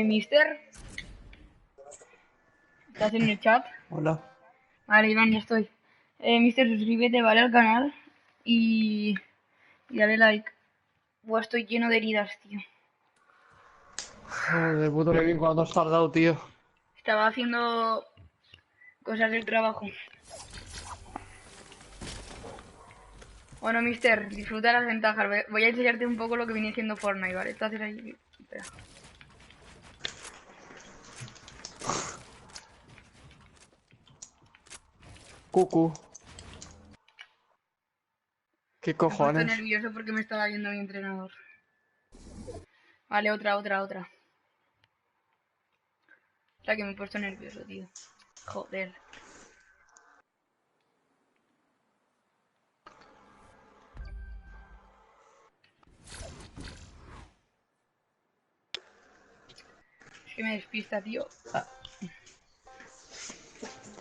Mister, ¿estás en el chat? Hola. Vale, Iván, ya estoy. Mister, suscríbete, ¿vale? Al canal. Y dale like. Buah, estoy lleno de heridas, tío. Joder, puto que bien cuando has tardado, tío. Estaba haciendo cosas del trabajo. Bueno, Mister, disfruta las ventajas. Voy a enseñarte un poco lo que viene siendo Fortnite, ¿vale? Esto haces ahí. Espera. Cucu. ¿Qué Me he puesto cojones? nervioso porque me estaba viendo mi entrenador. Vale, otra. La que me he puesto nervioso, tío. Joder. Es que me despista, tío.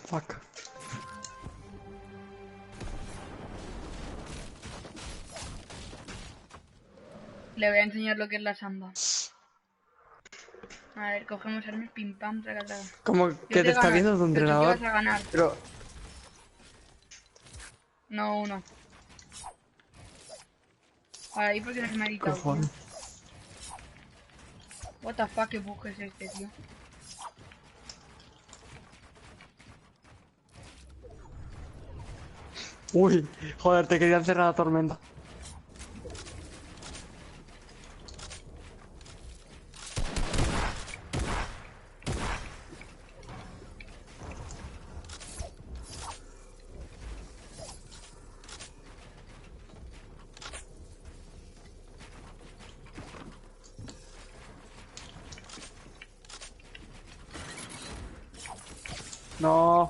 Fuck. Le voy a enseñar lo que es la samba. A ver, cogemos armas, pim pam, traga, traga. Como que te está viendo tu Pero tú qué entrenador. vas a ganar. Pero, No, uno. Ahí porque no se me ha editado, tío. cojones. What the fuck, qué bug es este, tío. Uy, joder, te quería encerrar la tormenta. No.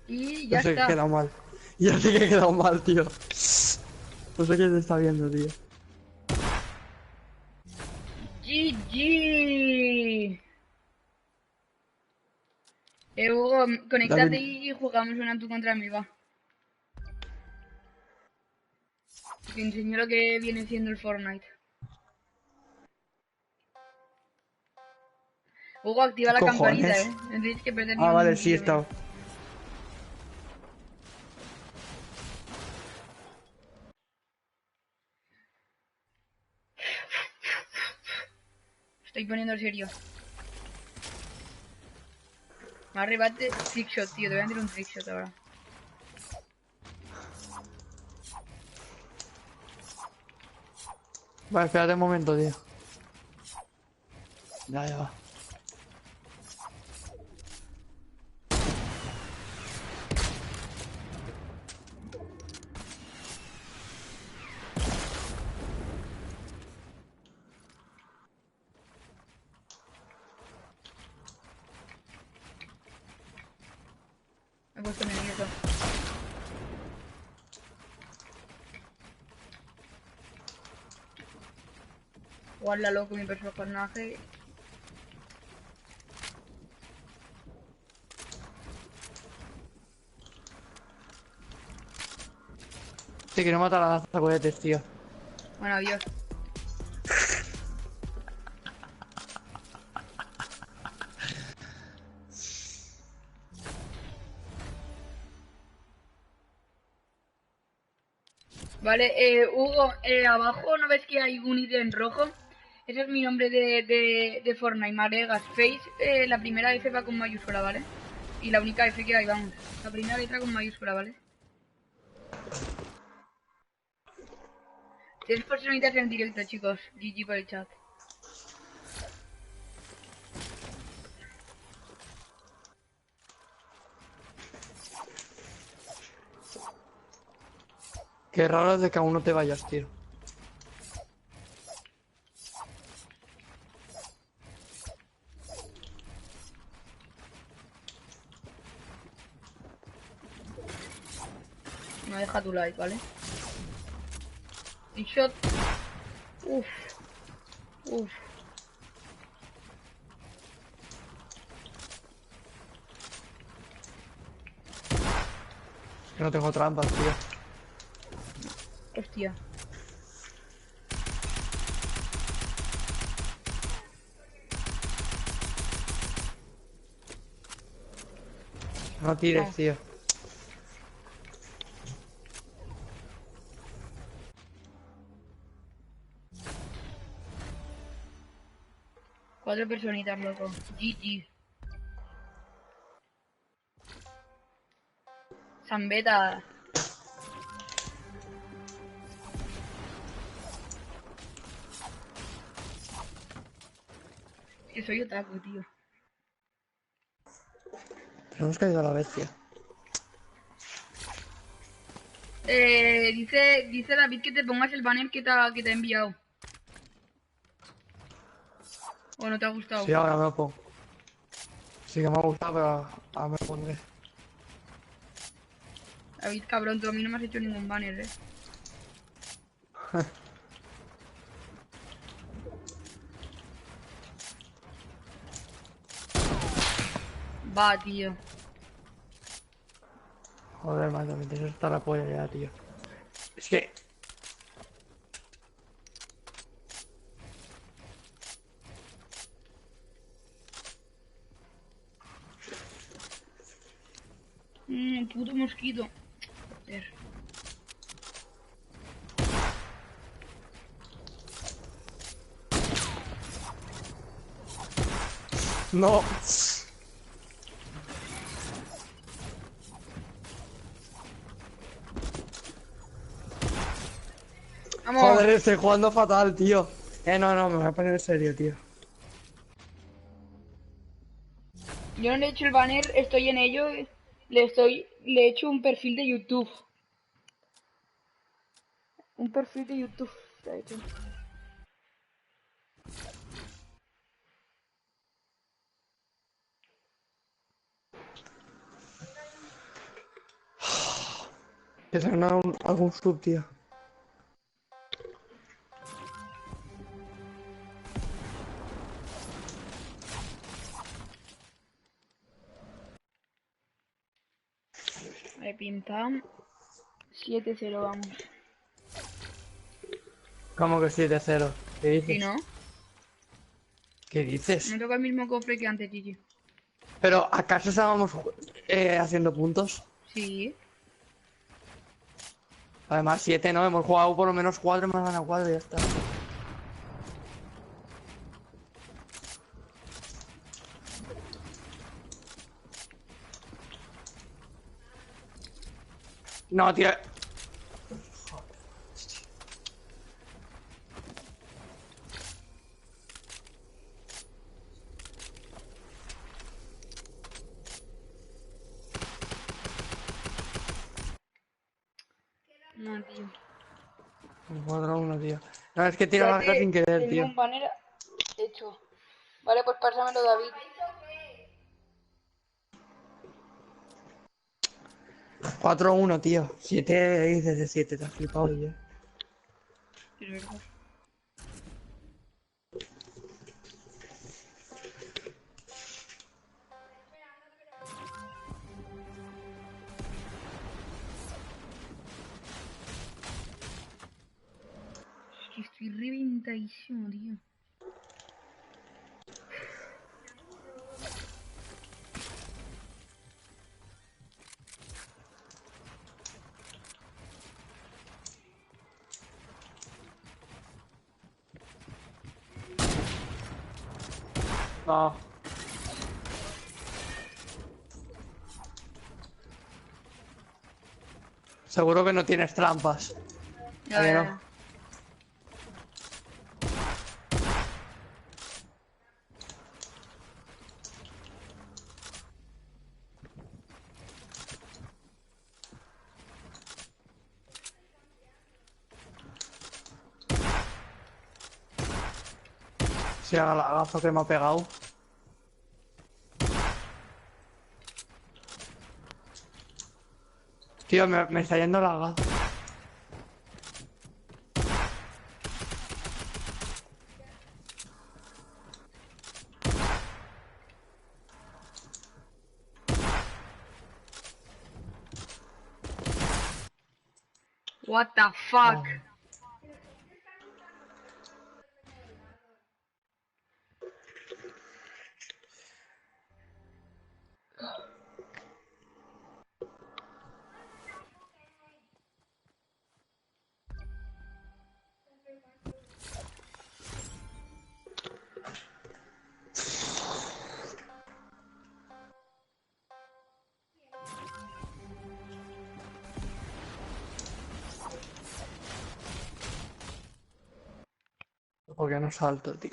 Y Ya ya sé que he está. quedado mal. Ya sé que he quedado mal, tío. No sé quién te está viendo, tío. GG. Hugo, conéctate David. y jugamos una tú contra mí, va. Te enseño lo que viene siendo el Fortnite. Hugo, activa ¿Qué la campanita, cojones? No tienes que perder ni Ah, un vale, sí, vídeo, está. Estoy poniendo serio. Más rebate, trickshot, tío. Te voy a hacer un trickshot ahora. Vale, espérate un momento, tío. Ya va. he puesto nervioso. Guarda loco mi personaje. Te quiero matar a las cohetes, tío. Bueno, adiós. Vale, Hugo, abajo no ves que hay un ítem rojo. Ese es mi nombre de Fortnite, Maregas Face. La primera F va con mayúscula, ¿vale? Y la única F que hay, vamos. La primera letra con mayúscula, ¿vale? 3 personitas en directo, chicos. GG por el chat. Qué raro es de que aún no te vayas, tío. No deja tu like, ¿vale? Y shot. Uf. Uf. Que no tengo trampas, tío. Hostia. No tires, tío. Cuatro personitas, loco. GG. Zambeta. Es que soy otaku, tío. Pero hemos caído a la bestia. Dice David que te pongas el banner que te ha enviado. ¿O no te ha gustado? Sí, ahora me lo pongo. Sí que me ha gustado, pero ahora me lo pondré. David, cabrón, tú a mí no me has hecho ningún banner, Va, tío. Joder, macho, me tienes hasta la polla ya, tío. Es que... Puto mosquito. Joder. No. Vamos. Joder, estoy jugando fatal, tío. No, me voy a poner en serio, tío. Yo no le he hecho el banner, estoy en ello. Le he hecho un perfil de YouTube. Un perfil de YouTube. Le he hecho. Que se gana algún sub, tío. Vale, pim pam. 7-0, vamos. ¿Cómo que 7-0? ¿Qué dices? ¿Sí, no? ¿Qué dices? Me toca el mismo cofre que antes, Gigi. Pero, ¿acaso estábamos haciendo puntos? Sí. Además, 7 no, hemos jugado por lo menos 4, hemos ganado 4 y ya está. No, tío. No, tío. 4-1, tío. No, es que tiro la cara sin querer, Tenía tío. un banner hecho. Vale, pues pásamelo, David. 4-1, tío. 7 dices de 7, te has flipado ya. Es verdad. Es que estoy reventadísimo, tío. No. Seguro que no tienes trampas. Ya, ¿A que ya, no? ya. Si haga el agazo que me ha pegado. Tío, me está yendo el agazo. What the fuck? ¿Por qué no salto, tío?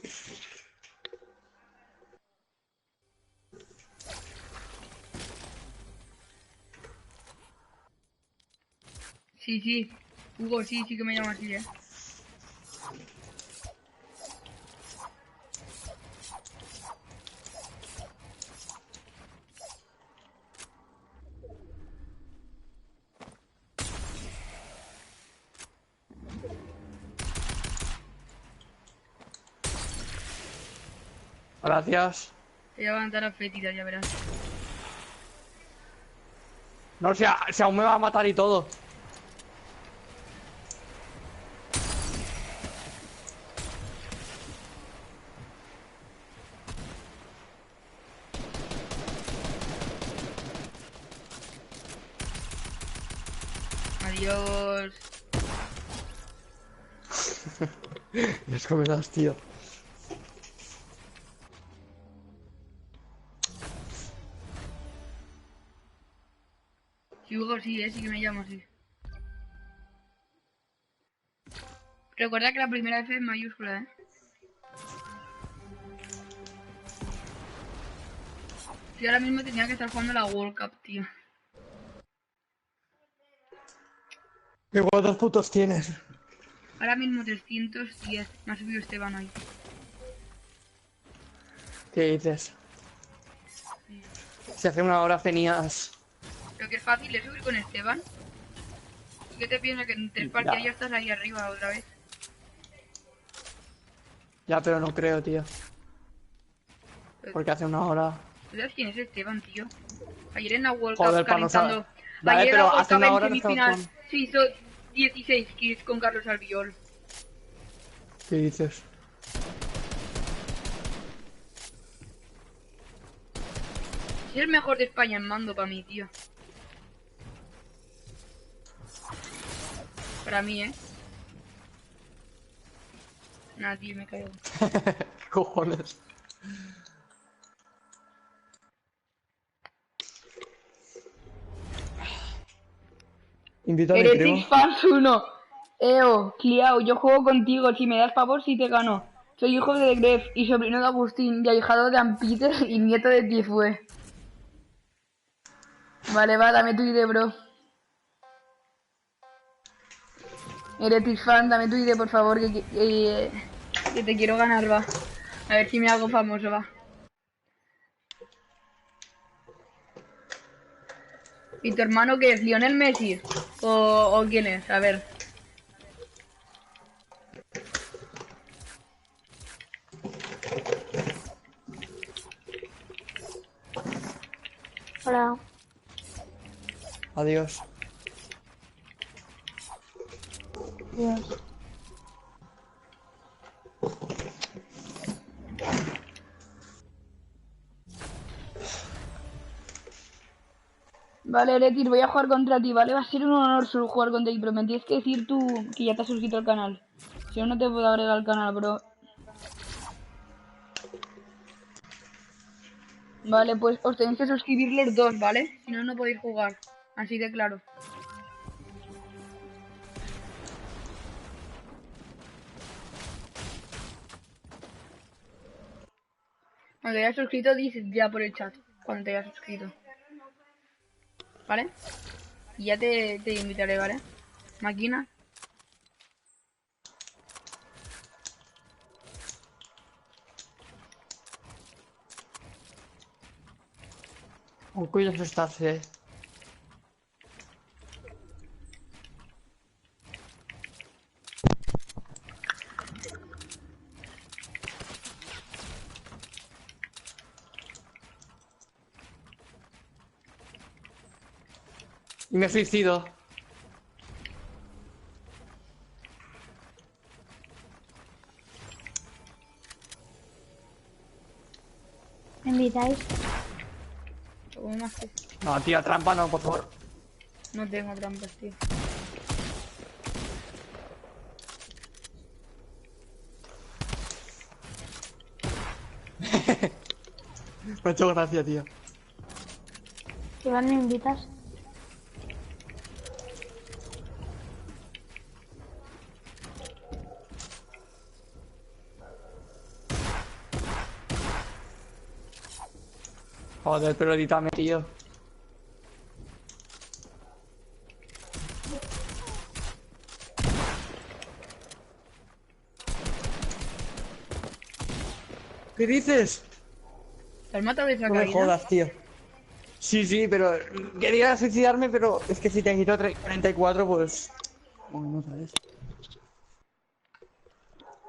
Sí, sí. Hugo, sí, sí que me llama así, Gracias. Te voy a levantar a fétida, ya verás. No, si aún me va a matar y todo. Adiós. Es que me das, tío. Sí, Hugo, sí, sí que me llamo así. Recuerda que la primera F es mayúscula, Sí, ahora mismo tenía que estar jugando la World Cup, tío. ¿Qué cuántos putos tienes? Ahora mismo 310. Me ha subido Esteban ahí. ¿Qué dices? Si hace una hora tenías... Pero que es fácil es subir con Esteban. ¿Y qué te piensas que en 3 partidas ya estás ahí arriba otra vez? Ya, pero no creo, tío. Porque hace una hora... ¿Tú sabes quién es Esteban, tío? Ayer en la World Joder, Cup para no saber. calentando. Vale, Ayer en pero la World hace Cup una en hora no estamos semifinal jugando. se hizo 16 kills con Carlos Albiol. ¿Qué dices? Es el mejor de España en mando para mí, tío. Para mí, Nada, tío, me caigo. ¿Qué cojones? Invito a mi primo. Heretics Fans 1. Cliao, yo juego contigo. Si me das favor, sí te gano. Soy hijo de Gref y sobrino de Agustín y ahijado de Ampiter y nieto de Tifue. Vale, va, dame tu ID, bro. Heretics Fan, dame tu ID, por favor, que te quiero ganar, va. A ver si me hago famoso, va. ¿Y tu hermano qué es? ¿Lionel Messi? ¿O quién es? A ver. Hola. Adiós. Dios. Vale, Letir, voy a jugar contra ti, ¿vale? Va a ser un honor solo jugar contra ti, pero me tienes que decir tú que ya te has suscrito al canal. Si no, no te puedo agregar al canal, bro. Vale, pues os tenéis que suscribir los dos, ¿vale? Si no, no podéis jugar. Así de claro. Cuando te hayas suscrito, dices ya por el chat. Cuando te hayas suscrito. ¿Vale? Y ya te invitaré, ¿vale? Máquina. Un cuidado estás, Y me suicido. ¿Me invitáis? ¿Cómo más que? No, tío, trampa no, por favor. No tengo trampas, tío. Me ha hecho gracia, tío. Iván, ¿me invitas? Joder, pero edítame, tío. ¿Qué dices? ¿Te has matado de esa No me caída? jodas, tío. Sí, sí, pero quería suicidarme, pero es que si te quito 34, pues... Bueno, no sabes.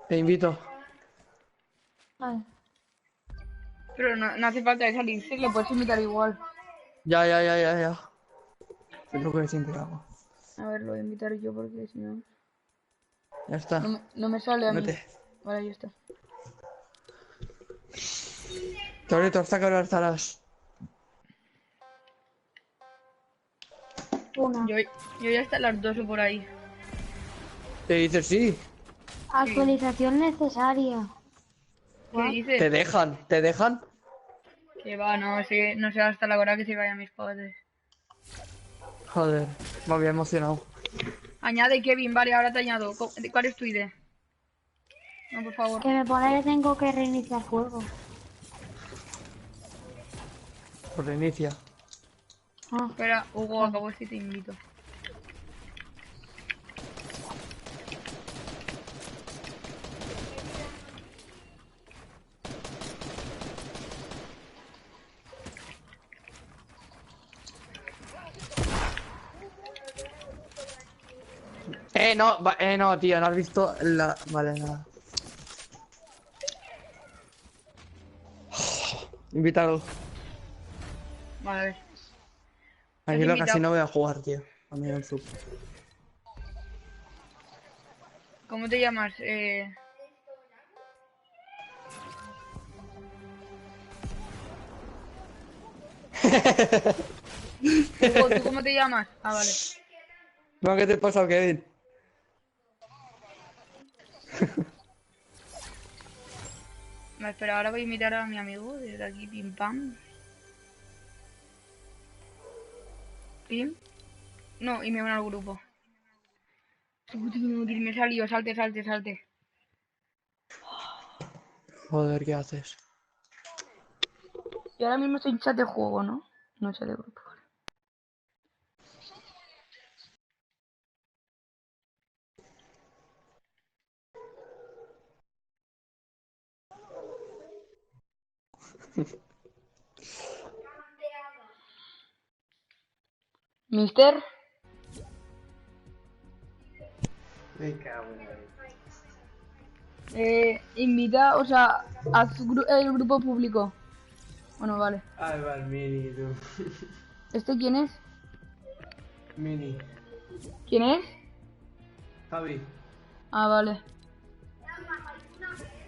Te invito. Vale. Pero no hace falta de salirse, le puedes invitar igual. Ya. Es lo que siempre hago. A ver, lo voy a invitar yo porque si no... Ya está. No me sale a mí. Vete. Vale, ya está. Toreto, ¿hasta qué hora estarás? Una. Yo ya está a las 2 o por ahí. Te dices sí. Actualización necesaria. ¿Qué dices? ¿Te dejan? ¿Te dejan? Que va, no sé hasta la hora que se vayan mis padres. Joder, me había emocionado. Añade Kevin, vale, ahora te añado. ¿Cuál es tu ID? No, por favor. Que me pone que tengo que reiniciar juego. Pues reinicia. Ah, Espera, Hugo, acabo si te invito. No, tío, no has visto la... Vale, nada. Invítalo. Vale, a ver. Tranquilo, invitado? casi no voy a jugar, tío. A mí el sub. ¿Cómo te llamas? Hugo, ¿tú cómo te llamas? Ah, vale. No, ¿qué te pasa, Kevin? Vale, espera, ahora voy a invitar a mi amigo desde aquí, pim pam. Pim. No, y me uno al grupo. Me salió, salte. Joder, ¿qué haces? Y ahora mismo estoy en chat de juego, ¿no? No chat de grupo. Mister. Me cago en la Invita, o sea, a el grupo público. Bueno, vale. Ah, va el Mini, tú. ¿Este quién es? Mini. ¿Quién es? Javi. Ah, vale.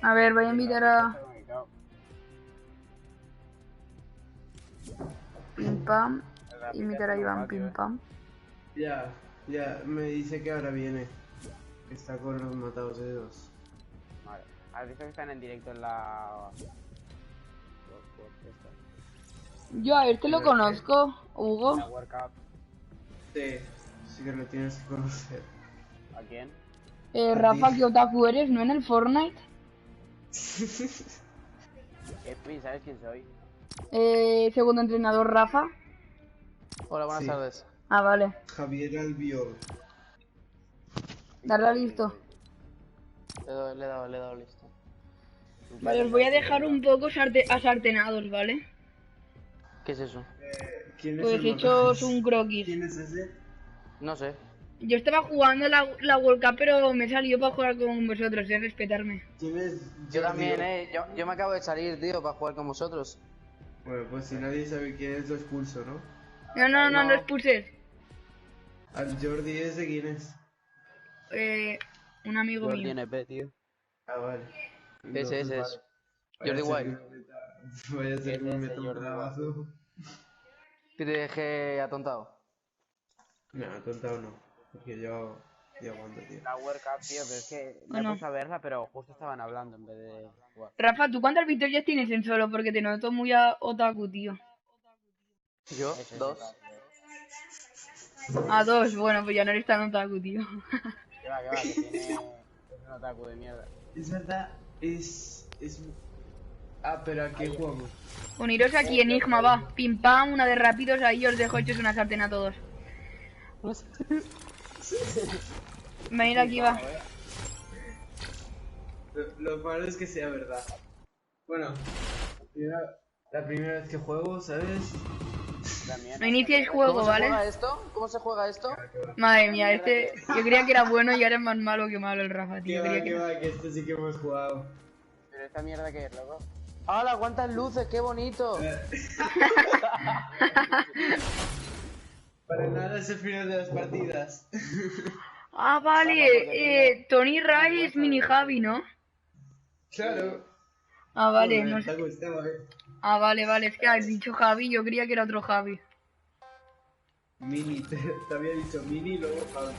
A ver, voy a invitar a... Pim Pam. Invitar a Iván Pim Pam. Ya, me dice que ahora viene. Que está con los matados de dos. Vale. ¿Has visto que están en directo en la... Yo a este lo conozco, Hugo. La World Cup? Sí que lo tienes que conocer. ¿A quién? Rafa, ¿qué otaku eres? ¿No en el Fortnite? ¿Sabes quién soy? Segundo entrenador, Rafa. Hola, buenas tardes. Ah, vale. Javier Albiol. Darle a listo. Le he dado listo. Vale, os voy a dejar un poco asartenados, ¿vale? ¿Qué es eso? ¿Quién es Pues el hechos matados? un croquis. ¿Quién es ese? No sé. Yo estaba jugando la World Cup, pero me he salido para jugar con vosotros, respetarme. ¿Quién es? Yo también, yo me acabo de salir, tío, para jugar con vosotros. Bueno, pues si nadie sabe quién es, lo expulso, ¿no? No lo expulses. ¿Al Jordi ese quién es? Un amigo Jordi mío. NP, tío. Ah, vale. Ese es. Jordi White. Vaya a ser que me meta un trabajo. Que te dejé atontado. No, atontado no. Porque yo aguanto, tío. La World Cup, tío, pero es que me he puesto a verla, pero justo estaban hablando en vez de jugar. Rafa, ¿tú cuántas victorias tienes en solo? Porque te noto muy otaku, tío. ¿Yo? 2. A 2, bueno, pues ya no eres tan otaku, tío. Que va, que tiene... Es un otaku de mierda. Es verdad, es... Ah, pero ¿a qué jugamos? Uniros aquí, Enigma, va. Pim pam, una de rápidos, ahí os dejo hechos una sartén a todos. Venid aquí, va. Lo malo es que sea verdad. Bueno, la primera vez que juego, ¿sabes? No iniciéis juego, ¿vale? ¿Cómo se juega esto? ¿Cómo se juega esto? Madre mía, este... Yo creía que era bueno y ahora es más malo que malo el Rafa, tío. Que esto sí que hemos jugado. Pero esta mierda que es, loco. ¡Hala, cuántas luces! ¡Qué bonito! Para nada es el final de las partidas. Ah, vale. Tony Ray es mini Javi, ¿no? Claro. Ah, vale. Joder, No te ha sé. gustado, Ah, vale. Es que has dicho Javi, yo creía que era otro Javi. Mini, te había dicho Mini y luego Javi.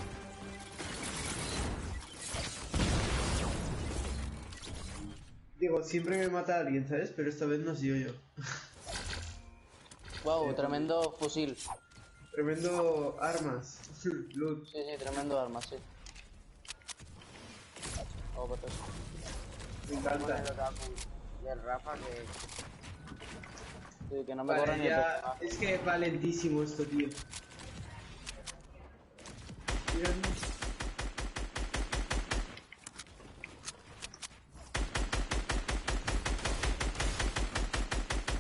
Digo, siempre me mata alguien, ¿sabes? Pero esta vez no he sido yo. Wow, tremendo fusil. Tremendo armas. Loot. Sí, tremendo arma, sí. Oh, pues eso. Me encanta. Y el Rafa que... Sí, que no me Vale, corra ni el ya... personaje. Es que va lentísimo esto, tío. Mira.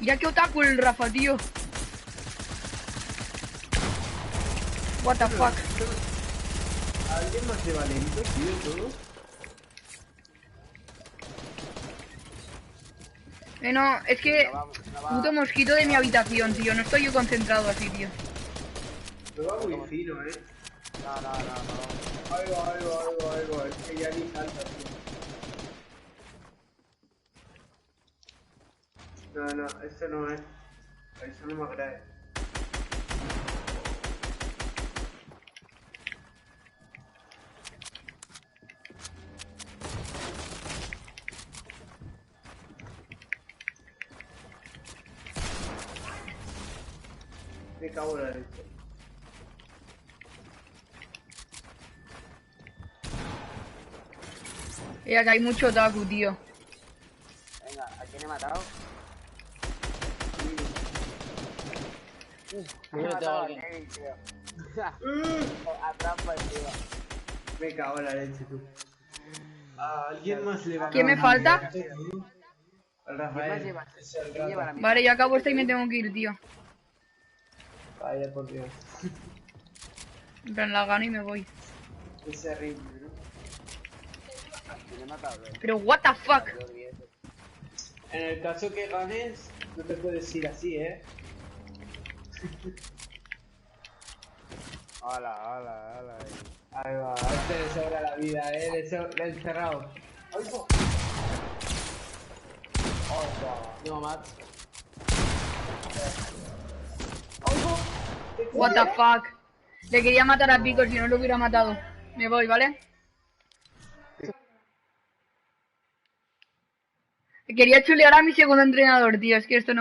Mira qué otaku el Rafa, tío. What the fuck. ¿Alguien más de Valento, tío, todo? No, es que... Puto mosquito de mi habitación, tío. No estoy yo concentrado así, tío. No va muy fino, No. Algo. Es que ya ni salta, tío. No, esto no es. Eso no me agrada. Me cago en la leche. Acá hay mucho otaku, tío. Venga, ¿a quién he matado? He matado a Kevin, tío. Atrapa, tío. Me cago en la leche, tú. ¿A alguien más le va a ¿Quién me falta? Al Rafael. Vale, yo acabo esta y me tengo que ir, tío. Vaya, por Dios. En plan, la gano y me voy. Es horrible, ¿no? Pero what the fuck. En el caso que ganes, no te puedes ir así, ¿eh? Hola. Ahí va, a este le sobra la vida, le he encerrado. ¡Ay, no! No, Matt. What the fuck. Le quería matar a Pico si no lo hubiera matado. Me voy, ¿vale? Quería chulear a mi segundo entrenador, tío. Es que esto no...